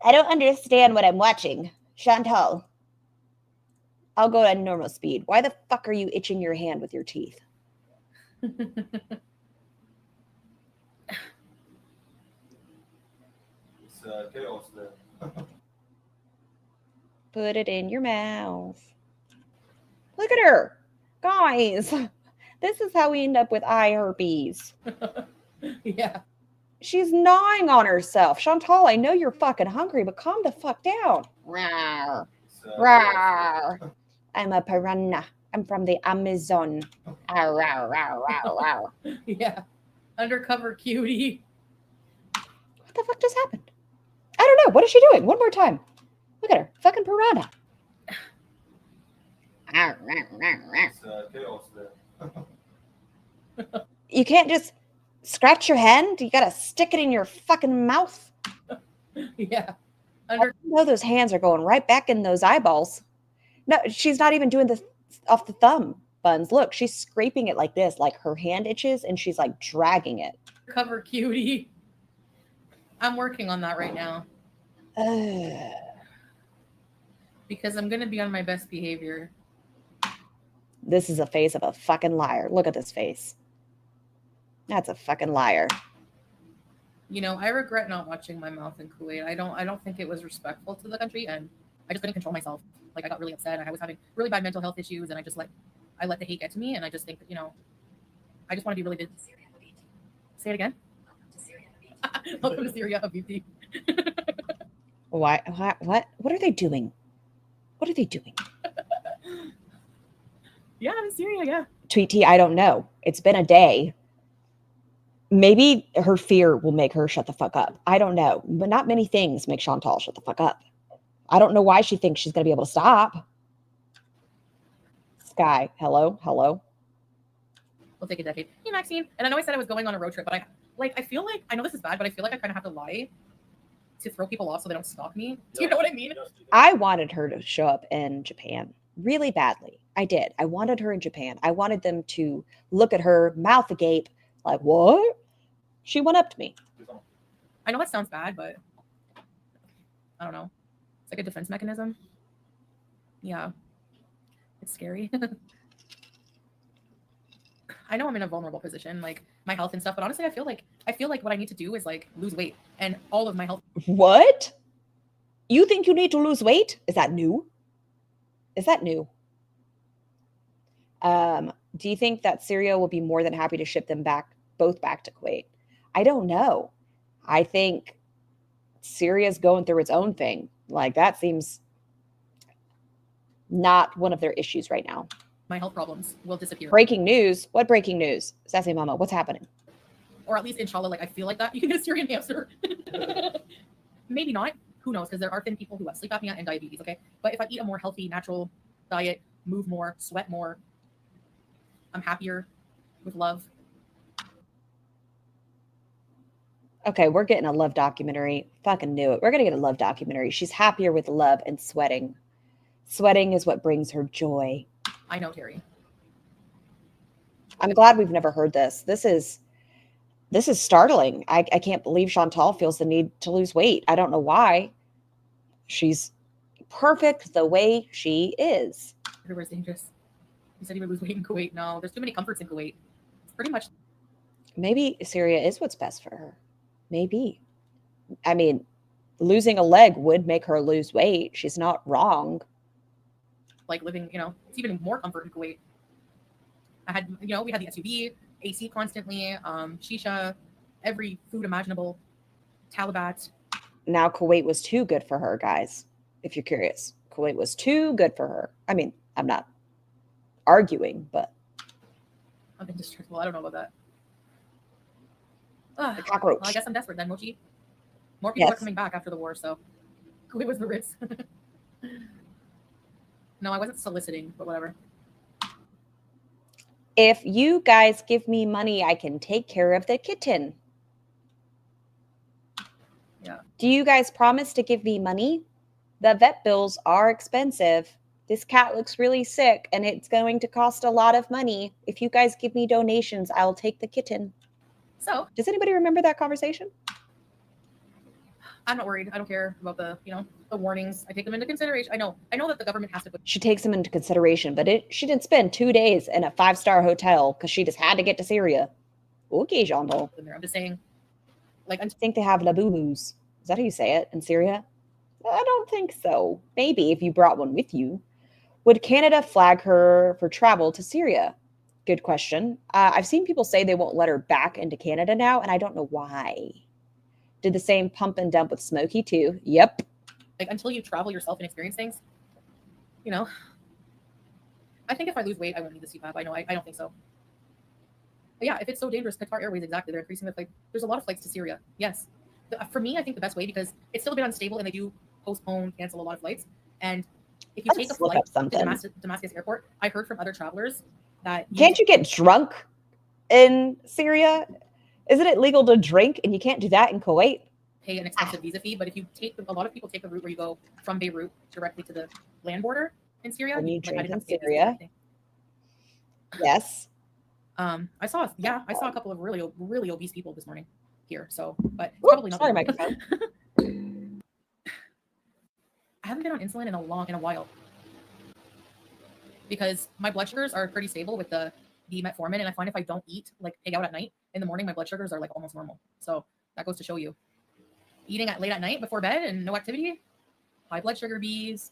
don't understand what I'm watching. Chantal, I'll go at normal speed. Why the fuck are you itching your hand with your teeth? Chaos there. Put it in your mouth. Look at her. Guys, this is how we end up with eye herpes. Yeah. She's gnawing on herself. Chantal, I know you're fucking hungry, but calm the fuck down. Rawr. Rawr. I'm a piranha. I'm from the Amazon. Rawr, rawr, rawr, rawr, rawr. Yeah. Undercover cutie. What the fuck just happened? I don't know. What is she doing? One more time. Look at her. Fucking piranha. Chaos there. You can't just scratch your hand. You gotta stick it in your fucking mouth. Yeah. I know those hands are going right back in those eyeballs. No, she's not even doing this off the thumb buns. Look, she's scraping it like this, like her hand itches, and she's like dragging it. Undercover cutie. I'm working on that right now. Because I'm going to be on my best behavior. This is a face of a fucking liar. Look at this face. That's a fucking liar. You know, I regret not watching my mouth in Kuwait. I don't think it was respectful to the country, and I just couldn't control myself. Like, I got really upset, and I was having really bad mental health issues, and I let the hate get to me, and I just think that, you know, I just want to be really good. Say it again. Welcome to Syria, Habibi. Why? What are they doing? What are they doing? Yeah, I'm in Syria, yeah. Tweety, I don't know. It's been a day. Maybe her fear will make her shut the fuck up. I don't know. But not many things make Chantal shut the fuck up. I don't know why she thinks she's going to be able to stop. Sky, hello? Hello? We'll take a decade. Hey, Maxine. And I know I said I was going on a road trip, but I feel like, I know this is bad, but I feel like I kind of have to lie to throw people off so they don't stalk me. Do you know what I mean? I wanted her to show up in Japan really badly. I did. I wanted her in Japan. I wanted them to look at her, mouth agape, like, what? She went up to me. I know that sounds bad, but I don't know. It's like a defense mechanism. Yeah. It's scary. I know I'm in a vulnerable position, like my health and stuff, but honestly, I feel like what I need to do is like lose weight, and all of my health. What? You think you need to lose weight? Is that new? Is that new? Do you think that Syria will be more than happy to ship them both back to Kuwait? I don't know. I think Syria's going through its own thing. Like, that seems not one of their issues right now. My health problems will disappear. Breaking news. What breaking news? Sassy Mama, what's happening? Or at least, inshallah, like I feel like that. You can get a Syrian hamster. Maybe not. Who knows? Because there are thin people who have sleep apnea and diabetes, okay? But if I eat a more healthy, natural diet, move more, sweat more, I'm happier with love. Okay, we're getting a love documentary. Fucking knew it. We're going to get a love documentary. She's happier with love and sweating. Sweating is what brings her joy. I know, Terry. I'm glad we've never heard this. This is startling. I can't believe Chantal feels the need to lose weight. I don't know why. She's perfect the way she is. Everywhere's dangerous. You said you would lose weight in Kuwait. No, there's too many comforts in Kuwait. It's pretty much. Maybe Syria is what's best for her. Maybe. I mean, losing a leg would make her lose weight. She's not wrong. Like living, it's even more comfort in Kuwait. I had, we had the SUV, AC constantly, shisha, every food imaginable, Talibat. Now Kuwait was too good for her, guys. If you're curious, Kuwait was too good for her. I mean, I'm not arguing, but I've been distrustful. I don't know about that. the cockroach. Well, I guess I'm desperate then, Mochi. More people Yes. are coming back after the war, so Kuwait was the Ritz. No, I wasn't soliciting, but whatever. If you guys give me money, I can take care of the kitten. Yeah. Do you guys promise to give me money? The vet bills are expensive. This cat looks really sick and it's going to cost a lot of money. If you guys give me donations, I'll take the kitten. So Does anybody remember that conversation? I'm not worried. I don't care about the warnings. I take them into consideration. I know that the government has to put. She takes them into consideration, but she didn't spend 2 days in a 5-star hotel because she just had to get to Syria. Okay, Jean-Paul. I'm just saying, like, I think they have labubus. Is that how you say it in Syria? I don't think so. Maybe if you brought one with you. Would Canada flag her for travel to Syria? Good question. I've seen people say they won't let her back into Canada now, and I don't know why. Did the same pump and dump with Smokey too. Yep. like until you travel yourself and experience things, I think if I lose weight, I won't need the CPAP. I know I don't think so. But yeah, if it's so dangerous, Qatar Airways, exactly. They're increasing the flight. There's a lot of flights to Syria. Yes. For me, I think the best way, because it's still a bit unstable and they do postpone, cancel a lot of flights. And if you take a flight to Damascus airport, I heard from other travelers that... Can't you get drunk in Syria? Isn't it legal to drink and you can't do that in Kuwait? Pay an expensive visa fee, but if you take, a lot of people take the route where you go from Beirut directly to the land border in Syria. When you drink I didn't in Syria? Yes. I saw a couple of really obese people this morning here. So, but it's probably not. Sorry, microphone. I haven't been on insulin in a while because my blood sugars are pretty stable with the metformin, and I find if I don't eat, like pig out at night, in the morning my blood sugars are like almost normal. So that goes to show you, eating late at night before bed and no activity, high blood sugar bees.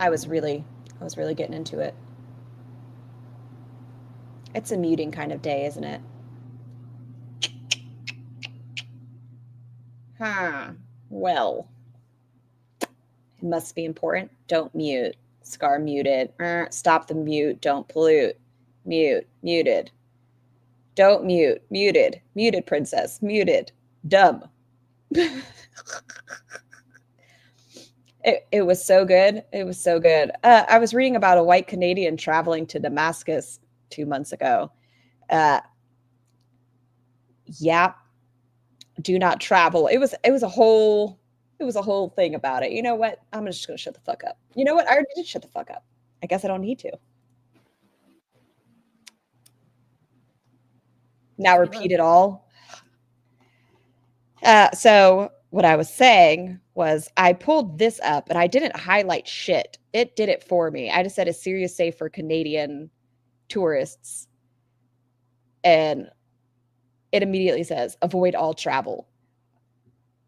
I was really getting into it. It's a muting kind of day, isn't it? Well, it must be important. Don't mute. Scar muted. Stop the mute. Don't pollute. Mute. Muted. Don't mute. Muted. Muted, princess. Muted. Dumb. It was so good. It was so good. I was reading about a white Canadian traveling to Damascus 2 months ago. Yeah. Do not travel. It was a whole thing about it. You know what? I'm just gonna shut the fuck up. You know what? I already did shut the fuck up. I guess I don't need to. Now repeat it all. So what I was saying was I pulled this up and I didn't highlight shit. It did it for me. I just said, is Syria safe for Canadian tourists? And it immediately says, avoid all travel.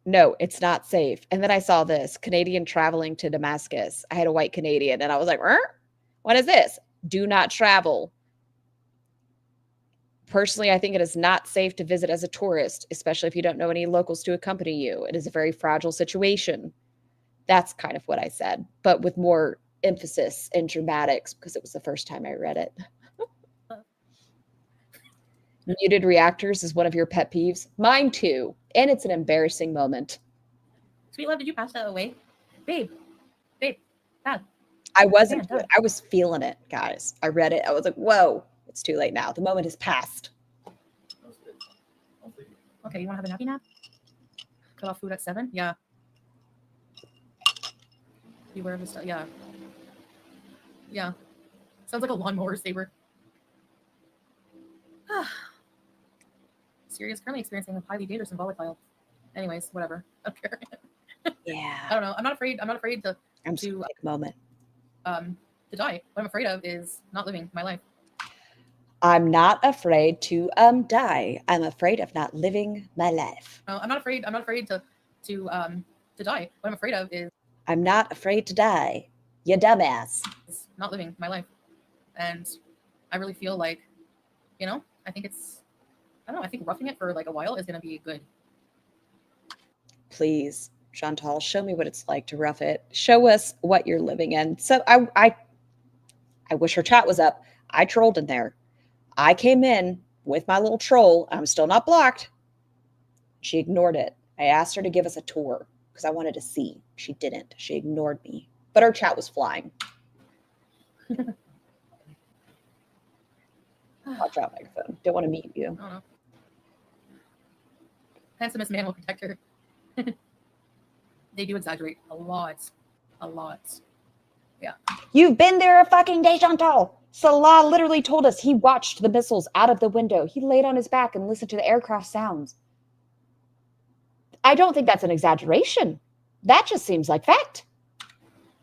No, it's not safe. And then I saw this Canadian traveling to Damascus. I had a white Canadian and I was like, what is this? Do not travel. Personally, I think it is not safe to visit as a tourist, especially if you don't know any locals to accompany you. It is a very fragile situation. That's kind of what I said, but with more emphasis and dramatics because it was the first time I read it. Muted reactors is one of your pet peeves. Mine too. And it's an embarrassing moment. Sweet love, did you pass that away? Babe, Dad. I wasn't. Man, Dad. I was feeling it, guys. I read it. I was like, whoa, it's too late now. The moment has passed. Okay, you want to have a nappy nap? Cut off food at 7? Yeah. Beware of the stuff. Yeah. Yeah. Sounds like a lawnmower saber. Syria is currently experiencing a highly dangerous and volatile. Anyways, whatever. I don't care. Yeah. I don't know. I'm not afraid to I'm just gonna take a moment. to die. What I'm afraid of is not living my life. I'm not afraid to die. I'm afraid of not living my life. I'm not afraid to die. What I'm afraid of is I'm not afraid to die. You dumbass. not living my life. And I really feel like, I think I think roughing it for like a while is going to be good. Please, Chantal, show me what it's like to rough it. Show us what you're living in. So I wish her chat was up. I trolled in there. I came in with my little troll. I'm still not blocked. She ignored it. I asked her to give us a tour because I wanted to see. She didn't. She ignored me. But her chat was flying. Watch out, microphone. Don't want to mute you. I don't know. Handsomest man will protect her. They do exaggerate a lot. A lot. Yeah. You've been there a fucking day, Chantal. Salah literally told us he watched the missiles out of the window. He laid on his back and listened to the aircraft sounds. I don't think that's an exaggeration. That just seems like fact.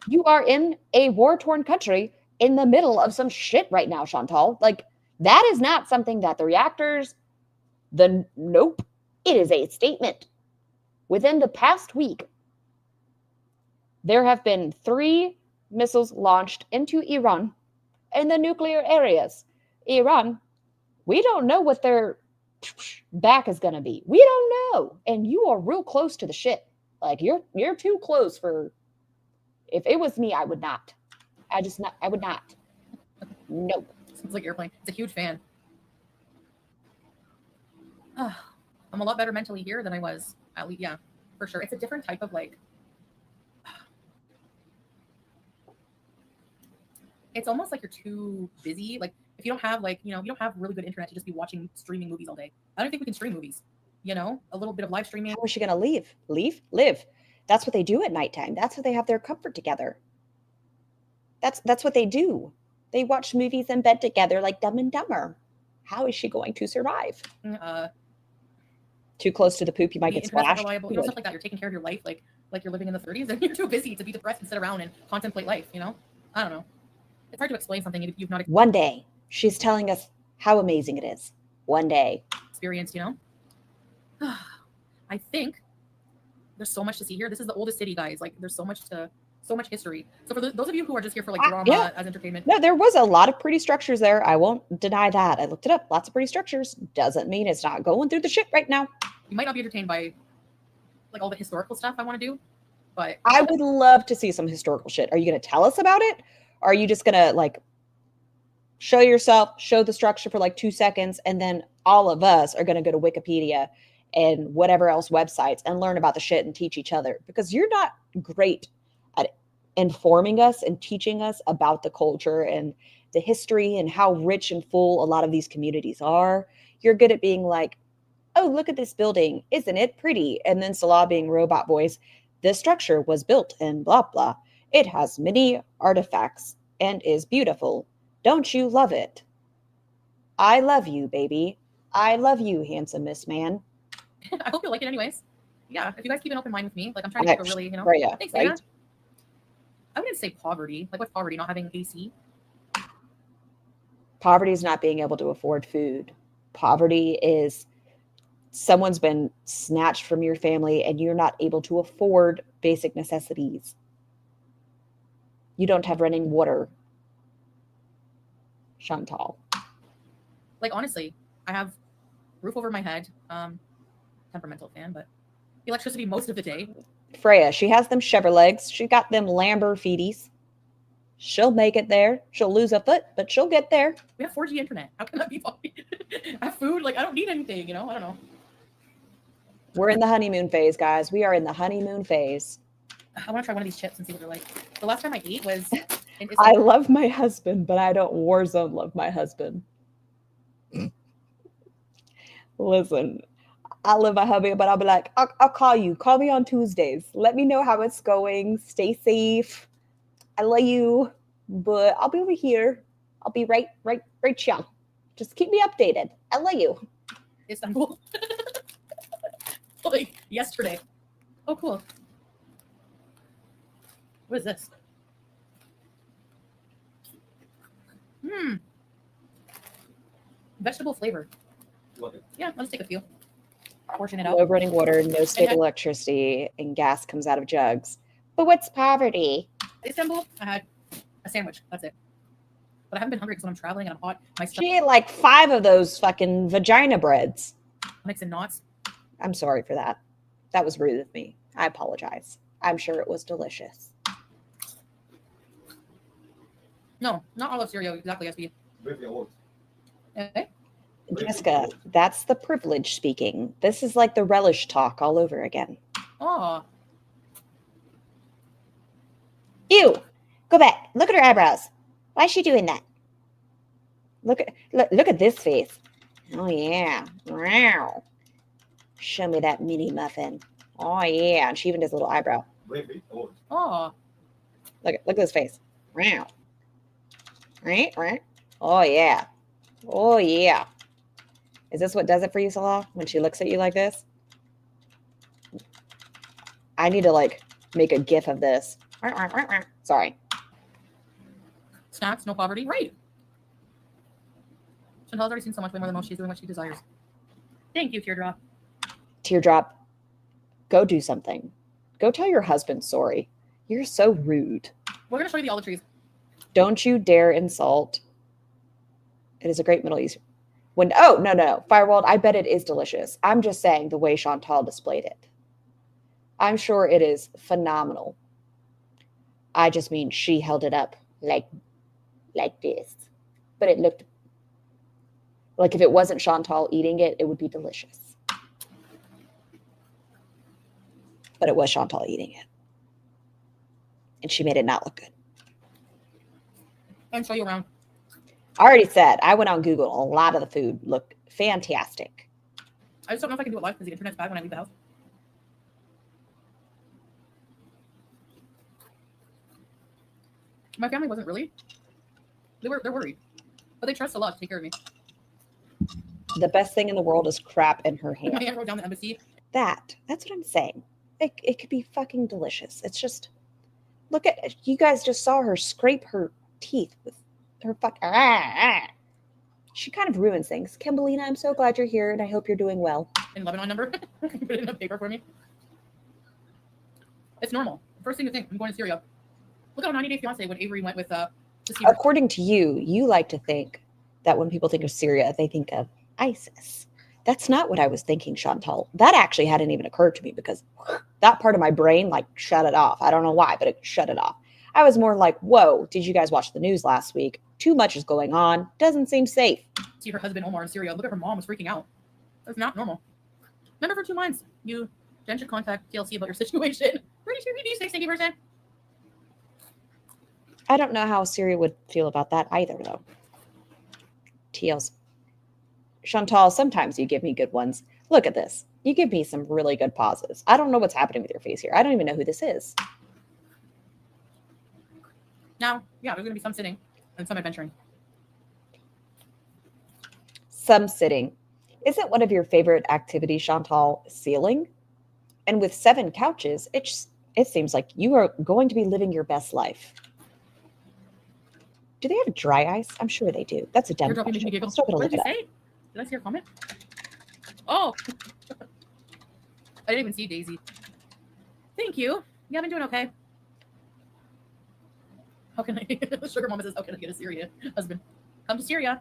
You are in a war-torn country in the middle of some shit right now, Chantal. Like, that is not something that the reactors, nope. It is a statement. Within the past week, there have been 3 missiles launched into Iran in the nuclear areas. Iran, we don't know what their back is going to be. We don't know. And you are real close to the shit. Like, you're too close for... If it was me, I would not. I would not. Nope. Sounds like Airplane. It's a huge fan. I'm a lot better mentally here than I was. At least, yeah, for sure. It's a different type of like. It's almost like you're too busy. Like if you don't have you don't have really good internet to just be watching streaming movies all day. I don't think we can stream movies. A little bit of live streaming. How is she going to leave? Live. That's what they do at nighttime. That's how they have their comfort together. That's what they do. They watch movies in bed together like Dumb and Dumber. How is she going to survive? Too close to the poop, you might get splashed. Reliable, stuff like that. You're taking care of your life like you're living in the 30s, and you're too busy to be depressed and sit around and contemplate life. I don't know. It's hard to explain something if you've not One day, she's telling us how amazing it is. One day. Experienced, I think there's so much to see here. This is the oldest city, guys. Like, there's so much history. So for those of you who are just here for like drama as entertainment. No, there was a lot of pretty structures there. I won't deny that. I looked it up. Lots of pretty structures. Doesn't mean it's not going through the shit right now. You might not be entertained by like all the historical stuff I want to do, but I would love to see some historical shit. Are you going to tell us about it? Or are you just going to like show yourself, show the structure for like 2 seconds, and then all of us are going to go to Wikipedia and whatever else websites and learn about the shit and teach each other? Because you're not great at informing us and teaching us about the culture and the history and how rich and full a lot of these communities are. You're good at being like, oh, look at this building. Isn't it pretty? And then Salah being robot voice, this structure was built in blah, blah. It has many artifacts and is beautiful. Don't you love it? I love you, baby. I love you, handsome Miss Man. I hope you like it anyways. yeah, if you guys keep an open mind with me, like I'm trying to keep a really, Freya, thanks, right? Dana. I wouldn't say poverty. Like what's poverty? Not having AC? Poverty is not being able to afford food. Poverty is someone's been snatched from your family and you're not able to afford basic necessities. You don't have running water. Chantal. Like honestly, I have roof over my head. Temperamental fan, but electricity most of the day. Freya, she has them shiver legs. She got them lamber feeties. She'll make it there. She'll lose a foot, but she'll get there. We have 4G internet. How can that be funny? I have food. Like I don't need anything. I don't know. We're in the honeymoon phase, guys. We are in the honeymoon phase. I want to try one of these chips and see what they're like. The last time I ate was in I love my husband, but I don't warzone love my husband. Listen, I love my hubby, but I'll be like, I'll call you. Call me on Tuesdays. Let me know how it's going. Stay safe. I love you, but I'll be over here. I'll be right chill. Just keep me updated. I love you. Istanbul. Like yesterday. Oh, cool. What is this? Vegetable flavor. Love it. Yeah, I'll just take a few. Portion it out. No running water, no stable electricity, and gas comes out of jugs. But what's poverty? Istanbul, I had a sandwich. That's it. But I haven't been hungry because when I'm traveling and I'm hot, my She ate like 5 of those fucking vagina breads. stomach's in knots. I'm sorry for that. That was rude of me. I apologize. I'm sure it was delicious. No, not all of Syria exactly, SB. Briefly awards. Okay. Jessica, that's the privilege speaking. This is like the relish talk all over again. Oh, Ew! Go back. Look at her eyebrows. Why is she doing that? Look at this face. Oh yeah. Wow. Show me that mini muffin. Oh yeah. And she even does a little eyebrow. Briefly awards. oh. Look at this face. Wow. Right. Oh yeah. Oh yeah. Is this what does it for you, Salah? When she looks at you like this? I need to like make a gif of this. Sorry. Snacks, no poverty. Right. Chantal's already seen so much way more than most. She's doing what she desires. Thank you, Teardrop. Teardrop, go do something. Go tell your husband sorry. You're so rude. We're going to show you the olive trees. Don't you dare insult. It is a great Middle East. No. Firewall, I bet it is delicious. I'm just saying the way Chantal displayed it. I'm sure it is phenomenal. I just mean she held it up like this. But it looked like if it wasn't Chantal eating it, it would be delicious. But it was Chantal eating it. And she made it not look good. And show you around. I already said, I went on Google. A lot of the food looked fantastic. I just don't know if I can do it live because the internet's bad when I leave the house. My family wasn't really. They're worried. But they trust a lot to take care of me. The best thing in the world is crap in her My hand. aunt wrote down the embassy. That's what I'm saying. It could be fucking delicious. It's just, look at, you guys just saw her scrape her teeth with her She kind of ruins things. Kimberlina, I'm so glad you're here and I hope you're doing well. In Lebanon number. Put it in a paper for me. It's normal. First thing to think, I'm going to Syria. Look at 90 Day Fiance when Avery went with the Seabird. According to you, you like to think that when people think of Syria, they think of ISIS. That's not what I was thinking, Chantal. That actually hadn't even occurred to me because that part of my brain like shut it off. I don't know why, but it shut it off. I was more like, whoa, did you guys watch the news last week? Too much is going on. Doesn't seem safe. See her husband Omar in Syria. Look at her mom was freaking out. That's not normal. Remember for 2 months, you then should contact TLC about your situation. Pretty sure these things, thank you, person. I don't know how Syria would feel about that either, though. TLC. Chantal, sometimes you give me good ones. Look at this. You give me some really good pauses. I don't know what's happening with your face here. I don't even know who this is. Now, yeah, there's going to be some sitting and some adventuring. Some sitting. Isn't one of your favorite activities, Chantal, sailing? And with 7 couches, it seems like you are going to be living your best life. Do they have dry ice? I'm sure they do. That's a dumb You're dropping question. me giggle. I'm still gonna What look did it you up. say? Did I see your comment? Oh, I didn't even see Daisy. Thank you. Yeah, I've been doing okay. How can I? Sugar Mama says, "How can I get a Syria husband? Come to Syria."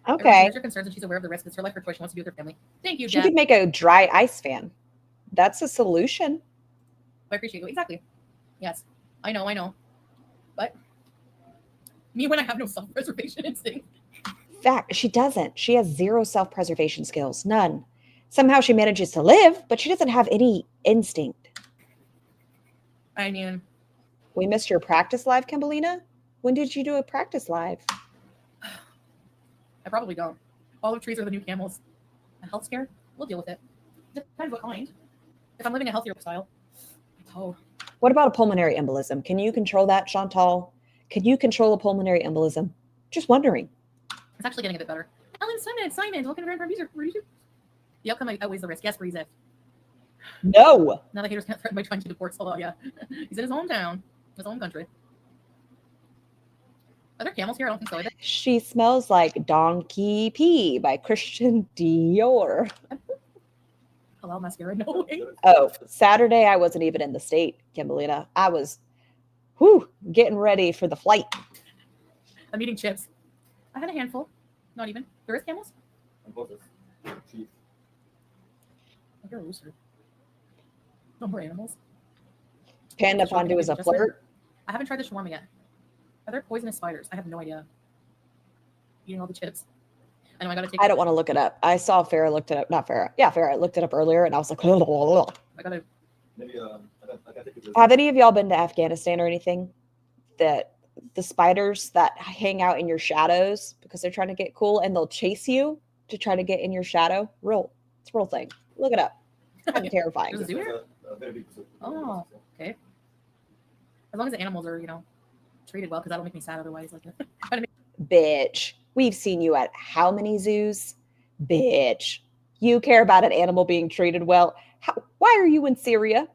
Everyone Okay. shares your concerns, and she's aware of the risk. It's her life, her choice. She wants to be with her family. Thank you, She Jack. could make a dry ice fan. That's a solution. I appreciate you. Exactly. Yes, I know. But me, when I have no self-preservation instinct. Fact, she doesn't. She has 0 self-preservation skills. None. Somehow she manages to live, but she doesn't have any instinct. I mean, We missed your practice live, Kimberlina. When did you do a practice live? I probably don't. Olive trees are the new camels. A health scare? We'll deal with it. Depends what kind. If I'm living a healthier lifestyle. Oh, What about a pulmonary embolism? Can you control that, Chantal? Can you control a pulmonary embolism? Just wondering. it's actually getting a bit better. Ellen Simon, welcome to Grand Producer. The outcome outweighs the risk. Yes, breathe it. No. Now the haters can't threaten by trying to deport Solo. Yeah, he's in his hometown, his home country. Are there camels here? I don't think so. She smells like Donkey Pee by Christian Dior. Halal mascara, no way. Oh, Saturday I wasn't even in the state, Kimberlina. I was getting ready for the flight. I'm eating chips. I had a handful. Not even. There is camels? And both is cheap. You're a rooster. No more animals. Panda Pondu is a flirt. I haven't tried the shawarma yet. Are there poisonous spiders? I have no idea. Eating all the chips. I know I gotta take. I don't want to look it up. I saw Farrah looked it up. Not Farrah. Yeah, Farrah looked it up earlier, and I was like, I gotta. Maybe I gotta take it. have any of y'all been to Afghanistan or anything? That the spiders that hang out in your shadows because they're trying to get cool, and they'll chase you to try to get in your shadow. It's a real thing. Look it up. Kind of terrifying. There's a zoo here? A very big zoo. Oh, okay. As long as the animals are, treated well, because that'll make me sad otherwise. Like, Bitch, we've seen you at how many zoos? Bitch, you care about an animal being treated well. Why are you in Syria?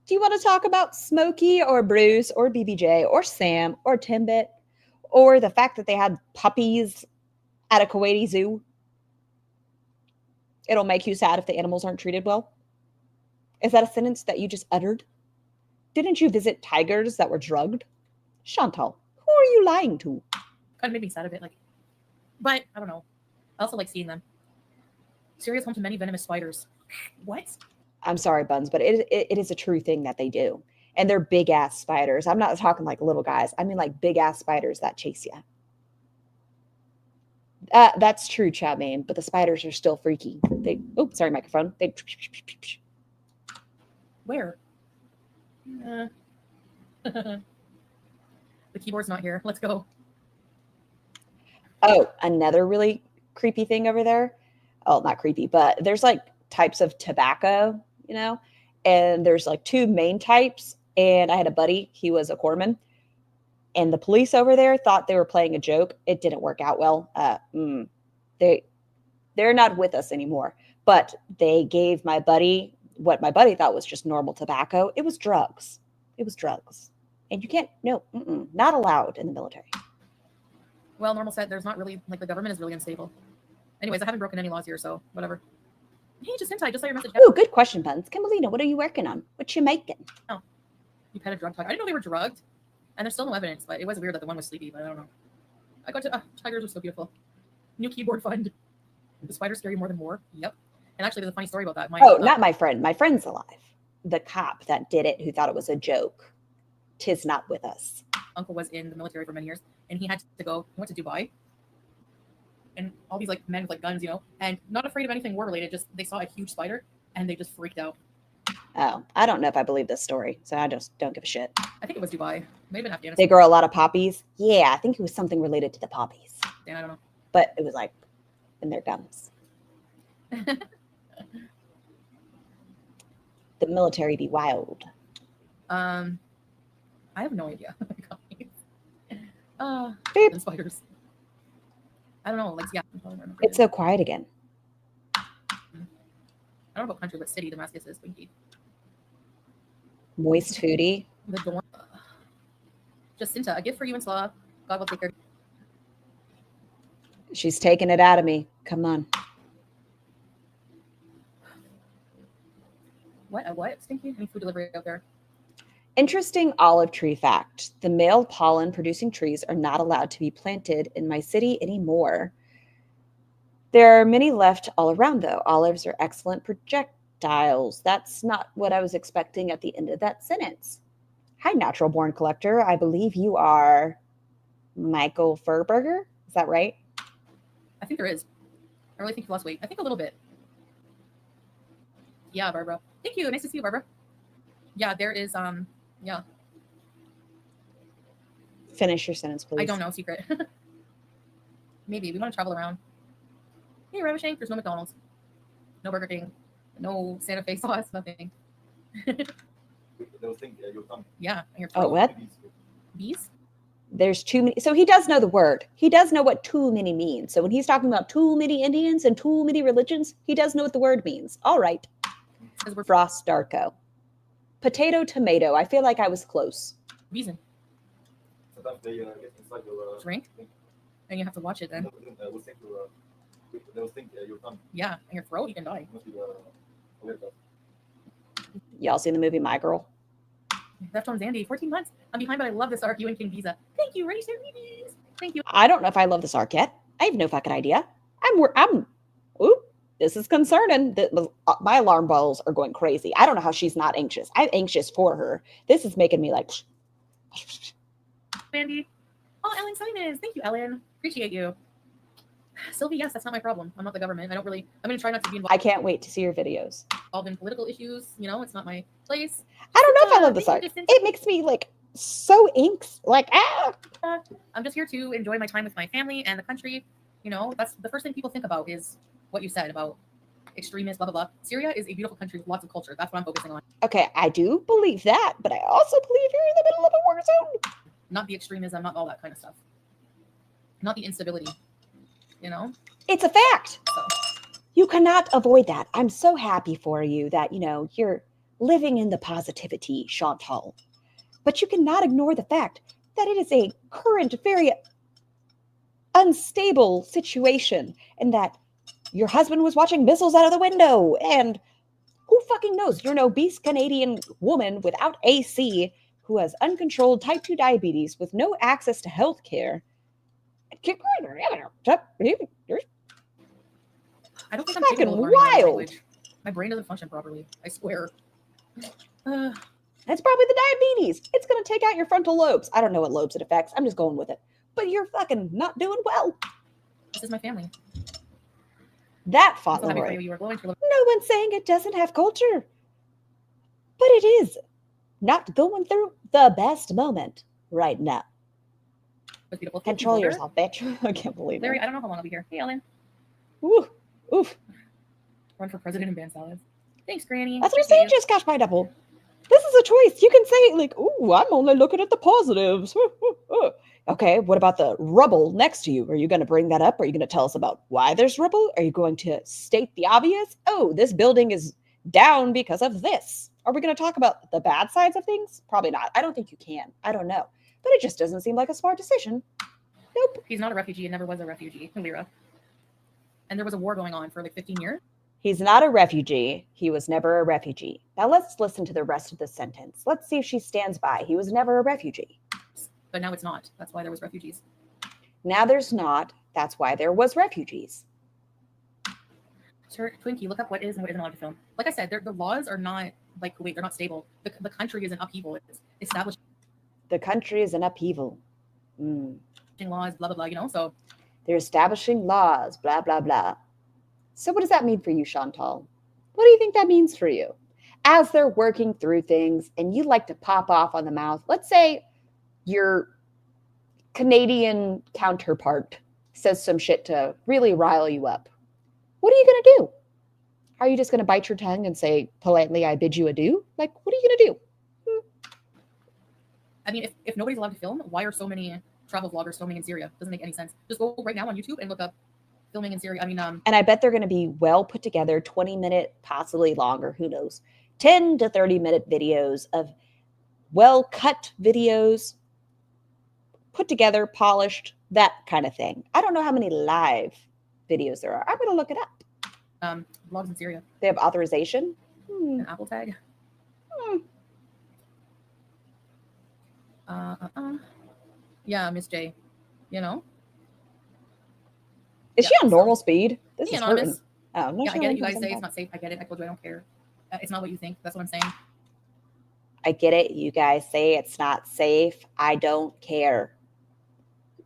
Do you want to talk about Smokey or Bruce or BBJ or Sam or Timbit or the fact that they had puppies at a Kuwaiti zoo? It'll make you sad if the animals aren't treated well. Is that a sentence that you just uttered? Didn't you visit tigers that were drugged? Chantal, who are you lying to? kind of made me sad a bit. But I don't know. I also like seeing them. Syria is home to many venomous spiders. What? I'm sorry, Buns, but it is a true thing that they do. And they're big ass spiders. I'm not talking like little guys. I mean like big ass spiders that chase you. That's true, Chow Mein, but the spiders are still freaky. Sorry, microphone. Where? The keyboard's not here. Let's go. Oh, another really creepy thing over there. Oh, not creepy, but there's like types of tobacco, and there's like two main types. And I had a buddy, he was a corpsman, and the police over there thought they were playing a joke. It didn't work out well. They're not with us anymore, but they gave my buddy what my buddy thought was just normal tobacco. It was drugs. And you can't, not allowed in the military. Well, normal set, there's not really, the government is really unstable. Anyways, I haven't broken any laws here, so whatever. Hey, just saw your message. Oh, good question, Buns. Kimberlina, what are you working on? What you making? Oh, you pet a drug tiger. I didn't know they were drugged. And there's still no evidence, but it was weird that the one was sleepy, but I don't know. I got to, tigers are so beautiful. New keyboard fund. The spiders scare you more than war. Yep. And actually, there's a funny story about that. Not my friend. My friend's alive. The cop that did it, who thought it was a joke. 'Tis not with us. Uncle was in the military for many years, and he had to go. He went to Dubai, and all these men with guns, and not afraid of anything war related. Just they saw a huge spider, and they just freaked out. Oh, I don't know if I believe this story, so I just don't give a shit. I think it was Dubai. Maybe in Afghanistan. They grow a lot of poppies. Yeah, I think it was something related to the poppies. Yeah, I don't know. But it was in their gums. The military be wild. I have no idea. Beep. The spiders. I don't know. It's so quiet again. I don't know about country, but city, Damascus is Twinkie. Moist foodie. The dorm. Jacinta, a gift for you and Slaw. God will take care. She's taking it out of me. Come on. What? Stinky? Any food delivery out there? Interesting olive tree fact. The male pollen producing trees are not allowed to be planted in my city anymore. There are many left all around, though. Olives are excellent projectiles. That's not what I was expecting at the end of that sentence. Hi, Natural Born Collector. I believe you are Michael Furberger. Is that right? I think there is. I really think you lost weight. I think a little bit. Yeah, Barbara. Thank you. Nice to see you, Barbara. Yeah, there is. Yeah. Finish your sentence, please. I don't know. Secret. Maybe we want to travel around. Hey, Ravishing. There's no McDonald's, no Burger King, no Santa Fe sauce, nothing. Those things, your tongue. Yeah. And your Oh, what? Bees? There's too many. So he does know the word. He does know what too many means. So when he's talking about too many Indians and too many religions, he does know what the word means. All right. Because we're Frost Darko. Potato, tomato. I feel like I was close. reason. Sometimes they get inside your Drink? And you have to watch it then. Those things, your tongue. Yeah. And your throat, you can die. Must be aware of that. Y'all seen the movie My Girl? Left on Zandy, 14 months. I'm behind, but I love this arc. You and King Visa. Thank you, Race Babies. Thank you. I don't know if I love this arc yet. I have no fucking idea. Ooh, this is concerning. My alarm bells are going crazy. I don't know how she's not anxious. I'm anxious for her. This is making me like. Andy. Oh, Ellen Simons. Thank you, Ellen. Appreciate you. Sylvie, yes, that's not my problem. I'm not the government. I'm going to try not to be I can't wait to see your videos. involved in political issues. You know, it's not my place. I don't know if I love this arc. It makes me like so inks. Like, I'm just here to enjoy my time with my family and the country. You know, that's the first thing people think about is what you said about extremists, blah, blah, blah. Syria is a beautiful country with lots of culture. That's what I'm focusing on. Okay, I do believe that, but I also believe you're in the middle of a war zone. Not the extremism, not all that kind of stuff. Not the instability. You know? It's a fact. So You cannot avoid that. I'm so happy for you that, you're living in the positivity, Chantal. But you cannot ignore the fact that it is a current, very unstable situation and that your husband was watching missiles out of the window. And who fucking knows? You're an obese Canadian woman without AC who has uncontrolled type 2 diabetes with no access to health care. I don't think I'm Fucking capable of learning another wild. language. My brain doesn't function properly. I swear. That's probably the diabetes. It's going to take out your frontal lobes. I don't know what lobes it affects. I'm just going with it. But you're fucking not doing well. This is my family. That I'm fought so happy for Leroy. you. You were glowing for No one's saying it doesn't have culture. But it is not going through the best moment right now. That's beautiful. Thank you, Control Boulder. yourself, bitch. I can't believe Larry, it. I don't know how long I'll be here. Hey, Ellen. Ooh, oof. Run for president and ban salads. Thanks, Granny. That's what I'm Appreciate saying, you. just Scotch Pineapple. This is a choice. You can say, like, ooh, I'm only looking at the positives. Okay, what about the rubble next to you? Are you going to bring that up? Are you going to tell us about why there's rubble? Are you going to state the obvious? Oh, this building is down because of this. Are we going to talk about the bad sides of things? Probably not. I don't think you can. I don't know. But it just doesn't seem like a smart decision. Nope. He's not a refugee and never was a refugee, Lyra. And there was a war going on for like 15 years. He's not a refugee. He was never a refugee. Now let's listen to the rest of the sentence. Let's see if she stands by. He was never a refugee. But now it's not. That's why there was refugees. Now there's not. That's why there was refugees. Sir, Twinkie, look up what is and what isn't allowed to film. Like I said, the laws are not like Kuwait. They're not stable. The country is in upheaval. It's establishing The country is in upheaval. laws, blah, blah, blah, you know? So They're establishing laws, blah, blah, blah. So what does that mean for you, Chantal? What do you think that means for you? As they're working through things and you like to pop off on the mouth, let's say your Canadian counterpart says some shit to really rile you up. What are you going to do? Are you just going to bite your tongue and say politely, I bid you adieu? Like, what are you going to do? I mean, if nobody's allowed to film, why are so many travel vloggers filming in Syria? Doesn't make any sense. Just go right now on YouTube and look up filming in Syria. I mean, And I bet they're going to be well put together, 20-minute, possibly longer, who knows, 10 to 30-minute videos of well-cut videos, put together, polished, that kind of thing. I don't know how many live videos there are. I'm going to look it up. vlogs in Syria. They have authorization? An Apple tag. Yeah, Miss J. You know? Is Yeah, she on so- normal speed? This Be is anonymous. hurting. Oh, no, Yeah, I she get only it. You guys comes say in it's not safe. I get it. I told you I don't care. It's not what you think. That's what I'm saying. I get it. You guys say it's not safe. I don't care.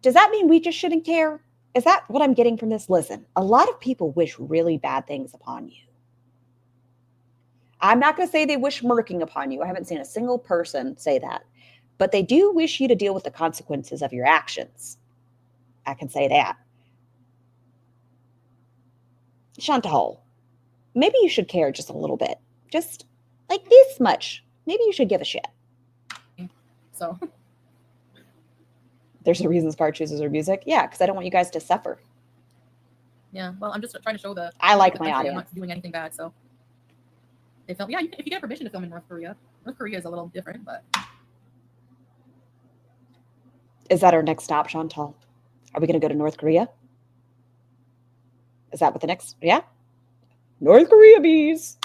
Does that mean we just shouldn't care? Is that what I'm getting from this? Listen, a lot of people wish really bad things upon you. I'm not going to say they wish murking upon you. I haven't seen a single person say that. But they do wish you to deal with the consequences of your actions. I can say that. Chantal, maybe you should care just a little bit. Just like this much. Maybe you should give a shit. So There's a reason Scar chooses her music. Yeah, because I don't want you guys to suffer. yeah, well, I'm just trying to show the. I like the my country I'm audience. not doing anything bad. So they film. Yeah, if you get permission to film in North Korea, North Korea is a little different, but Is that our next stop, Chantal? Are we going to go to North Korea? Is that what the next? Yeah. North Korea bees.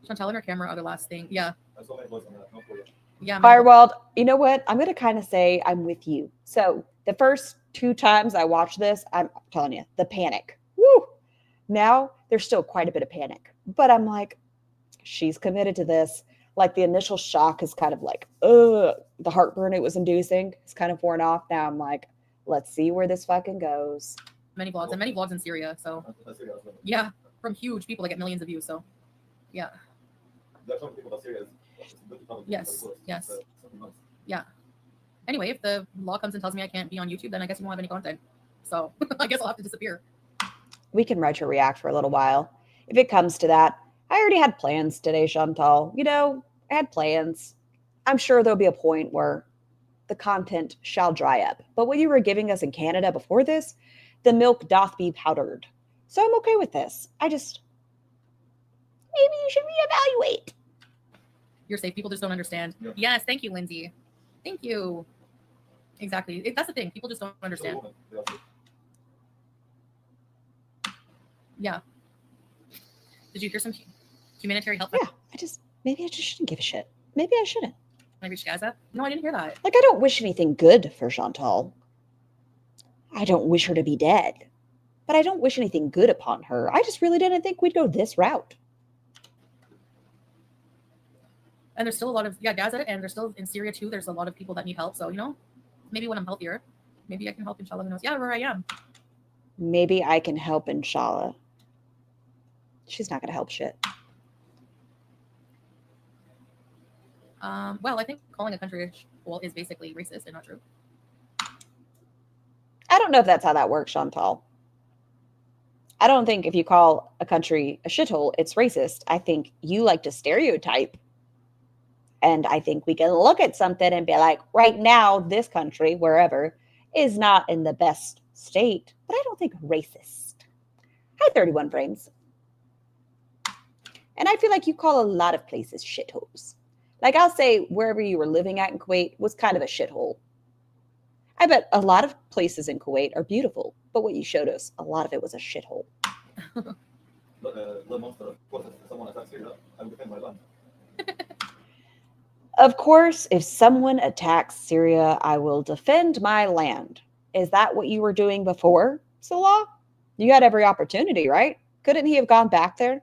Chantal and her camera are the last thing. Yeah, I saw my voice on that. Not for you. yeah. Firewald, you know what? I'm going to kind of say I'm with you. So the first 2 times I watched this, I'm telling you, the panic. Woo! Now there's still quite a bit of panic. But I'm like, she's committed to this. Like the initial shock is kind of like, the heartburn it was inducing is kind of worn off. Now I'm like, let's see where this fucking goes. Many vlogs and many vlogs in Syria. So I see that. yeah, from huge people that get millions of views. So yeah, There's some people that Syria is good to public. Yes, yes. Something else. yeah. Anyway, if the law comes and tells me I can't be on YouTube, then I guess you won't have any content. So I guess I'll have to disappear. We can retro react for a little while. If it comes to that, I already had plans today, Chantal. You know, I had plans. I'm sure there'll be a point where the content shall dry up. But what you were giving us in Canada before this, the milk doth be powdered. So I'm okay with this. Maybe you should reevaluate. You're safe. People just don't understand. Yeah. Yes, thank you, Lindsay. Thank you. Exactly. That's the thing. People just don't So understand. women, they are safe. Yeah. Did you hear some humanitarian help? Yeah, maybe I just shouldn't give a shit. Maybe I shouldn't. When I reached Gaza? No, I didn't hear that. Like, I don't wish anything good for Chantal. I don't wish her to be dead. But I don't wish anything good upon her. I just really didn't think we'd go this route. And there's still a lot of Gaza, and there's still in Syria too. There's a lot of people that need help. So maybe when I'm healthier, maybe I can help. Inshallah, who knows? Yeah, where I am. Maybe I can help, inshallah. She's not going to help shit. Well, I think calling a country is basically racist and not true. I don't know if that's how that works, Chantal. I don't think if you call a country a shithole, it's racist. I think you like to stereotype. And I think we can look at something and be like, right now, this country, wherever, is not in the best state. But I don't think racist. Hi, 31 frames. And I feel like you call a lot of places shitholes. Like I'll say wherever you were living at in Kuwait was kind of a shithole. I bet a lot of places in Kuwait are beautiful, but what you showed us, a lot of it was a shithole. The monster, of course, if someone attacks Syria, I will defend my land. Of course, if someone attacks Syria, I will defend my land. Is that what you were doing before, Salah? You had every opportunity, right? Couldn't he have gone back there?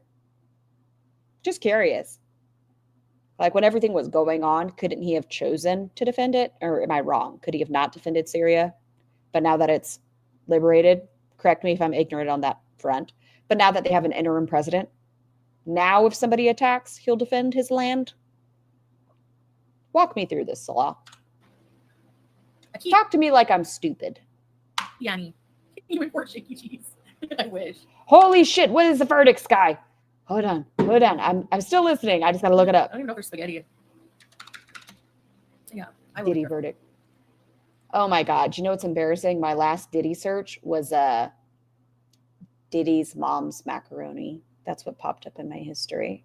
Just curious. Like when everything was going on, couldn't he have chosen to defend it? Or am I wrong? Could he have not defended Syria? But now that it's liberated, correct me if I'm ignorant on that front, but now that they have an interim president, now if somebody attacks, he'll defend his land? Walk me through this, Salah. Talk to me like I'm stupid. Yanni, even for shaky cheese. I wish. Holy shit, what is the verdict, Sky? Hold on. I'm still listening. I just got to look it I up. don't even know if there's spaghetti. Yeah, I Diddy would. verdict. Oh my God. Do you know what's embarrassing? My last Diddy search was Diddy's mom's macaroni. That's what popped up in my history.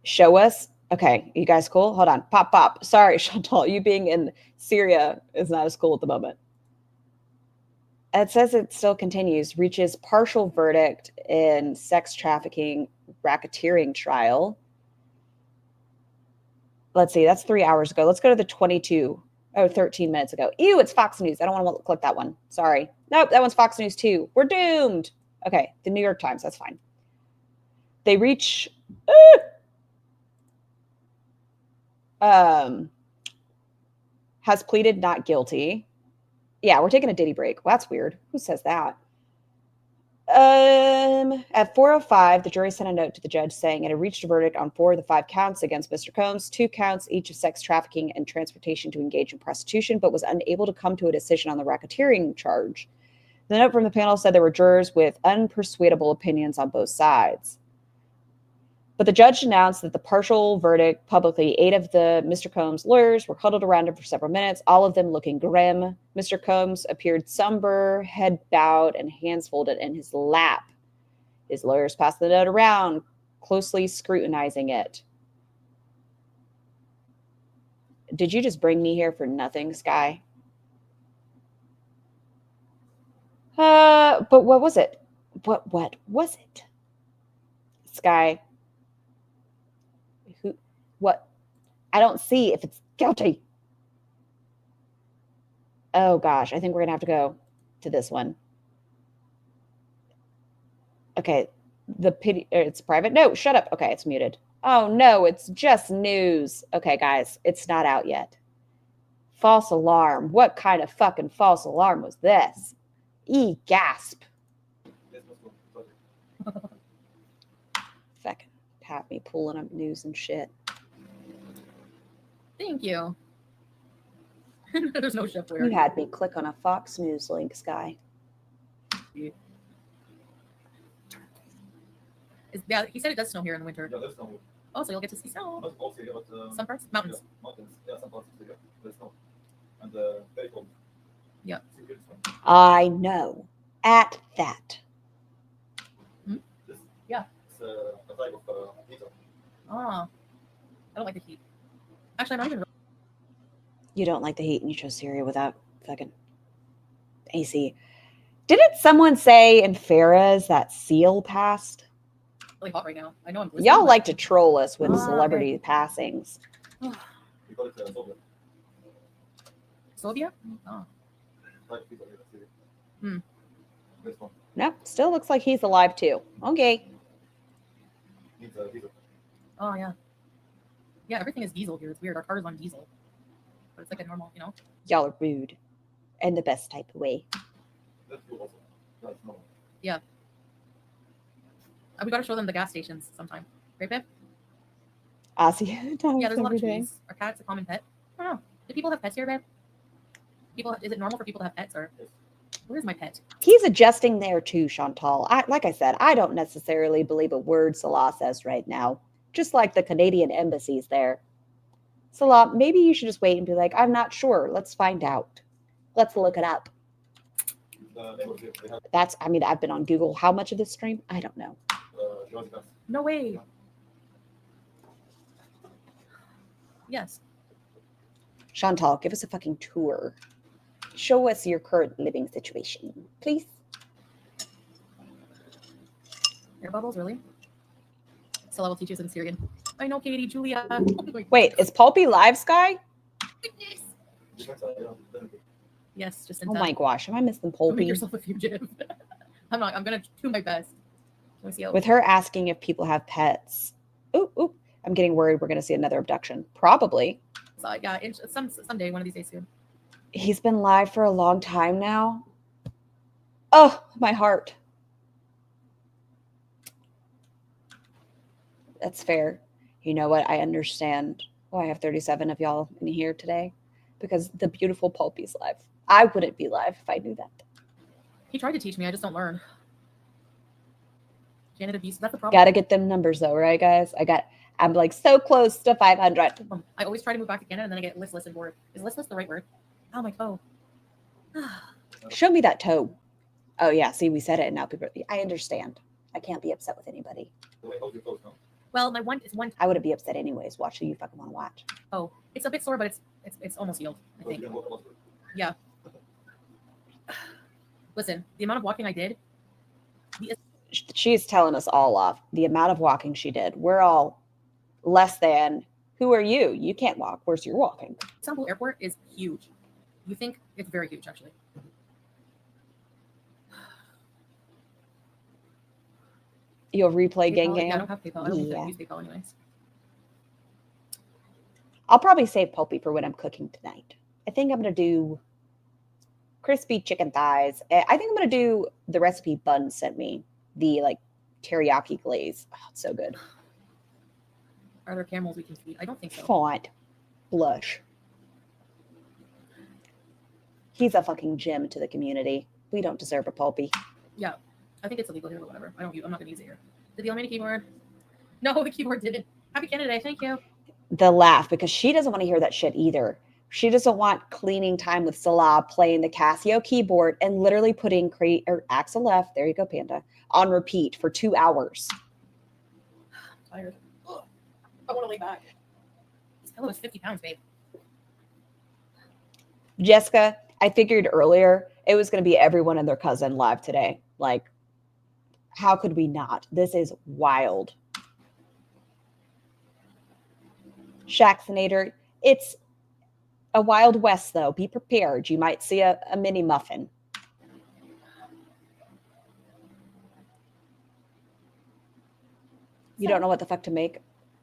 Show us. Okay, you guys cool? Hold on. Pop. Sorry, Chantal, you being in Syria is not as cool at the moment. It says it still continues. Reaches partial verdict in sex trafficking racketeering trial. Let's see, that's 3 hours ago. Let's go to the 13 minutes ago. Ew, it's Fox News. I don't want to click that one. Sorry. Nope, that one's Fox News too. We're doomed. Okay, the New York Times, that's fine. They reach... has pleaded not guilty. Yeah, we're taking a Diddy break. Well, that's weird. Who says that? At 4:05, the jury sent a note to the judge saying it had reached a verdict on 4 of the 5 counts against Mr. Combs, 2 counts each of sex trafficking and transportation to engage in prostitution, but was unable to come to a decision on the racketeering charge. The note from the panel said there were jurors with unpersuadable opinions on both sides. But the judge announced that the partial verdict publicly. 8 of the Mr. Combs lawyers were huddled around him for several minutes, all of them looking grim. Mr. Combs appeared somber, head bowed, and hands folded in his lap. His lawyers passed the note around, closely scrutinizing it. Did you just bring me here for nothing, Sky? But what was it? What was it? Sky. What? I don't see if it's guilty. Oh gosh, I think we're gonna have to go to this one. Okay, it's private. No, shut up. Okay, it's muted. Oh no, it's just news. Okay, guys, it's not out yet. False alarm. What kind of fucking false alarm was this? Gasp. Fucking have me pulling up news and shit. Thank you. There's no chef You had me click on a Fox News link, Sky. Yeah, he said it does snow here in the winter. Yeah, there's snow. Oh, so you'll get to see snow. Not all Syria, but Some parts? Mountains. Yeah, mountains. Yeah, some parts of Syria. There's snow. And very cold. Yeah. Syria is fine. I know. At that. This, Yeah. It's a type of heater. Oh. I don't like the heat. Actually, I'm not even... You don't like the heat and you chose Syria without fucking AC. Didn't someone say in Farah's that seal passed? really hot right now. I know I'm listening, Y'all but- like to troll us with Ah, celebrity passings. We call it Soviet. Sylvia? Oh. Type of heater here in Syria. Hmm. This one Nope, still looks like he's alive too. Okay. needs a heater. Oh, yeah. Yeah, everything is diesel here. It's weird. Our car is on diesel. But it's like a normal, you know? Y'all are rude. In the best type of way. That's fuel also. That's normal. We got to show them the gas stations sometime. Right, babe? Aussie. Yeah, there's a lot of trees. Are cats a common pet? I don't know. Do people have pets here, babe? Is it normal for people to have pets, or Yes. where's my pet? He's adjusting there too, Chantal. Like I said, I don't necessarily believe a word Salah says right now. Just like the Canadian embassies there. Salah, maybe you should just wait and be like, I'm not sure. Let's find out. Let's look it up. The neighbors here, they have I've been on Google. How much of this stream? I don't know. Jersey cats. No way. Yes. Chantal, give us a fucking tour. Show us your current living situation, please. Air bubbles, really? Salah will teach us in Syrian. I know, Katie, Julia. Wait, is Pulpy live, Sky? Goodness. These cats are, yeah, definitely. Yes, just in Oh time. my gosh, am I missing Don't make Pulpy? yourself a fugitive. I'm not. I'm gonna do my best. Let me see. With her asking if people have pets. Oop. I'm getting worried we're going to see another abduction. Probably. So, yeah, someday, one of these days soon. He's been live for a long time now. Oh, my heart. That's fair. You know what? I understand why I have 37 of y'all in here today. Because the beautiful Pulpy's live. I wouldn't be live if I knew that. He tried to teach me. I just don't learn. Janet abuse. That's the problem. Gotta get them numbers though, right, guys? I'm like so close to 500. I always try to move back to Canada, and then I get listless and bored. Is listless the right word? Oh, my toe. Show me that toe. Oh yeah, see, we said it, and now people. I understand. I can't be upset with anybody. So wait, hold your clothes, no? Well, my one is one. I wouldn't be upset anyways. Watch who you fucking want to watch. Oh, it's a bit sore, but it's almost healed. I So think. you're gonna walk the Yeah. Listen, the amount of walking I did. She's telling us all off the amount of walking she did. We're all less than. Who are you? You can't walk. Where's your walking? Istanbul airport is huge. You think it's very huge, actually. You'll replay Gang PayPal? Gang? Yeah, I don't have PayPal. I don't Yeah. use PayPal anyways. I'll probably save Pulpy for when I'm cooking tonight. I think I'm going to do crispy chicken thighs. I think I'm going to do the recipe Bun sent me, the like teriyaki glaze. Oh, it's so good. Are there camels we can feed? I don't think so. Font. Blush. He's a fucking gem to the community. We don't deserve a Pulpy. Yeah, I think it's illegal here, but whatever. I'm not gonna use it here. Did the Almeida keyboard? No, the keyboard didn't. Happy Canada Day, thank you. The laugh, because she doesn't want to hear that shit either. She doesn't want cleaning time with Salah playing the Casio keyboard and literally putting Axel F, there you go, Panda, on repeat for 2 hours. I'm tired. Ugh. I want to lay back. This pillow is 50 pounds, babe. Jessica, I figured earlier it was going to be everyone and their cousin live today. Like, how could we not? This is wild. Shaxinator, it's a Wild West, though. Be prepared. You might see a mini muffin. You don't know what the fuck to make?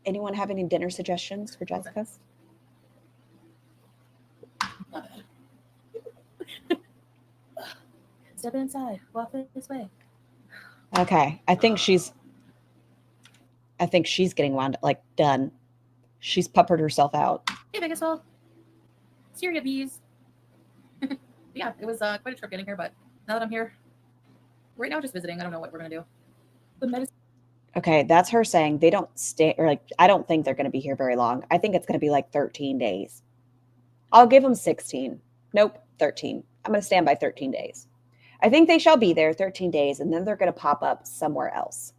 Anyone have any dinner suggestions for Jessica? Step inside. Walk this way. Okay. I think she's getting wound like done. She's puppered herself out. Hey, Vegas all. Syria bees. Yeah, it was quite a trip getting here, but now that I'm here, right now just visiting. I don't know what we're gonna do. The medicine. Okay, that's her saying they don't stay, or like, I don't think they're going to be here very long. I think it's going to be like 13 days. I'll give them 16. Nope, 13. I'm going to stand by 13 days. I think they shall be there 13 days, and then they're going to pop up somewhere else.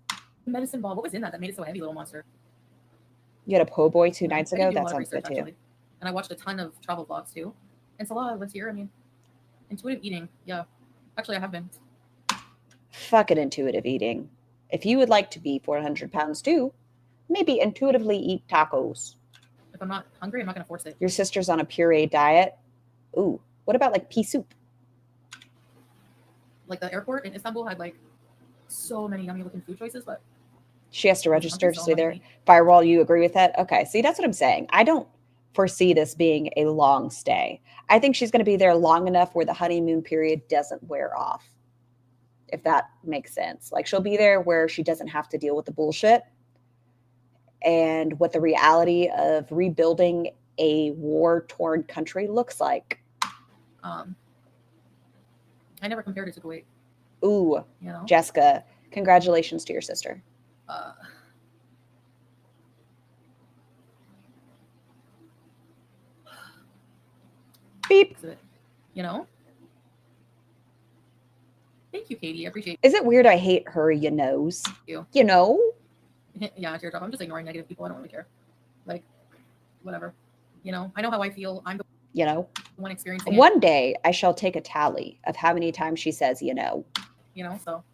Medicine ball. What was in that made it so heavy, little monster? You had a po' boy 2 nights I ago? did do a That lot of sounds good research, too. actually. And I watched a ton of travel vlogs too. And Salah lives here. I mean, intuitive eating. Yeah, actually, I have been. Fucking intuitive eating. If you would like to be 400 pounds too, maybe intuitively eat tacos. If I'm not hungry, I'm not gonna force it. Your sister's on a puree diet. Ooh, what about like pea soup? Like the airport in Istanbul had like so many yummy looking food choices, but She has to I'm register to so stay there. hungry. Firewall, you agree with that? Okay, see, that's what I'm saying. I don't foresee this being a long stay. I think she's going to be there long enough where the honeymoon period doesn't wear off, if that makes sense. Like, she'll be there where she doesn't have to deal with the bullshit and what the reality of rebuilding a war-torn country looks like. I never compared it to Kuwait. Ooh, You know. Jessica, congratulations to your sister. Beep. You know. Thank you, Katie. I appreciate Is it weird I hate her, you knows? you. You know? Yeah, teardrop. I'm just ignoring negative people. I don't really care. Like, whatever. You know, I know how I feel. I'm the You know? one experiencing it. One day I shall take a tally of how many times she says, you know. You know, so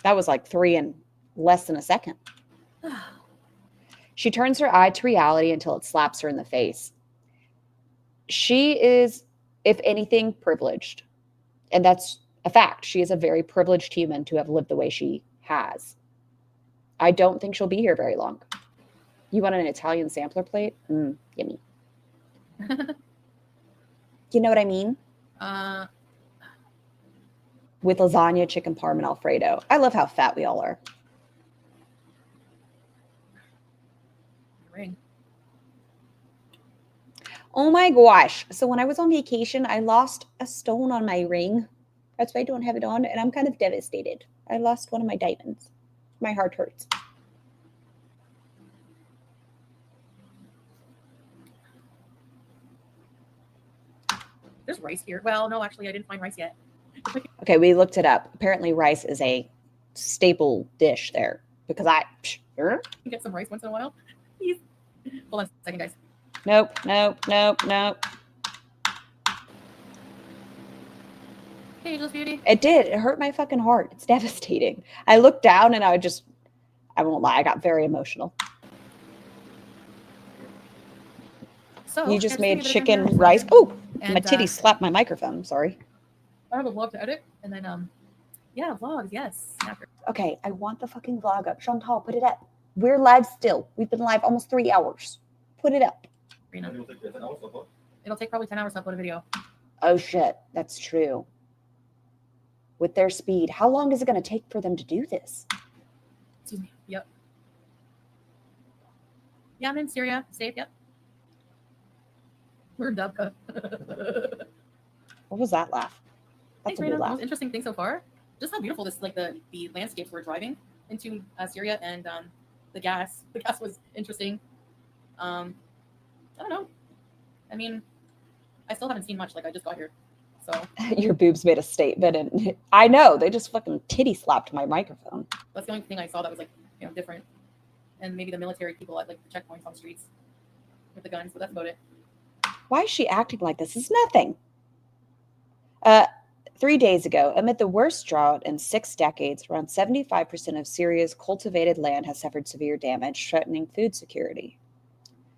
That was like 3 in less than a second. She turns her eye to reality until it slaps her in the face. She is, if anything, privileged. And that's a fact. She is a very privileged human to have lived the way she has. I don't think she'll be here very long. You want an Italian sampler plate? Yummy. You know what I mean? With lasagna, chicken parm, and Alfredo. I love how fat we all are. ring. Oh my gosh. So when I was on vacation, I lost a stone on my ring. That's why I don't have it on, and I'm kind of devastated. I lost one of my diamonds. My heart hurts. There's rice here. Well, no, actually, I didn't find rice yet. Okay, we looked it up. Apparently, rice is a staple dish there because You get some rice once in a while. Please. Hold on a second, guys. Nope. Hey, Ageless Beauty. It did. It hurt my fucking heart. It's devastating. I looked down and I won't lie, I got very emotional. So You just yeah, made give me a bit of chicken information. rice. Oh, And, my titty slapped my microphone. Sorry. I have a vlog to edit, and then yeah, vlogs. Yes. Okay, I want the fucking vlog up. Chantal, put it up. We're live still. We've been live almost 3 hours. Put it up. Rena. It'll take 10 hours to upload. It'll take probably 10 hours to upload a video. Oh shit, that's true. With their speed, how long is it going to take for them to do this? Excuse me. Yep. Yeah, I'm in Syria. Safe. Yep. We're in Dubka. What was that laugh? That's Thanks, a Rena. good The laugh. most interesting thing so far, just how beautiful this, like the landscapes we're driving into Syria, and the gas. The gas was interesting. I don't know. I mean, I still haven't seen much. Like I just got here, so Your boobs made a statement, and I know they just fucking titty slapped my microphone. that's the only thing I saw that was like different. And maybe the military people at like the checkpoints on the streets with the guns, but that's about it. Why is she acting like this? It's nothing. 3 days ago, amid the worst drought in 6 decades, around 75% of Syria's cultivated land has suffered severe damage, threatening food security.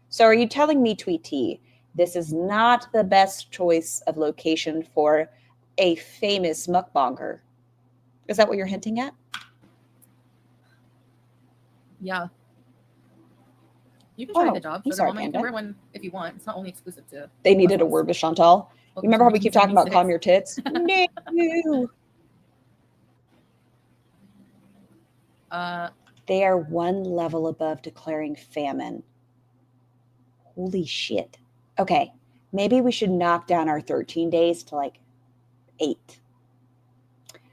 So are you telling me, Tweety, this is not the best choice of location for a famous mukbanger? Is that what you're hinting at? Yeah. You can try Oh, the job. I'm Sugar sorry, Mama. You Panda. can wear one if you want. It's not only exclusive to. They needed a word with Chantal. You remember how we keep talking about calm your tits? No. They are one level above declaring famine. Holy shit. Okay, maybe we should knock down our 13 days to like 8.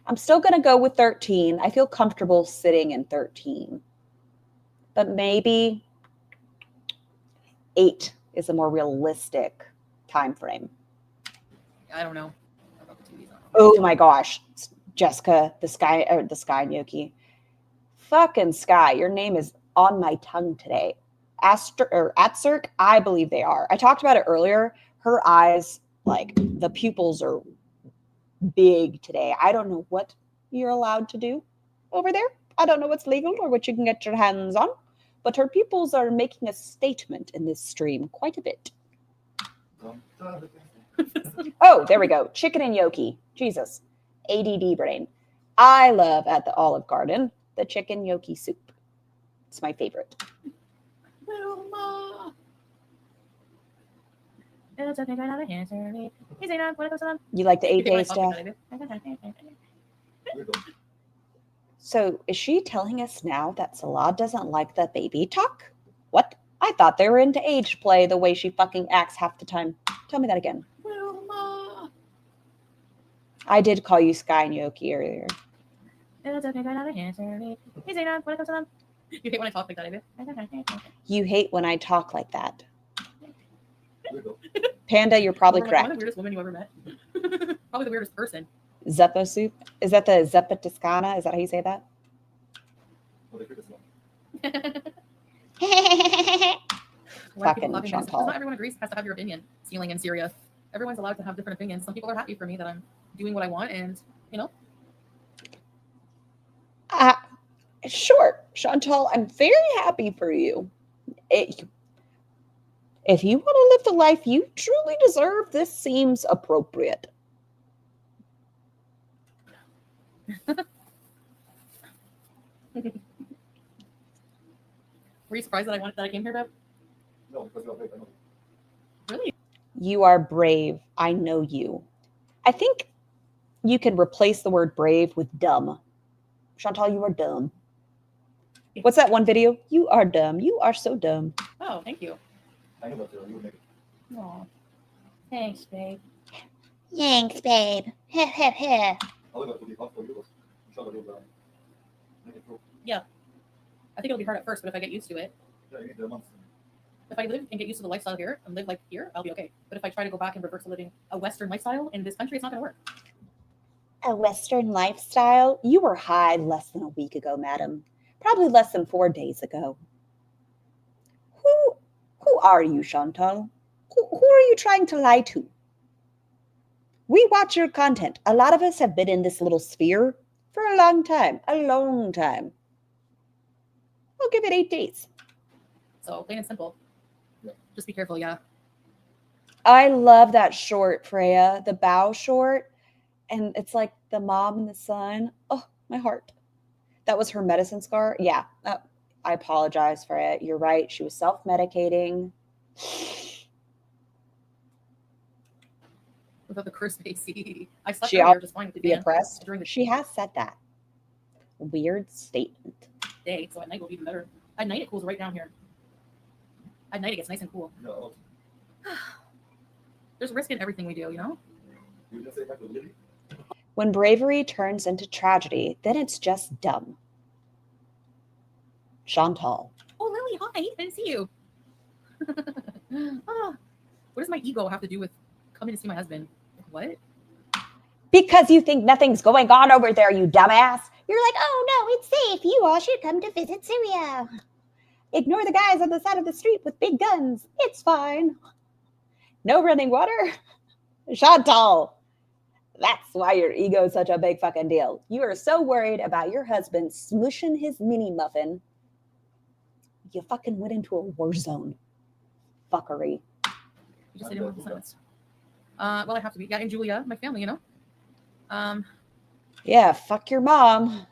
I'm still going to go with 13. I feel comfortable sitting in 13. But maybe 8 is a more realistic time frame. I don't know. Oh my gosh, Jessica, the sky Gnocchi. Fucking Sky, your name is on my tongue today. Atserk, I believe they are. I talked about it earlier. Her eyes, like the pupils are big today. I don't know what you're allowed to do over there. I don't know what's legal or what you can get your hands on, but her pupils are making a statement in this stream quite a bit. Oh, there we go. Chicken and gnocchi. Jesus. ADD brain. I love at the Olive Garden the chicken gnocchi soup. It's my favorite. Wilma. You like the 8 day stuff? So is she telling us now that Salah doesn't like the baby talk? What? I thought they were into age play the way she fucking acts half the time. Tell me that again. Wilma. I did call you Sky Gnocchi earlier. You hate when I talk like that, I do. You hate when I talk like that. Panda, you're probably Like, correct. one of the weirdest women you ever met. Probably the weirdest person. Zeppo soup? Is that the Zeppa Toscana? Is that how you say that? Why Fucking people laughing? Chantal. Because not everyone agrees has to have your opinion. Sealing in Syria, everyone's allowed to have different opinions. Some people are happy for me that I'm doing what I want, and Sure, Chantal, I'm very happy for you. If you want to live the life you truly deserve, this seems appropriate. Were you surprised that I came here, Bev? No, because you're right. I know. Really? You are brave. I know you. I think you can replace the word brave with dumb. Chantal, you are dumb. What's that one video? You are dumb. You are so dumb. Oh, thank you. I know that you would make it. Aw. Thanks, babe. Thanks, babe. However, it will be hard for you, but inshallah you'll make it through. I think it'll be hard at first, but if I get used to it, Yeah, you need the months. If I live and get used to the lifestyle here and live like here, I'll be okay. But if I try to go back and revert to living a Western lifestyle in this country, it's not going to work. A Western lifestyle? You were high less than a week ago, madam. Probably less than 4 days ago. Who are you, Chantal? Who are you trying to lie to? We watch your content. A lot of us have been in this little sphere for a long time. A long time. We'll give it 8 days. So plain and simple. Yeah. Just be careful, yeah. I love that short, Freya. The bow short. And it's like the mom and the son. Oh, my heart. That was her medicine scar. Yeah. I apologize for it. You're right. She was self-medicating. Without the curse AC. I slept She earlier ought just fine with the be fan oppressed. during the She has said that. Weird statement. day, so at night will be even better. At night it cools right down here. At night it gets nice and cool. No, There's risk in everything we do, you know? you didn't say back to Lily? When bravery turns into tragedy, then it's just dumb. Chantal. Oh, Lily, hi. I didn't see you. What does my ego have to do with coming to see my husband? What? Because you think nothing's going on over there, you dumbass. You're like, oh no, it's safe. You all should come to visit Syria. Ignore the guys on the side of the street with big guns. It's fine. No running water. Chantal. That's why your ego is such a big fucking deal. You are so worried about your husband smooshing his mini muffin. You fucking went into a war zone. Fuckery. You just say no silence. Well, I have to be. Yeah, and Julia, my family, you know? Yeah, fuck your mom.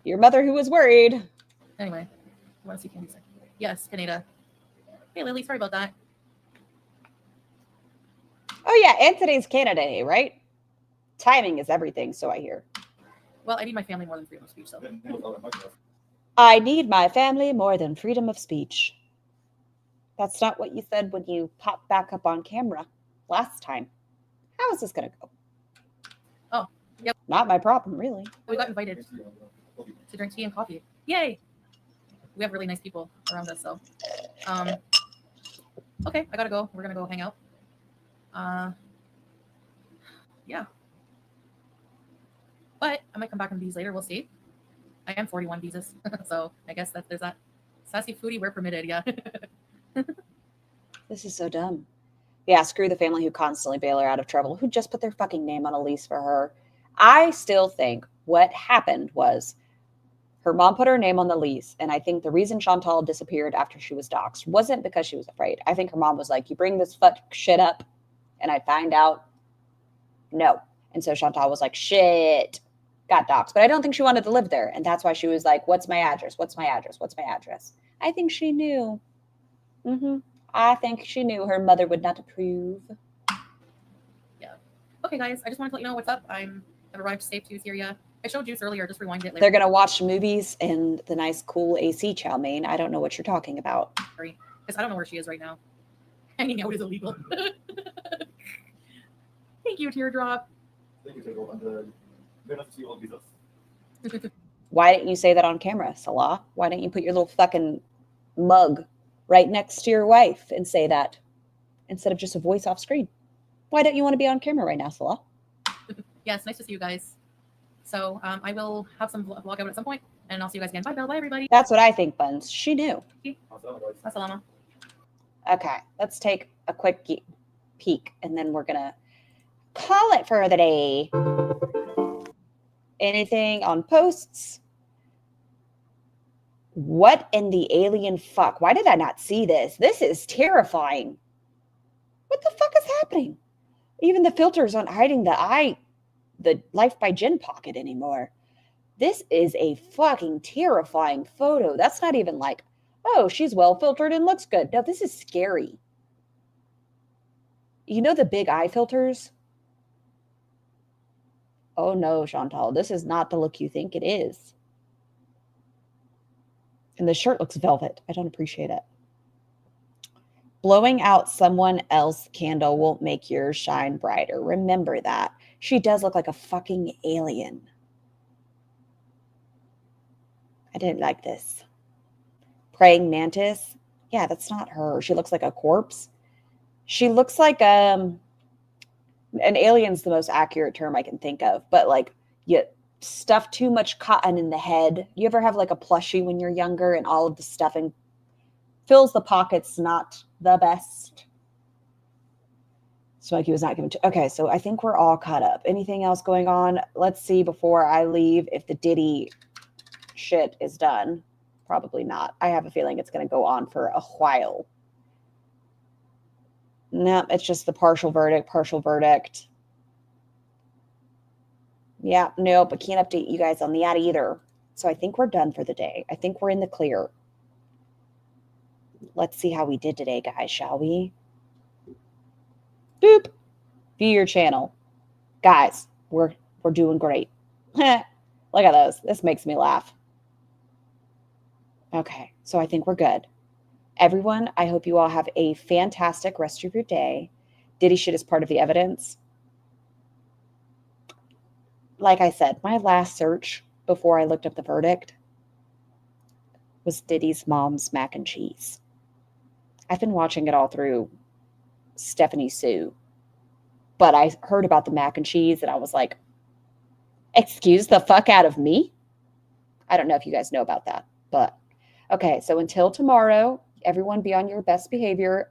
Your mother who was worried. Anyway, I want to see Candy say. Yes, Canada. Hey, Lily, sorry about that. Oh yeah, and today's Canada Day, right? Timing is everything, so I hear. Well, I need my family more than freedom of speech, so. Then it was all that much less. I need my family more than freedom of speech. That's not what you said when you popped back up on camera last time. How is this going to go? Oh, yep. Not my problem, really. We got invited to drink tea and coffee. Yay! We have really nice people around us, so. Okay, I gotta go. We're gonna go hang out. Yeah. But I might come back on these later. We'll see. I am 41 visas, so I guess that there's that. Sassy foodie, we're permitted, yeah. This is so dumb. Yeah, screw the family who constantly bail her out of trouble, who just put their fucking name on a lease for her. I still think what happened was her mom put her name on the lease, and I think the reason Chantal disappeared after she was doxxed wasn't because she was afraid. I think her mom was like, you bring this fuck shit up, and I find out, no. And so Chantal was like, shit, got doxxed. But I don't think she wanted to live there, and that's why she was like, what's my address? What's my address? What's my address? I think she knew. I think she knew her mother would not approve. Yeah. Okay, guys, I just want to let you know what's up. I've arrived safe to Syria. I showed Juice earlier. Just rewind it later. They're going to watch movies in the nice, cool AC chow mein. I don't know what you're talking about. Because I don't know where she is right now. Hanging out is illegal. Thank you, Teardrop. Thank you, Table. And they're not to see all visas. Why didn't you say that on camera, Salah? Why didn't you put your little fucking mug right next to your wife and say that instead of just a voice off screen? Why don't you want to be on camera right now, Salah? Yes, nice to see you guys. So I will have some vlog out at some point, and I'll see you guys again. Bye, Belle. Bye, everybody. That's what I think, Buns. She knew. Assalamu. Okay, let's take a quick peek, and then we're going to call it for the day. Anything on posts? What in the alien fuck? Why did I not see this? This is terrifying. What the fuck is happening? Even the filters aren't hiding the Life by Jen pocket anymore. This is a fucking terrifying photo. That's not even like, oh, she's well filtered and looks good. No, this is scary. You know the big eye filters? Oh no, Chantal, this is not the look you think it is. And the shirt looks velvet. I don't appreciate it. Blowing out someone else's candle won't make yours shine brighter. Remember that. She does look like a fucking alien. I didn't like this. Praying mantis. Yeah, that's not her. She looks like a corpse. She looks like an alien's the most accurate term I can think of, but like you stuff too much cotton in the head. You ever have like a plushie when you're younger and all of the stuffing fills the pockets, not the best? Smokey was not given to. Okay, so I think we're all caught up. Anything else going on? Let's see before I leave if the Diddy shit is done. Probably not. I have a feeling it's going to go on for a while. No, it's just the partial verdict. Yeah, nope, I can't update you guys on that either. So I think we're done for the day. I think we're in the clear. Let's see how we did today, guys, shall we? Boop. View your channel. Guys, we're doing great. Look at those. This makes me laugh. Okay, so I think we're good. Everyone, I hope you all have a fantastic rest of your day. Diddy shit is part of the evidence. Like I said, my last search before I looked up the verdict was Diddy's mom's mac and cheese. I've been watching it all through Stephanie Sue, but I heard about the mac and cheese and I was like, excuse the fuck out of me? I don't know if you guys know about that, but okay. So until tomorrow, everyone be on your best behavior.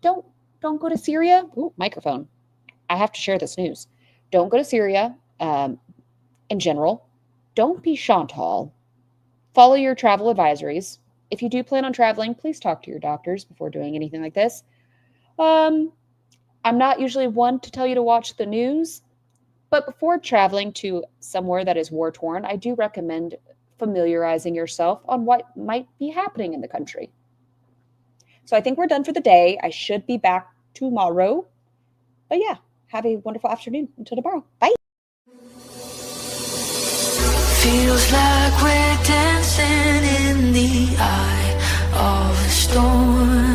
Don't go to Syria. Ooh, microphone. I have to share this news. Don't go to Syria in general. Don't be Chantal. Follow your travel advisories. If you do plan on traveling, please talk to your doctors before doing anything like this. I'm not usually one to tell you to watch the news, but before traveling to somewhere that is war-torn, I do recommend familiarizing yourself on what might be happening in the country. So I think we're done for the day. I should be back tomorrow. But yeah, have a wonderful afternoon. Until tomorrow. Bye. Feels like we're dancing in the eye of a storm.